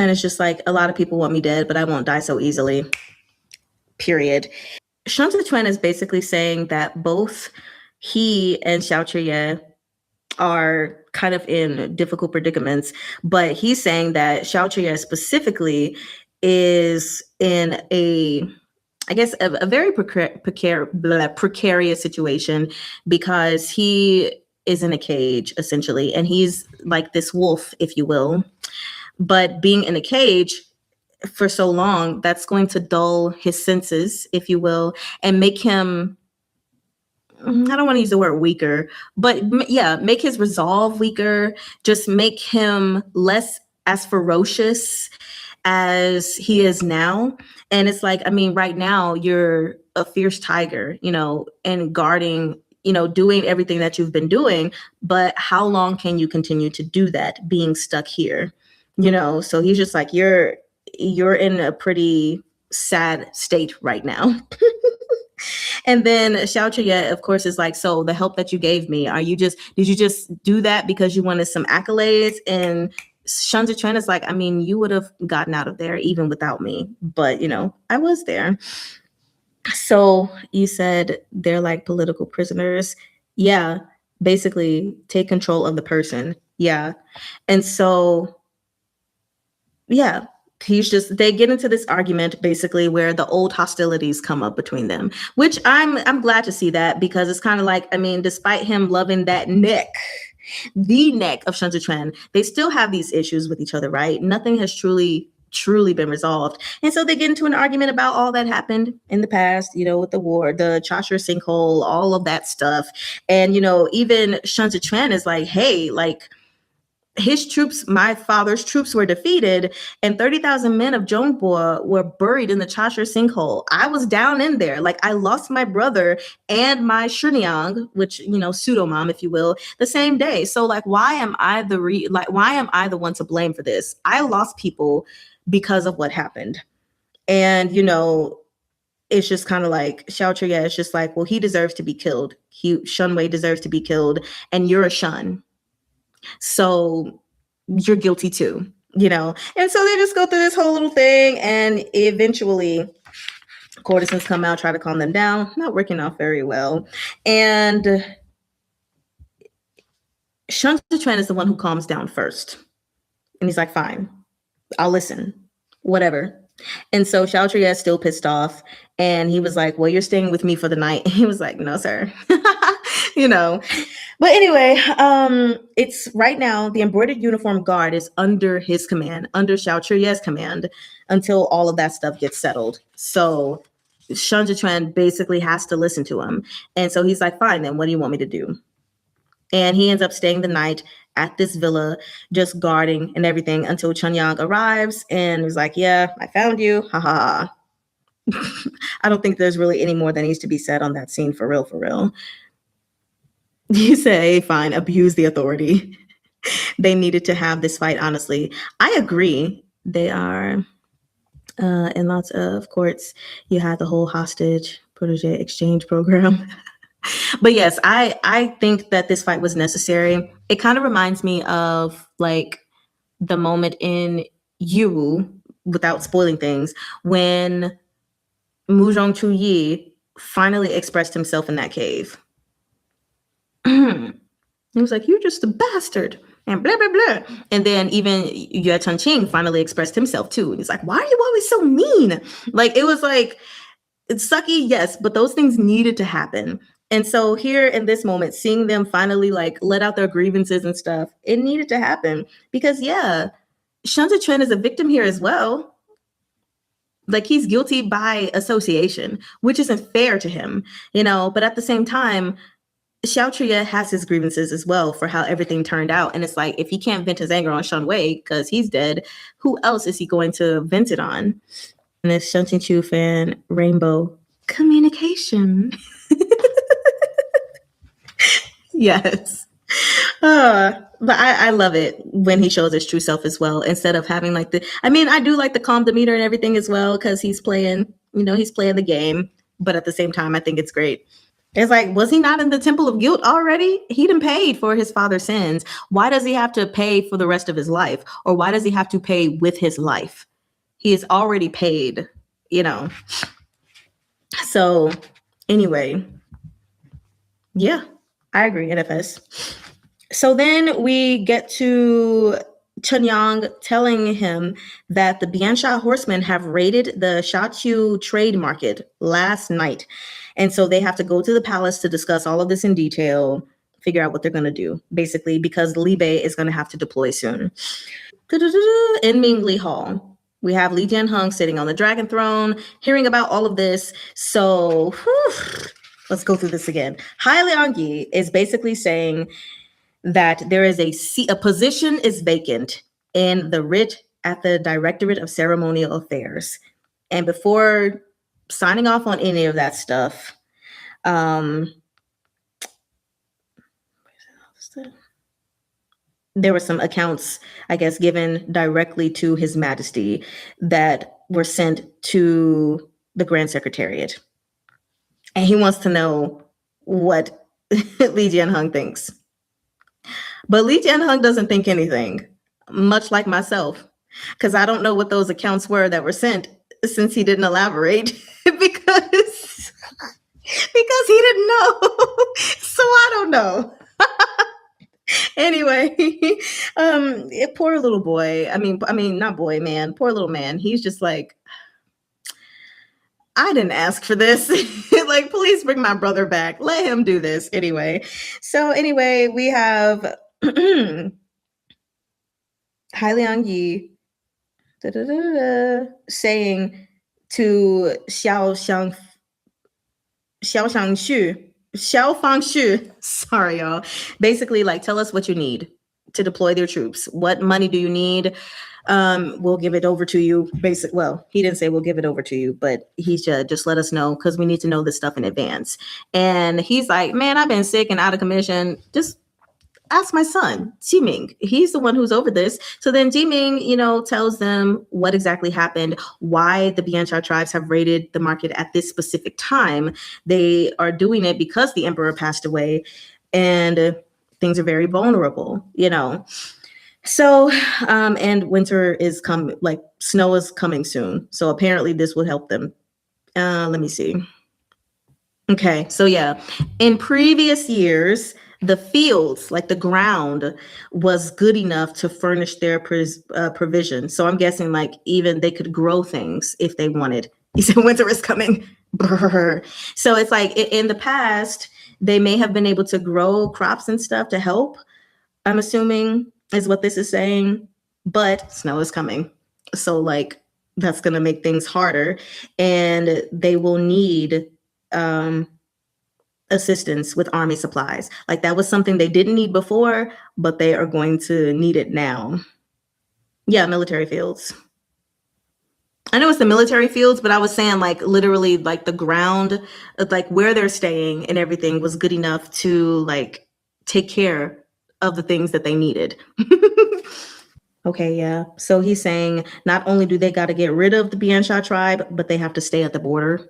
is just like, a lot of people want me dead, but I won't die so easily. Period. Shen is basically saying that both he and Xiao Chiye are kind of in difficult predicaments, but he's saying that Xiao Chiye specifically is in a very precarious situation because he is in a cage, essentially, and he's like this wolf, if you will. But being in a cage for so long, that's going to dull his senses, if you will, and make him, I don't want to use the word weaker, but yeah, make his resolve weaker, just make him less as ferocious as he is now. And it's like, right now you're a fierce tiger, and guarding, doing everything that you've been doing, but how long can you continue to do that being stuck here? So he's just like, you're in a pretty sad state right now. And then Xiao Chiye, of course, is like, so the help that you gave me, did you just do that because you wanted some accolades? And Shen is like, you would have gotten out of there even without me, but I was there. So you said they're like political prisoners. Yeah, basically take control of the person. Yeah. And so, yeah, they get into this argument basically where the old hostilities come up between them, which I'm glad to see that, because it's kind of like, despite him loving that the neck of Shen Zhichuan, they still have these issues with each other, right? Nothing has truly been resolved. And so they get into an argument about all that happened in the past, with the war, the Chashire sinkhole, all of that stuff. And, even Shen Zhichuan is like, hey, like, his troops, my father's troops, were defeated, and 30,000 men of Zhongbo were buried in the Chashire sinkhole. I was down in there. Like, I lost my brother and my Shuniang, which, pseudo mom, if you will, the same day. So, like, why am I the one to blame for this? I lost people because of what happened. And, it's just kind of like Xiao Chiye is just like, well, he deserves to be killed. Shun Wei deserves to be killed, and you're a Shun. So you're guilty too, And so they just go through this whole little thing, and eventually courtesans come out, try to calm them down. Not working out very well. And Shen Zhichuan is the one who calms down first. And he's like, fine, I'll listen, whatever. And so Xiao Chiye is still pissed off. And he was like, well, you're staying with me for the night. He was like, no, sir. But anyway, it's right now the embroidered uniform guard is under his command, under Xiao Chiye's command, until all of that stuff gets settled. So Shen Zhichuan basically has to listen to him. And so he's like, fine, then what do you want me to do? And he ends up staying the night at this villa, just guarding and everything until Chunyang arrives and is like, yeah, I found you. Ha ha. I don't think there's really any more that needs to be said on that scene, for real, for real. You say, fine, abuse the authority. They needed to have this fight, honestly. I agree. They are in lots of courts. You had the whole hostage protege exchange program. But yes, I think that this fight was necessary. It kind of reminds me of like the moment in Yu, without spoiling things, when Muzhong Chu-yi finally expressed himself in that cave. He was like, "You're just a bastard," and blah blah blah. And then even Yue Chun-ching finally expressed himself too. And he's like, "Why are you always so mean?" Like it was like it's sucky, yes, but those things needed to happen. And so here in this moment, seeing them finally like let out their grievances and stuff, it needed to happen because yeah, Shun Zechuan is a victim here as well. Like he's guilty by association, which isn't fair to him, you know. But at the same time, Xiao has his grievances as well for how everything turned out. And it's like if he can't vent his anger on Shun Wei because he's dead, who else is he going to vent it on? And this Shen Chu fan rainbow communication. Yes. But I love it when he shows his true self as well, instead of having like I do like the calm demeanor and everything as well, because he's playing, he's playing the game. But at the same time, I think it's great. It's like, was he not in the temple of guilt already? He done paid for his father's sins. Why does he have to pay for the rest of his life? Or why does he have to pay with his life? He is already paid, So anyway, yeah, I agree, NFS. So then we get to Chen Yang telling him that the Biansha horsemen have raided the Shaqiu trade market last night. And so they have to go to the palace to discuss all of this in detail, figure out what they're going to do, basically, because Li Bei is going to have to deploy soon. In Mingli Hall, we have Li Jianheng sitting on the dragon throne, hearing about all of this. So let's go through this again. Hai Liangyi is basically saying that there is a position is vacant in the writ at the Directorate of Ceremonial Affairs. And before signing off on any of that stuff, there were some accounts, I guess, given directly to His Majesty that were sent to the Grand Secretariat. And he wants to know what Li Jianheng thinks. But Li Jianheng doesn't think anything, much like myself, because I don't know what those accounts were that were sent, since he didn't elaborate because he didn't know. So I don't know. Anyway, poor little boy. I mean, not boy, man. Poor little man. He's just like, I didn't ask for this. Like, please bring my brother back. Let him do this anyway. So anyway, we have Hai Liangyi saying to Xiao Fangxu, sorry y'all, basically like, tell us what you need to deploy their troops. What money do you need? We'll give it over to you. Well, he didn't say we'll give it over to you, but he should just let us know, because we need to know this stuff in advance. And he's like, man, I've been sick and out of commission. Just ask my son, Jiming. He's the one who's over this. So then Jiming, tells them what exactly happened, why the Biansha tribes have raided the market at this specific time. They are doing it because the emperor passed away and things are very vulnerable, So, and winter is coming, like snow is coming soon. So apparently this would help them. Let me see. Okay, so yeah, in previous years, the fields, like the ground, was good enough to furnish their provision. So I'm guessing like even they could grow things if they wanted. He said winter is coming. Brr. So it's like in the past, they may have been able to grow crops and stuff to help, I'm assuming, is what this is saying. But snow is coming. So like that's going to make things harder. And they will need assistance with army supplies. Like that was something they didn't need before, but they are going to need it now. Yeah, military fields. I know it's the military fields, but I was saying like literally like the ground, like where they're staying and everything was good enough to like take care of the things that they needed. Okay, yeah. So he's saying not only do they got to get rid of the Biansha tribe, but they have to stay at the border.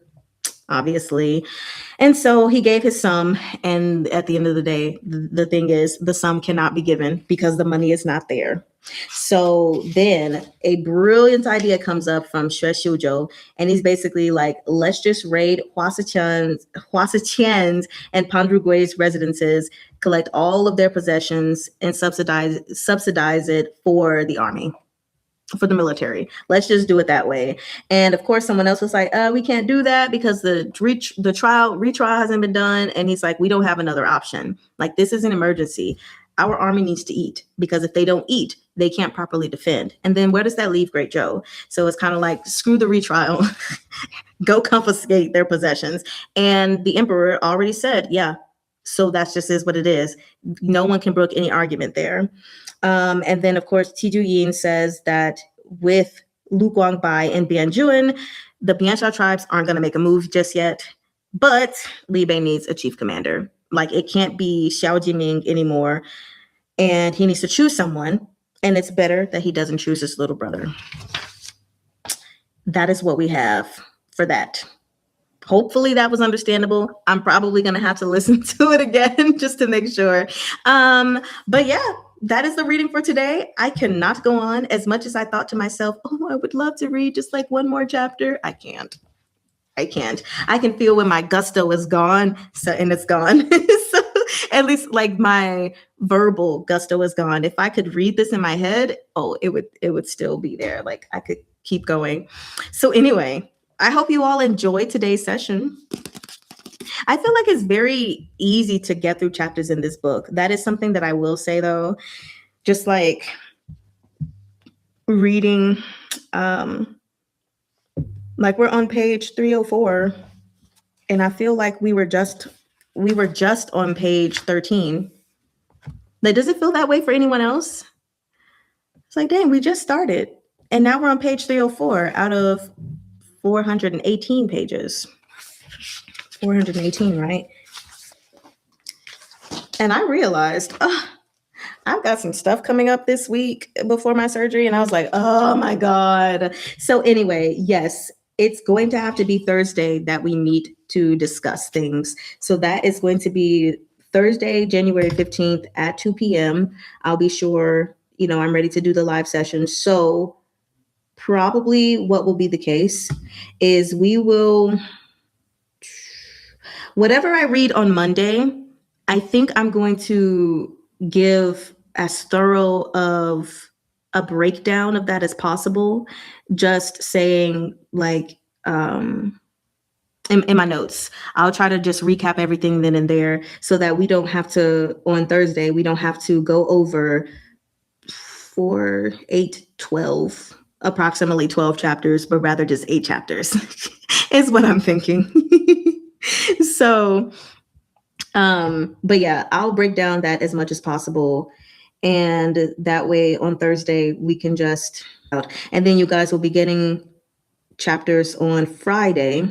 obviously. And so he gave his sum. And at the end of the day, the thing is, the sum cannot be given because the money is not there. So then a brilliant idea comes up from Xue Xiuzhou, and he's basically like, let's just raid Huasiqian's and Pahn Ruguy's residences, collect all of their possessions, and subsidize it for the army, for the military. Let's just do it that way. And of course, someone else was like, we can't do that because the retrial hasn't been done. And he's like, we don't have another option. Like, this is an emergency. Our army needs to eat, because if they don't eat, they can't properly defend. And then where does that leave Great Zhou? So it's kind of like, screw the retrial, go confiscate their possessions. And the emperor already said, yeah, so that's just is what it is. No one can brook any argument there. And then, of course, Tiju Yin says that with Lu Guangbai and Bianjuan, the Biansha tribes aren't going to make a move just yet, but Li Bei needs a chief commander. Like, it can't be Xiao Jiming anymore, and he needs to choose someone, and it's better that he doesn't choose his little brother. That is what we have for that. Hopefully that was understandable. I'm probably going to have to listen to it again just to make sure. But yeah, that is the reading for today. I cannot go on. As much as I thought to myself, oh, I would love to read just like one more chapter. I can't. I can feel when my gusto is gone, and it's gone. So at least like my verbal gusto is gone. If I could read this in my head, oh, it would still be there. Like, I could keep going. So anyway, I hope you all enjoyed today's session. I feel like it's very easy to get through chapters in this book. That is something that I will say, though. Just like reading, like we're on page 304, and I feel like we were just on page 13. Like, does it feel that way for anyone else? It's like, dang, we just started, and now we're on page 304 out of 418 pages. 418, right? And I realized, I've got some stuff coming up this week before my surgery, and I was like, oh my God. So anyway, yes, it's going to have to be Thursday that we meet to discuss things. So that is going to be Thursday, January 15th at 2 p.m. I'll be sure, I'm ready to do the live session. So probably what will be the case is whatever I read on Monday, I think I'm going to give as thorough of a breakdown of that as possible. Just saying, like, in my notes, I'll try to just recap everything then and there, so that we don't have to, on Thursday, we don't have to go over 4, 8, 12, approximately 12 chapters, but rather just 8 chapters is what I'm thinking. So, but yeah, I'll break down that as much as possible. And that way on Thursday, we can just, and then you guys will be getting chapters on Friday.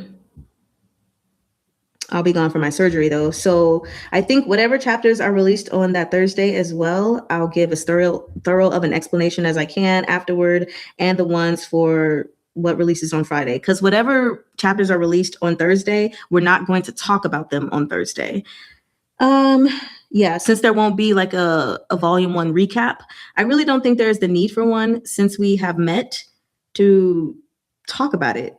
I'll be gone for my surgery though. So I think whatever chapters are released on that Thursday as well, I'll give as thorough of an explanation as I can afterward, and the ones for what releases on Friday. Because whatever chapters are released on Thursday, we're not going to talk about them on Thursday. Yeah, since there won't be like a volume 1 recap, I really don't think there's the need for one, since we have met to talk about it,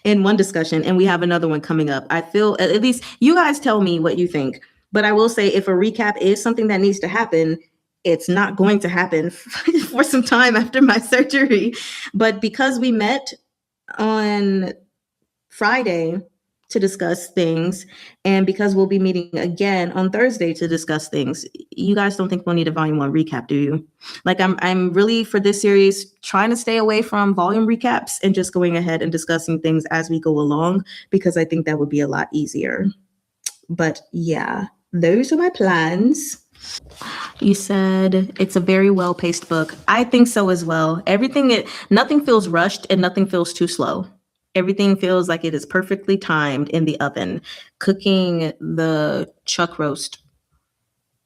in one discussion, and we have another one coming up. I feel, at least you guys tell me what you think, but I will say, if a recap is something that needs to happen, it's not going to happen for some time after my surgery. But because we met on Friday to discuss things, and because we'll be meeting again on Thursday to discuss things, you guys don't think we'll need a volume 1 recap, do you? Like, I'm really, for this series, trying to stay away from volume recaps and just going ahead and discussing things as we go along, because I think that would be a lot easier. But yeah, those are my plans. You said it's a very well-paced book. I think so as well. Nothing feels rushed and nothing feels too slow. Everything feels like it is perfectly timed in the oven. Cooking the chuck roast.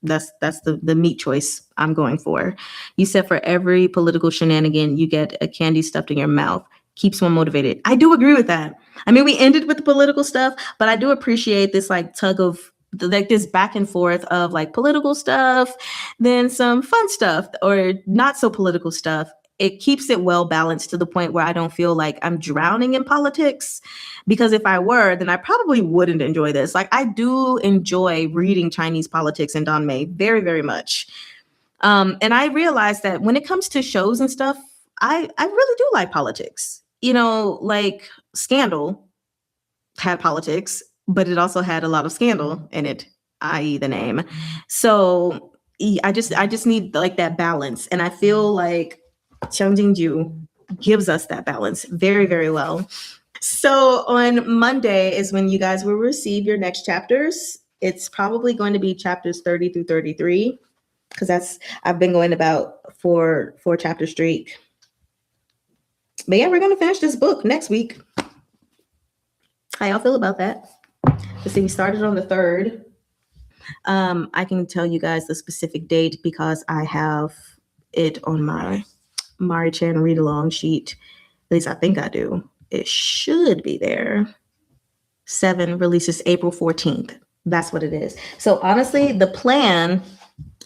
That's the meat choice I'm going for. You said for every political shenanigan, you get a candy stuffed in your mouth. keeps one motivated. I do agree with that. I mean, we ended with the political stuff, but I do appreciate this like tug of like this back and forth of like political stuff, then some fun stuff or not so political stuff. It keeps it well balanced to the point where I don't feel like I'm drowning in politics, because if I were, then I probably wouldn't enjoy this. Like I do enjoy reading Chinese politics and Danmei very, very much. And I realized that when it comes to shows and stuff, I really do like politics. You know, like Scandal had politics, but it also had a lot of scandal in it, i.e. the name. So I just need like that balance. And I feel like Ju gives us that balance very, very well. So on Monday is when you guys will receive your next chapters. It's probably going to be chapters 30 through 33, because I've been going about four chapter streak. But yeah, we're gonna finish this book next week. How y'all feel about that? Let's see, we started on the 3rd. I can tell you guys the specific date because I have it on my Mari-chan read-along sheet. At least I think I do. It should be there. 7 releases April 14th. That's what it is. So honestly, the plan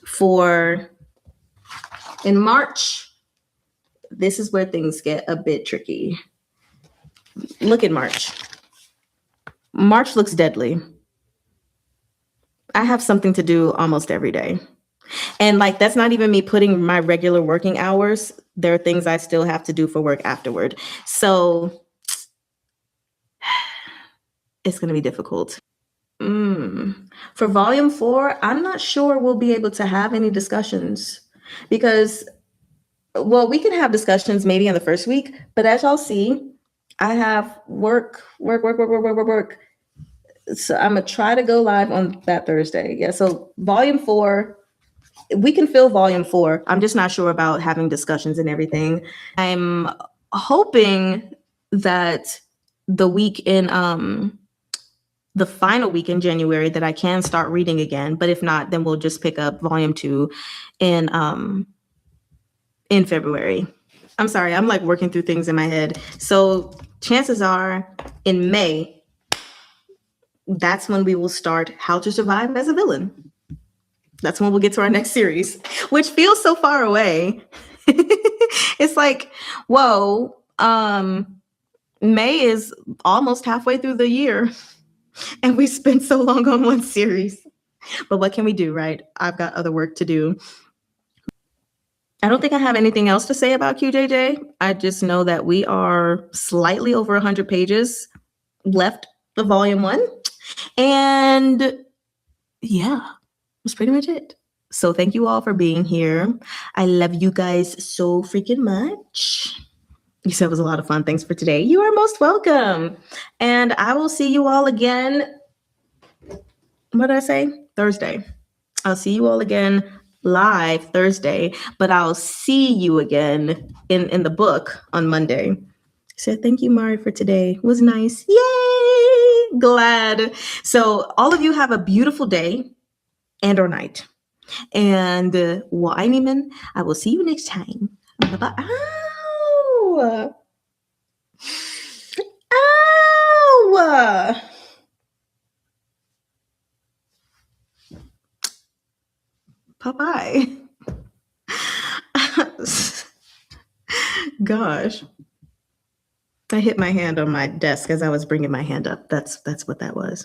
for in March, this is where things get a bit tricky. Look at March. March looks deadly. I have something to do almost every day. And like, that's not even me putting my regular working hours. There are things I still have to do for work afterward. So it's going to be difficult. For volume 4, I'm not sure we'll be able to have any discussions because, well, we can have discussions maybe in the first week, but as y'all see, I have work. So I'm gonna try to go live on that Thursday. Yeah, so volume 4, we can fill volume 4. I'm just not sure about having discussions and everything. I'm hoping that the week in the final week in January that I can start reading again, but if not, then we'll just pick up volume 2 in February. I'm sorry, I'm like working through things in my head. So chances are in May, that's when we will start How to Survive as a Villain. That's when we'll get to our next series, which feels so far away. It's like, whoa, May is almost halfway through the year and we spent so long on one series. But what can we do, right? I've got other work to do. I don't think I have anything else to say about QJJ. I just know that we are slightly over 100 pages left of volume 1. And yeah, that's pretty much it. So thank you all for being here. I love you guys so freaking much. You said it was a lot of fun. Thanks for today. You are most welcome. And I will see you all again. What did I say? Thursday. I'll see you all again live Thursday, but I'll see you again in the book on Monday. So thank you, Mari, for today. It was nice. Yay! Glad. So all of you have a beautiful day and or night. And Waineman, I will see you next time. Bye-bye. Ow! Ow! Bye-bye. Gosh. I hit my hand on my desk as I was bringing my hand up. That's what that was.